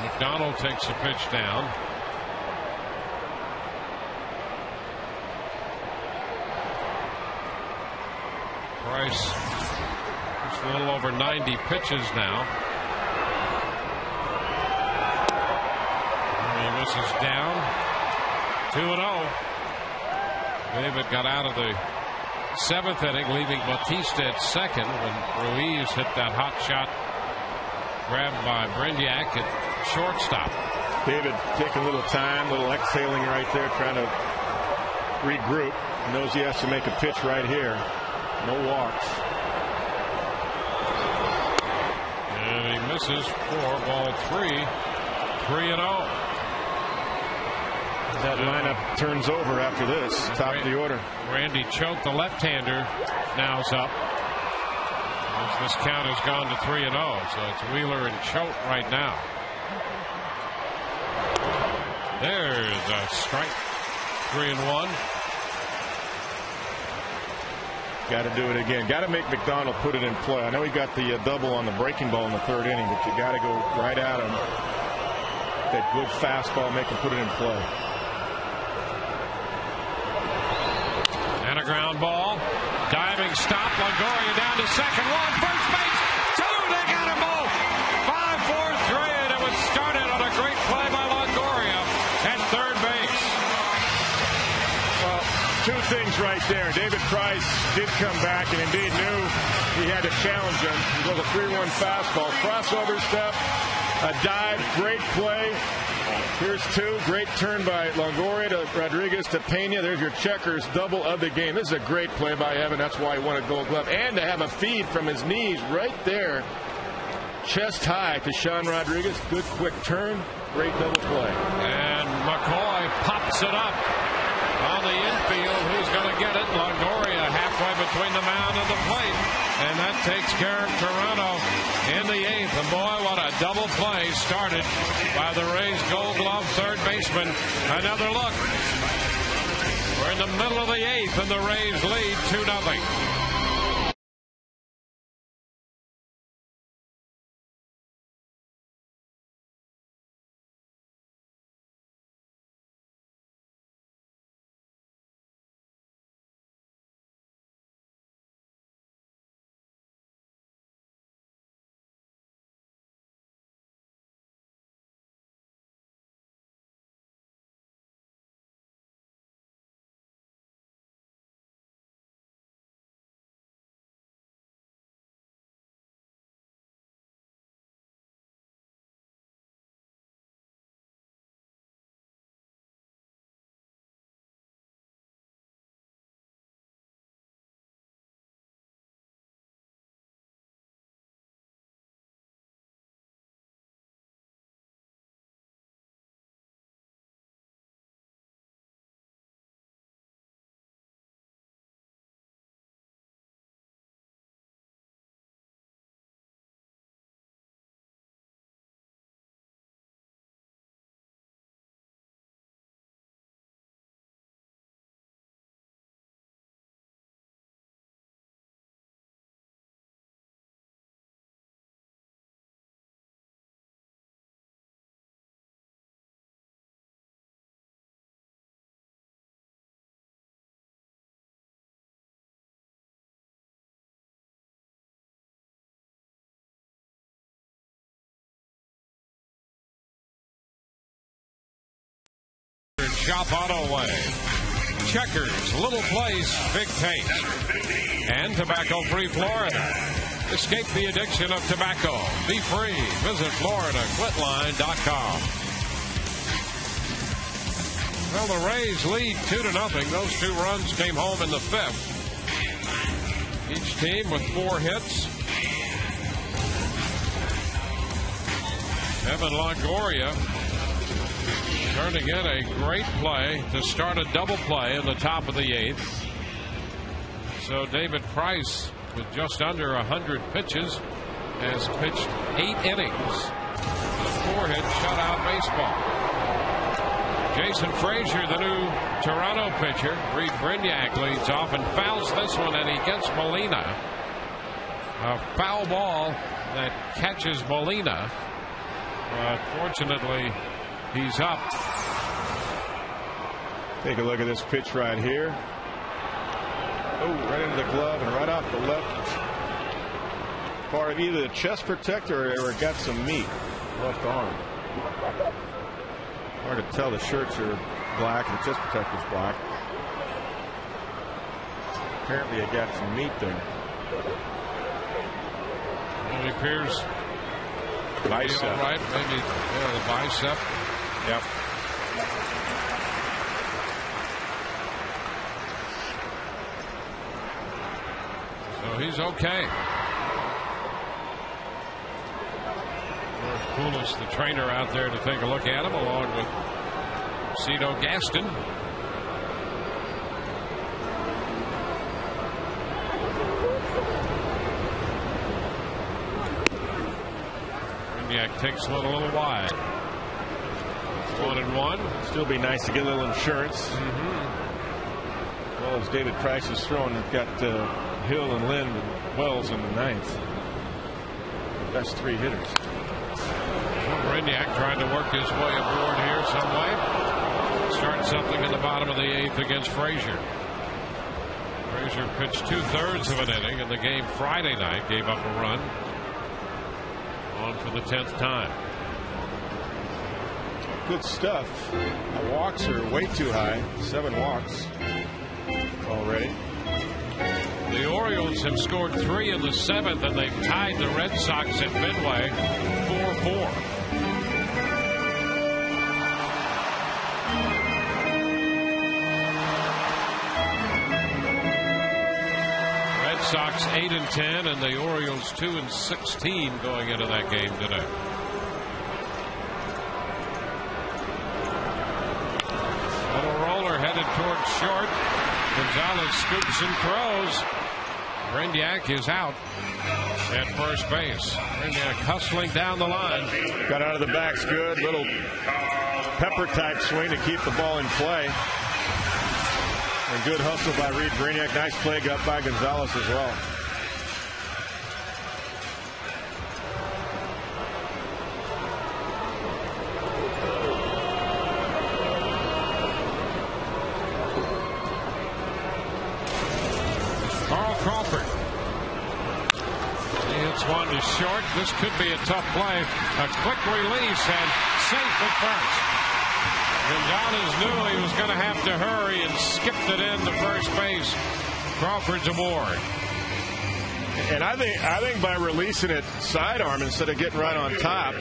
McDonald takes a pitch down. Price is a little over 90 pitches now. And he misses down. 2-0. David got out of the 7th inning, leaving Bautista at second when Ruiz hit that hot shot grabbed by Brindiak at shortstop. David taking a little time, little exhaling right there, trying to regroup. He knows he has to make a pitch right here. No walks. And he misses for ball 3. 3-0. That lineup turns over after this. Top of the order. Randy Choate, the left-hander, now's up. As this count has gone to 3-0. So it's Wheeler and Choate right now. There's a strike. 3-1. Got to do it again. Got to make McDonald put it in play. I know he got the double on the breaking ball in the 3rd inning, but you got to go right at him. That good fastball, make him put it in play. And a ground ball. Diving stop. Longoria down to second. 1, first base. 2. They got them both. 5, 4, 3. And it was started on a great play by Longoria at third base. Well, 2 things right there. David Price did come back and indeed knew he had to challenge him. He goes a 3-1 fastball. Crossover step. A dive. Great play. Here's 2. Great turn by Longoria to Rodriguez to Pena. There's your checkers. Double of the game. This is a great play by Evan. That's why he won a Gold Glove. And to have a feed from his knees right there. Chest high to Sean Rodriguez. Good quick turn. Great double play. And McCoy pops it up on the infield. Who's going to get it? Longoria halfway between the mound and the plate. And that takes care of Toronto in the 8th. And boy, what a double play started by the Rays Gold Glove third baseman. Another look. We're in the middle of the 8th and the Rays lead 2-0. Shop Auto Way. Checkers, Little Place, Big Taste. And tobacco-free Florida. Escape the addiction of tobacco. Be free. Visit FloridaQuitline.com. Well, the Rays lead 2-0. Those 2 runs came home in the 5th. Each team with 4 hits. Evan Longoria turning in a great play to start a double play in the top of the 8th. So David Price, with just under 100 pitches, has pitched 8 innings. A 4-hit shutout baseball. Jason Frazier, the new Toronto pitcher. Reed Brignac leads off and fouls this one, and he gets Molina. A foul ball that catches Molina. But fortunately, he's up. Take a look at this pitch right here. Oh, right into the glove and right off the left part of either the chest protector or it got some meat. Left arm. Hard to tell. The shirts are black and the chest protector's black. Apparently it got some meat there. It appears bicep. Right, maybe the bicep. Yep. So he's okay. George Poulos, the trainer, out there to take a look at him, along with Cito Gaston. Brignac takes one a little wide. 1-1. Still be nice to get a little insurance. Well, as David Price is throwing, they've got Hill and Lind and Wells in the 9th. The best 3 hitters. Brignac trying to work his way aboard here some way. Start something in the bottom of the 8th against Frazier. Frazier pitched 2/3 of an inning in the game Friday night. Gave up a run. On for the 10th time. Good stuff. The walks are way too high. 7 walks already. The Orioles have scored 3 in the 7th, and they've tied the Red Sox at Fenway 4-4. Red Sox 8-10, and the Orioles 2-16 going into that game today. Little roller headed towards short. Gonzalez scoops and throws. Brignac is out at first base. Brignac hustling down the line. Got out of the backs good. Little pepper type swing to keep the ball in play. And good hustle by Reed Brignac. Nice play got by Gonzalez as well. One to short. This could be a tough play. A quick release and safe at first. Gonzalez knew he was going to have to hurry and skipped it in to first base. Crawford's aboard. And I think by releasing it sidearm instead of getting right on top,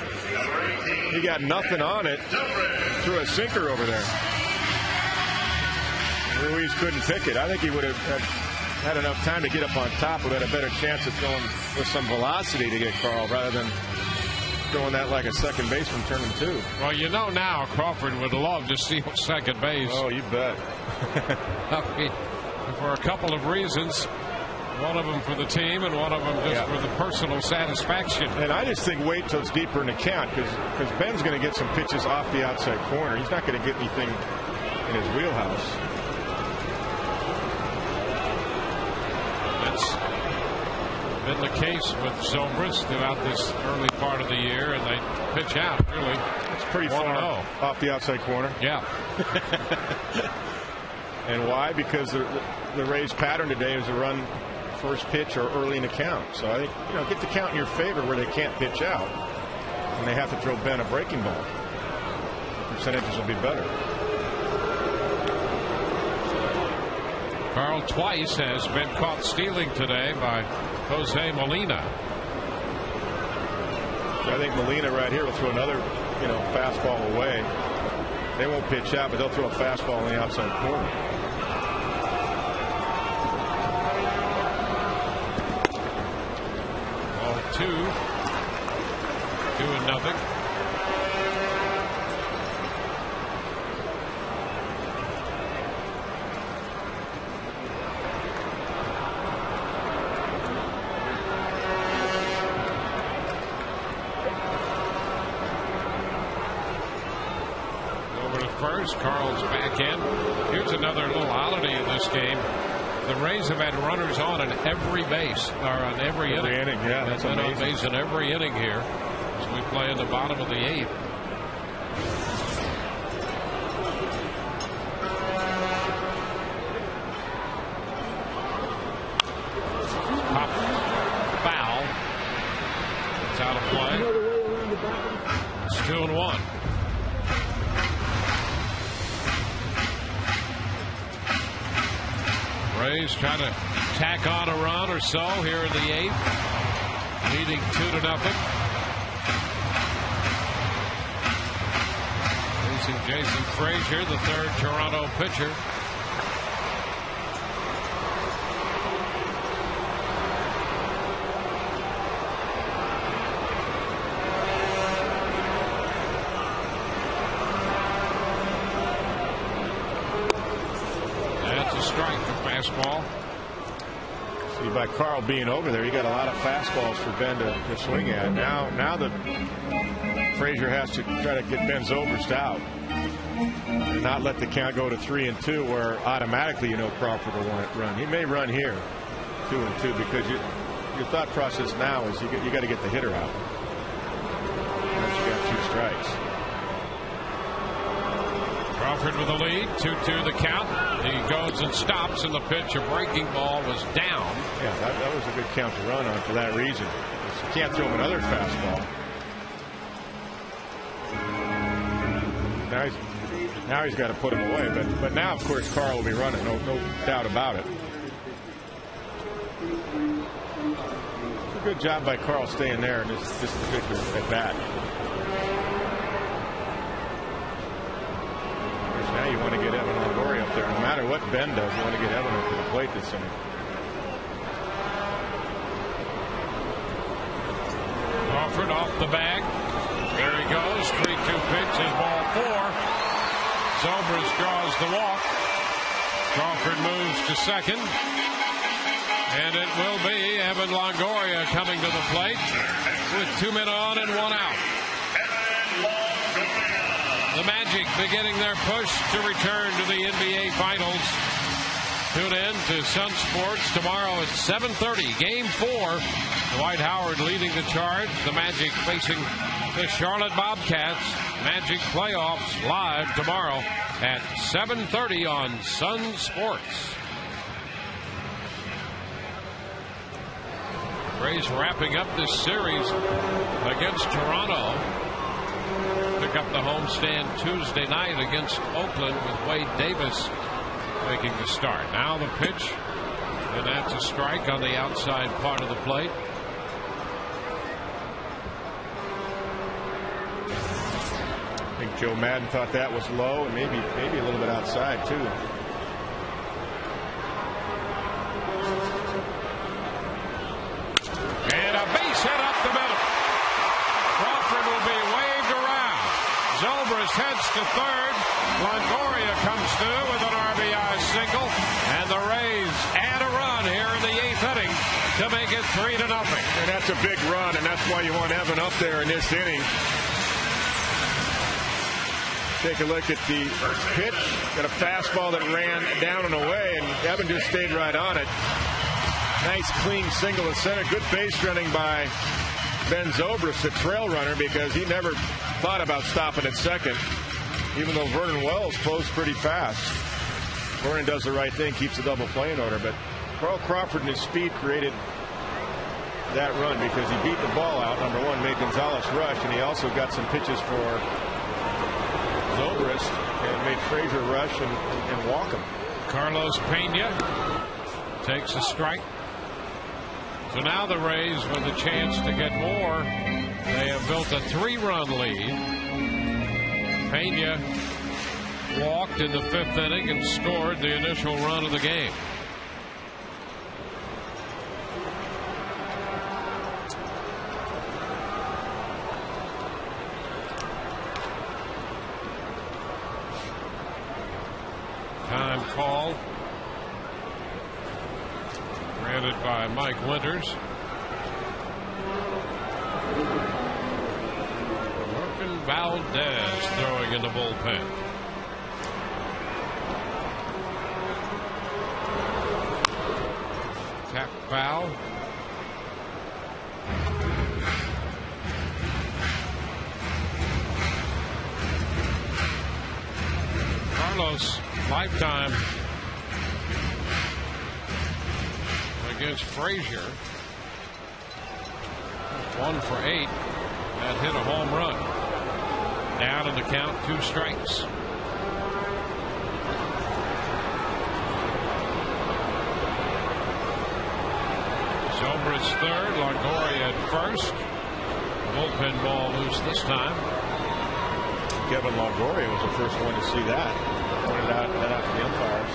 he got nothing on it. Threw a sinker over there. Ruiz couldn't pick it. I think he would have had enough time to get up on top. Would have had a better chance of throwing with some velocity to get Carl rather than throwing that like a second baseman turning 2. Well, you know now Crawford would love to see second base. Oh, you bet. I mean, for a couple of reasons. One of them for the team and one of them just for the personal satisfaction. And I just think wait till it's deeper in the count because Ben's going to get some pitches off the outside corner. He's not going to get anything in his wheelhouse. That's been the case with Zobrist throughout this early part of the year, and they pitch out, really. It's pretty far off the outside corner. Yeah. And why? Because the Rays' pattern today is to run first pitch or early in the count. So I think, get the count in your favor where they can't pitch out, and they have to throw Ben a breaking ball. The percentages will be better. Carl twice has been caught stealing today by Jose Molina. I think Molina right here will throw another, fastball away. They won't pitch out, but they'll throw a fastball in the outside corner. Ball 2-0. First, Carl's back in. Here's another little oddity in this game. The Rays have had runners on every base, or on every inning. Yeah, that's been amazing. on base in every inning here. So we play in the bottom of the 8th. Pop foul. It's out of play. It's 2-1. Rays trying to tack on a run or so here in the 8th, leading 2-0. Facing Jason Frazier, the third Toronto pitcher. Strike, the fastball. See, by Carl being over there, you got a lot of fastballs for Ben to swing at. Now the Frazier has to try to get Ben Zobrist out and not let the count go to 3-2, where automatically Crawford will run. He may run here 2-2 because your thought process now is you got to get the hitter out. Once you got 2 strikes. Crawford with the lead, 2-2 the count. He goes and stops, and the pitch, a breaking ball, was down. Yeah, that was a good count to run on for that reason. You can't throw him another fastball. Now he's got to put him away. But now, of course, Carl will be running. No doubt about it. It's a good job by Carl staying there in this particular at bat. Now you want to get Evan Longoria up there. No matter what Ben does, you want to get Evan up to the plate this inning. Crawford off the bag. There he goes. 3-2 pitch is ball 4. Zobrist draws the walk. Crawford moves to second. And it will be Evan Longoria coming to the plate with 2 men on and 1 out. The Magic beginning their push to return to the NBA Finals. Tune in to Sun Sports tomorrow at 7:30. Game 4. Dwight Howard leading the charge. The Magic facing the Charlotte Bobcats. Magic playoffs live tomorrow at 7:30 on Sun Sports. Rays wrapping up this series against Toronto. Pick up the homestand Tuesday night against Oakland with Wade Davis making the start. Now the pitch, and that's a strike on the outside part of the plate. I think Joe Madden thought that was low, and maybe a little bit outside too. And a base hit up the middle. Crawford will be waved around. Zobrist heads to third. Longoria comes through with an RBI single, and the Rays add a run here in the 8th inning to make it 3-0. And that's a big run, and that's why you want Evan up there in this inning. Take a look at the pitch. Got a fastball that ran down and away, and Evan just stayed right on it. Nice clean single to center. Good base running by Ben Zobrist, the trail runner, because he never thought about stopping at second, even though Vernon Wells closed pretty fast. Vernon does the right thing, keeps the double play in order, but Carl Crawford and his speed created that run because he beat the ball out. Number one, made Gonzalez rush, and he also got some pitches for Zobrist and made Frazier rush and walk him. Carlos Pena takes a strike. So now the Rays with a chance to get more. They have built a 3-run lead. Pena walked in the 5th inning and scored the initial run of the game. Time call granted by Mike Winters. Martin Valdez throwing in the bullpen. Tap foul. Carlos lifetime against Frazier. 1 for 8. That hit a home run. Down in the count, 2 strikes. Zobra's third, Longoria at first. Bullpen ball loose this time. Kevin Longoria was the first one to see that. Pointed that out to the umpires.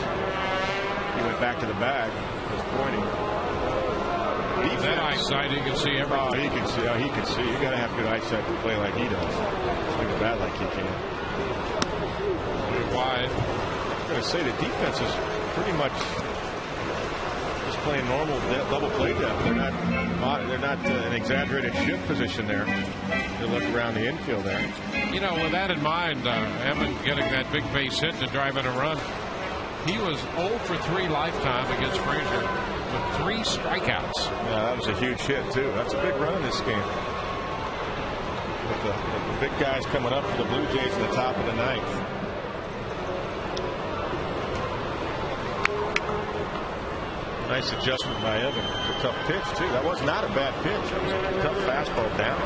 He went back to the bag, was pointing. With that eyesight, he can see everything. Oh, he can see. He can see. You got to have good eyesight to play like he does. Swing the bat like he can. Pretty wide. I'm going to say the defense is pretty much just playing normal double play depth. They're not an exaggerated shift position there. You look around the infield there. You know, with that in mind, Evan getting that big base hit to drive in a run. He was 0 for 3 lifetime against Frazier with 3 strikeouts. Yeah, that was a huge hit too. That's a big run in this game. With the big guys coming up for the Blue Jays in the top of the 9th. Nice adjustment by Evan. It's a tough pitch too. That was not a bad pitch. That was a tough fastball down.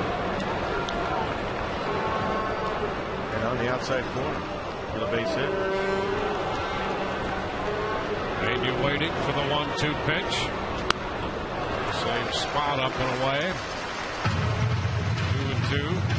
And on the outside corner for the base hit. Pena waiting for the 1-2 pitch. Same spot up and away. 2-2.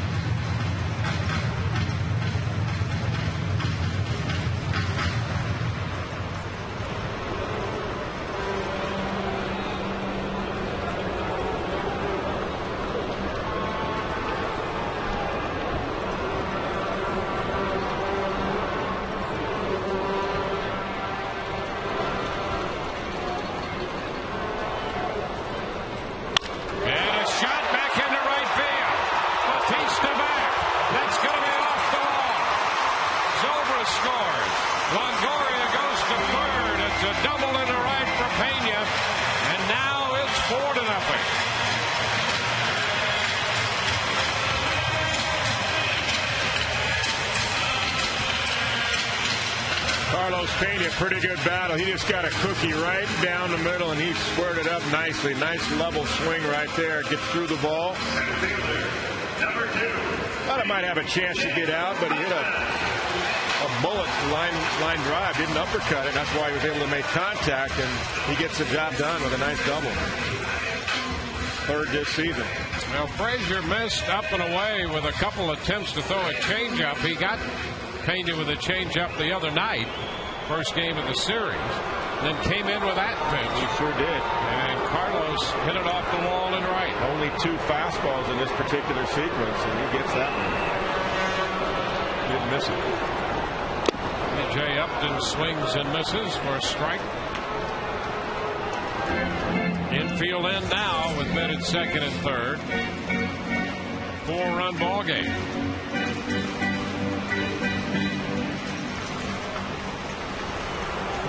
Pena, pretty good battle. He just got a cookie right down the middle, and he squared it up nicely. Nice level swing right there. Gets through the ball. Thought it might have a chance to get out, but he hit a bullet line drive. Didn't uppercut it. That's why he was able to make contact, and he gets the job done with a nice double. 3rd this season. Well, Frazier missed up and away with a couple attempts to throw a changeup. He got Pena with a changeup the other night. First game of the series, then came in with that pitch. He sure did. And Carlos hit it off the wall and right. Only 2 fastballs in this particular sequence, and he gets that one. Didn't miss it. B.J. Upton swings and misses for a strike. Infield end now with men at 2nd and 3rd. 4-run ball game.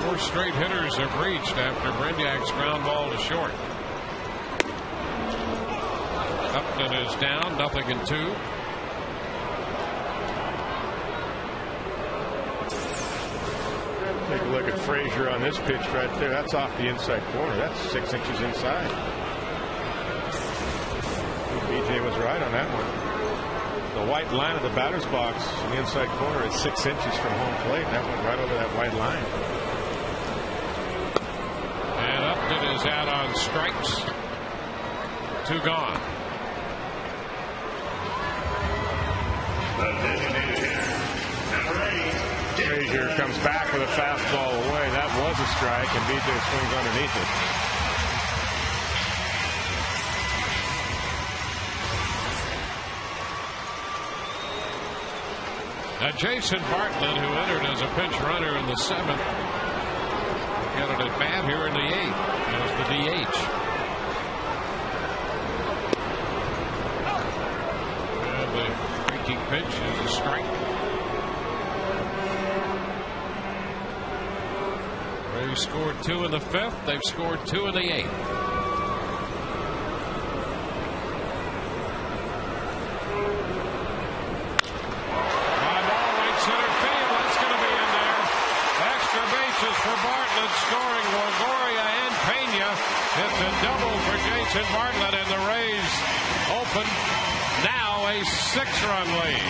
Four straight hitters have reached after Brignac's ground ball to short. Upton is down, 0-2. Take a look at Frazier on this pitch right there. That's off the inside corner. That's 6 inches inside. BJ was right on that one. The white line of the batter's box in the inside corner is 6 inches from home plate. That went right over that white line. Did his out on strikes. 2 gone. Frazier comes back with a fastball away. That was a strike, and BJ swings underneath it. Now Jason Bartlett, who entered as a pinch runner in the 7th, got an at bat here in the 8th as the DH. And the breaking pitch is a strike. They scored 2 in the 5th. They've scored 2 in the 8th. For Bartlett, scoring Longoria and Pena. It's a double for Jason Bartlett, and the Rays open now a 6-run lead.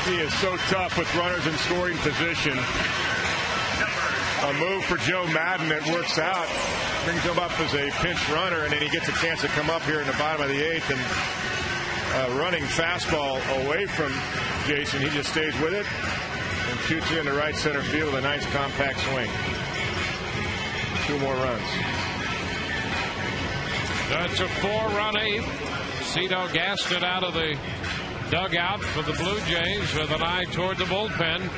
He is so tough with runners in scoring position. A move for Joe Madden that works out, brings him up as a pinch runner, and then he gets a chance to come up here in the bottom of the 8th and running fastball away from Jason. He just stays with it and shoots it into right center field with a nice compact swing. 2 more runs. That's a 4-run 8th. Cito gassed it out of the dugout for the Blue Jays with an eye toward the bullpen.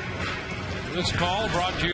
This call brought to you.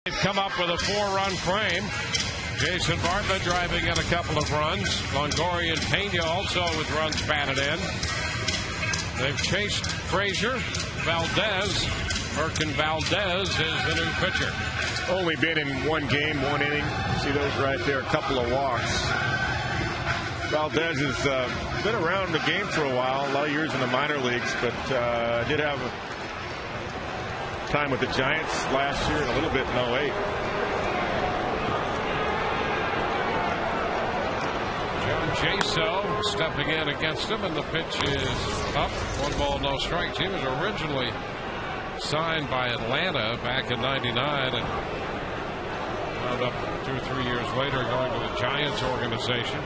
They've come up with a 4-run frame. Jason Bartlett driving in a couple of runs. Longoria and Pena also with runs batted in. They've chased Frazier. Valdez. Merkin Valdez is the new pitcher. Only been in 1 game, 1 inning. See those right there, a couple of walks. Valdez has been around the game for a while, a lot of years in the minor leagues, but did have time with the Giants last year and a little bit in 08. John Jaso stepping in against him, and the pitch is up. 1 ball, no strikes. He was originally signed by Atlanta back in '99 and wound up 2 or 3 years later going to the Giants organization.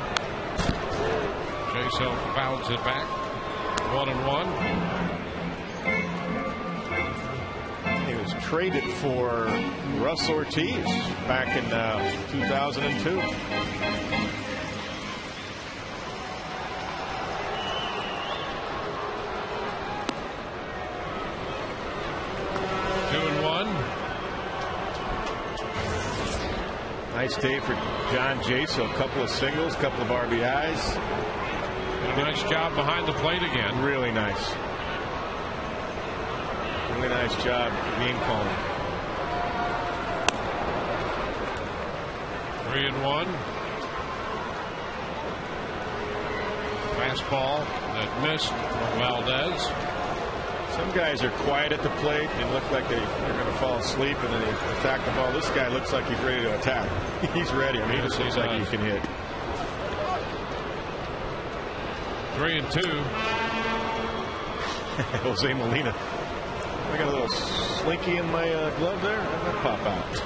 Jaso fouls it back. 1-1. Traded for Russ Ortiz back in 2002. Nice day for John Jaso. A couple of singles, a couple of RBIs. And a nice job behind the plate again. Really nice. Really nice job game calling. 3-1. Fastball that missed from Valdez. Some guys are quiet at the plate and look like they're going to fall asleep, and then they attack the ball. This guy looks like he's ready to attack. He's ready. I mean, he just looks like he can hit. 3-2. Jose Molina. I got a little slinky in my glove there. I'm going to pop out.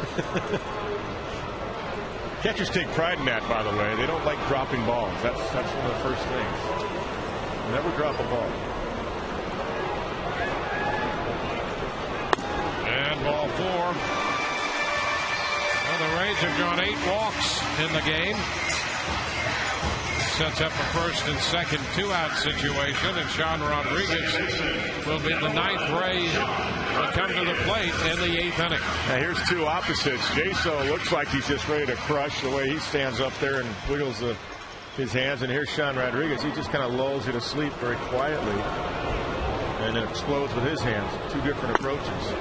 Catchers take pride in that, by the way. They don't like dropping balls. That's one of the first things. Never drop a ball. And ball 4. Well, the Rays have drawn 8 walks in the game. Sets up a first and second 2-out situation, and Sean Rodriguez will be the 9th Ray to come to the plate in the 8th inning. Now here's two opposites. Jaso looks like he's just ready to crush the way he stands up there and wiggles his hands. And here's Sean Rodriguez. He just kind of lulls you to sleep very quietly and then explodes with his hands. Two different approaches.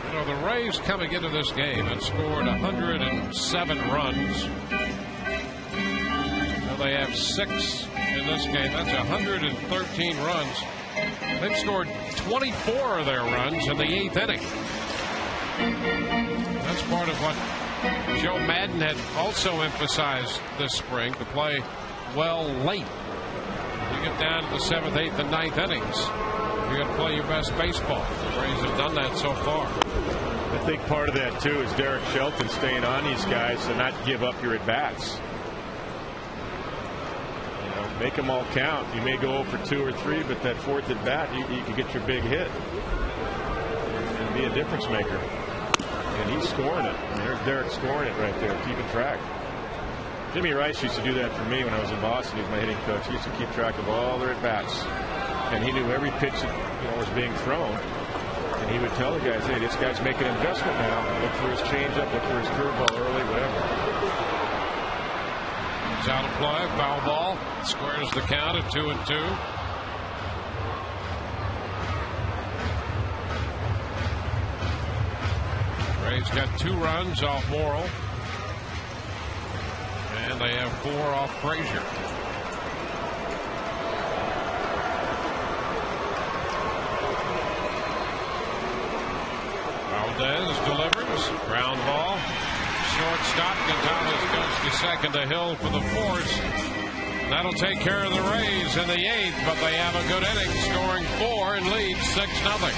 You know, the Rays coming into this game and scored 107 runs. They have 6 in this game. That's 113 runs. They've scored 24 of their runs in the 8th inning. That's part of what Joe Madden had also emphasized this spring, to play well late. You get down to the 7th, 8th, and 9th innings, you got to play your best baseball. The Rays have done that so far. I think part of that, too, is Derek Shelton staying on these guys to not give up your at-bats. Make them all count. You may go 0 for 2 or 3, but that 4th at bat, you can get your big hit and be a difference maker. And he's scoring it. I mean, there's Derek scoring it right there, keeping track. Jimmy Rice used to do that for me when I was in Boston. He was my hitting coach. He used to keep track of all their at bats, and he knew every pitch that was being thrown. And he would tell the guys, "Hey, this guy's making an investment now. Look for his changeup. Look for his curveball early, whatever." It's out of play, foul ball. Squares the count at 2-2. Rays got 2 runs off Morrill, and they have 4 off Frazier. Valdez delivers, ground ball. Shortstop Gonzalez goes to second, to Hill for the force. That'll take care of the Rays in the 8th, but they have a good inning, scoring 4 and lead 6-0.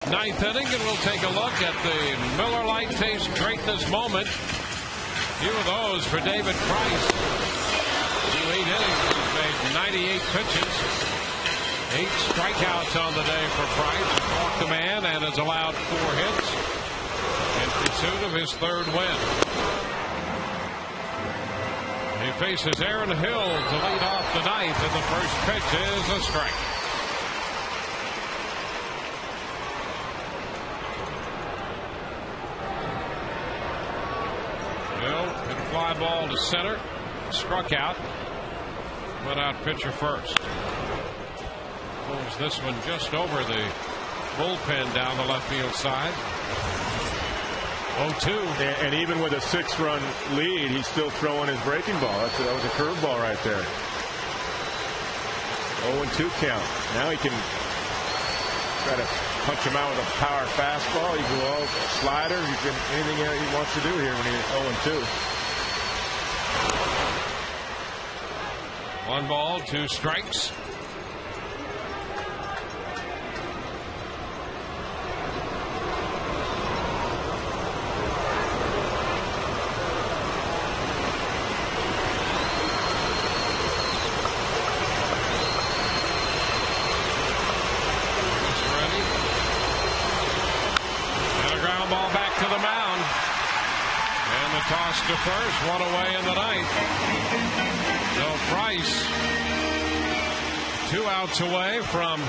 Ninth inning, and we'll take a look at the Miller Lite Taste Greatness moment. A few of those for David Price. 2 8 innings, he's made 98 pitches 8 strikeouts on the day for Price. He's walked a man and has allowed 4 hits in pursuit of his 3rd win. He faces Aaron Hill to lead off the 9th, and the first pitch is a strike. Hill hit a fly ball to center, struck out, went out pitcher first. Pulls this one just over the bullpen down the left field side. 0-2. And even with a 6-run lead, he's still throwing his breaking ball. That was a curveball right there. 0-2 count. Now he can try to punch him out with a power fastball. He can go slider. He can anything he wants to do here when he's 0-2. 1 ball, 2 strikes. Toss to first, 1 away in the 9th. So Price 2 outs away from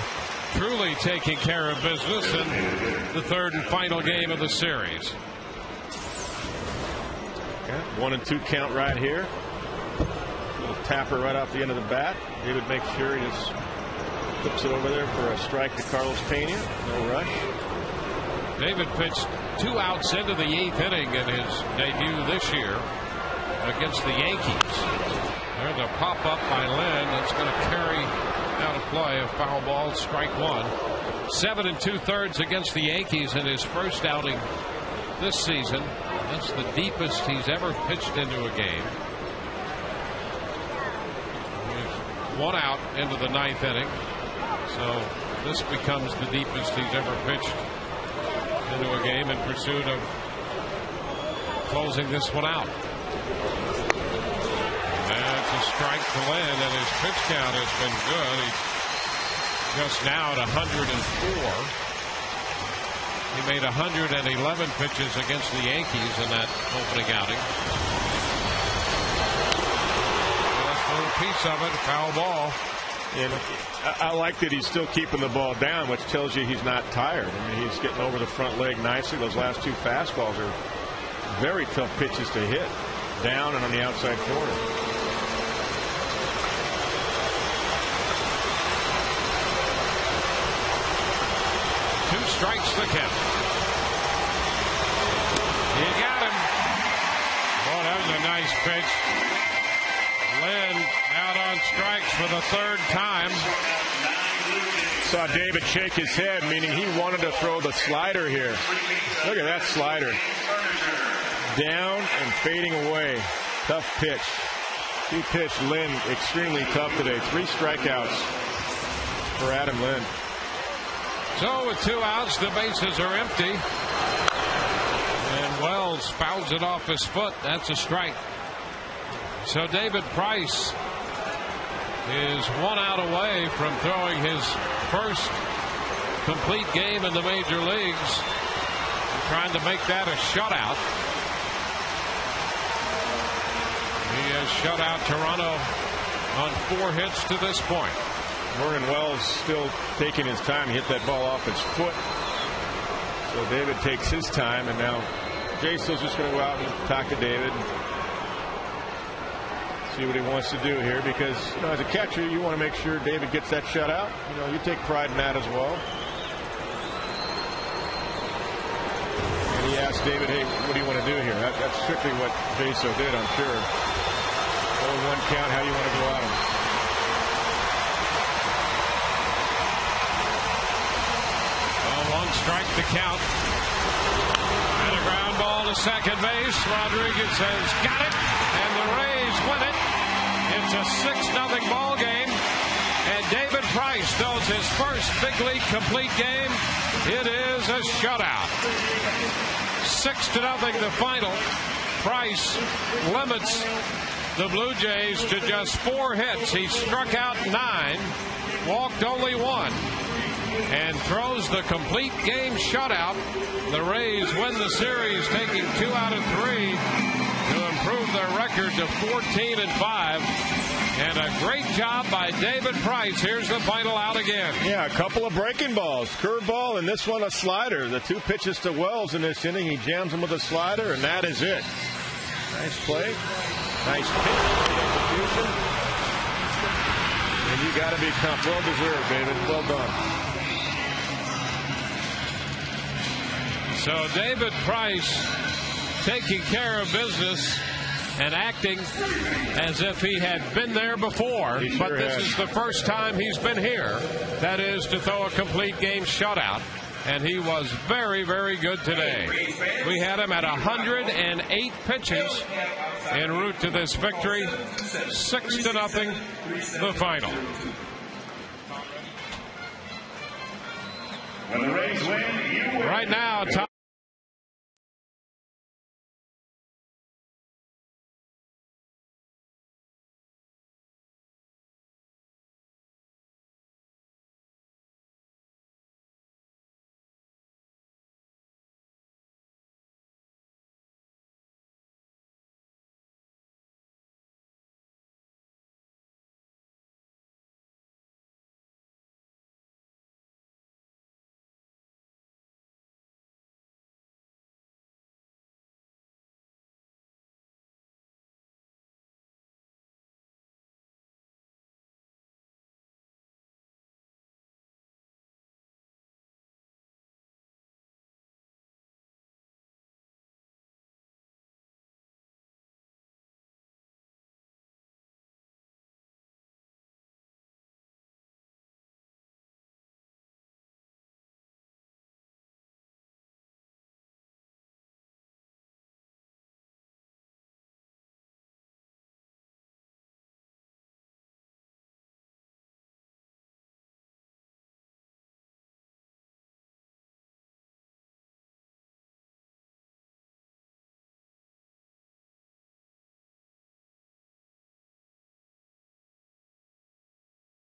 truly taking care of business in the 3rd and final game of the series. Yeah, 1-2 count right here. Little tapper right off the end of the bat. David makes sure he just flips it over there for a strike to Carlos Pena. No rush. David pitched 2 outs into the 8th inning in his debut this year against the Yankees. There's a pop up by Lynn that's going to carry out a play, a foul ball, strike 1. 7 2/3 against the Yankees in his first outing this season. That's the deepest he's ever pitched into a game. He's 1 out into the 9th inning, so this becomes the deepest he's ever pitched into a game in pursuit of closing this one out. That's a strike to Lynn, and his pitch count has been good. He's just now at 104. He made 111 pitches against the Yankees in that opening outing. Last little piece of it, foul ball. And I like that he's still keeping the ball down, which tells you he's not tired. I mean, he's getting over the front leg nicely. Those last 2 fastballs are very tough pitches to hit, down and on the outside corner. Two strikes the count. You got him. Oh, that was a nice pitch. Lynn out on strikes for the 3rd time. Saw David shake his head, meaning he wanted to throw the slider here. Look at that slider. Down and fading away. Tough pitch. He pitched Lynn extremely tough today. 3 strikeouts for Adam Lynn. So with 2 outs, the bases are empty. And Wells fouls it off his foot. That's a strike. So David Price is 1 out away from throwing his first complete game in the major leagues. Trying to make that a shutout. He has shut out Toronto on 4 hits to this point. Morgan Wells still taking his time. He hit that ball off his foot. So David takes his time, and now Jason's just going to go out and talk to David. See what he wants to do here, because as a catcher you want to make sure David gets that shutout. You take pride in that as well. And he asked David, hey, what do you want to do here? That's strictly what Jaso did, I'm sure. 0-1 count, how do you want to go at him? Well, 1 strike to count. And a ground ball to second base. Rodriguez says, got it. And the Rays win it. It's a 6-0 ball game. And David Price throws his first big league complete game. It is a shutout. 6-0 the final. Price limits the Blue Jays to just 4 hits. He struck out 9 walked only one, and throws the complete game shutout. The Rays win the series, taking 2 out of 3 to improve their record to 14-5. And a great job by David Price. Here's the final out again. Yeah, a couple of breaking balls. Curveball, and this one a slider. The 2 pitches to Wells in this inning. He jams him with a slider, and that is it. Nice play. Nice pitch. Execution. And you got to be well deserved, David. Well done. So David Price taking care of business and acting as if he had been there before. He but sure this has. is the first time he's been here. That is to throw a complete game shutout. And he was very, very good today. We had him at 108 pitches en route to this victory. 6-0, the final. Right now, Tom.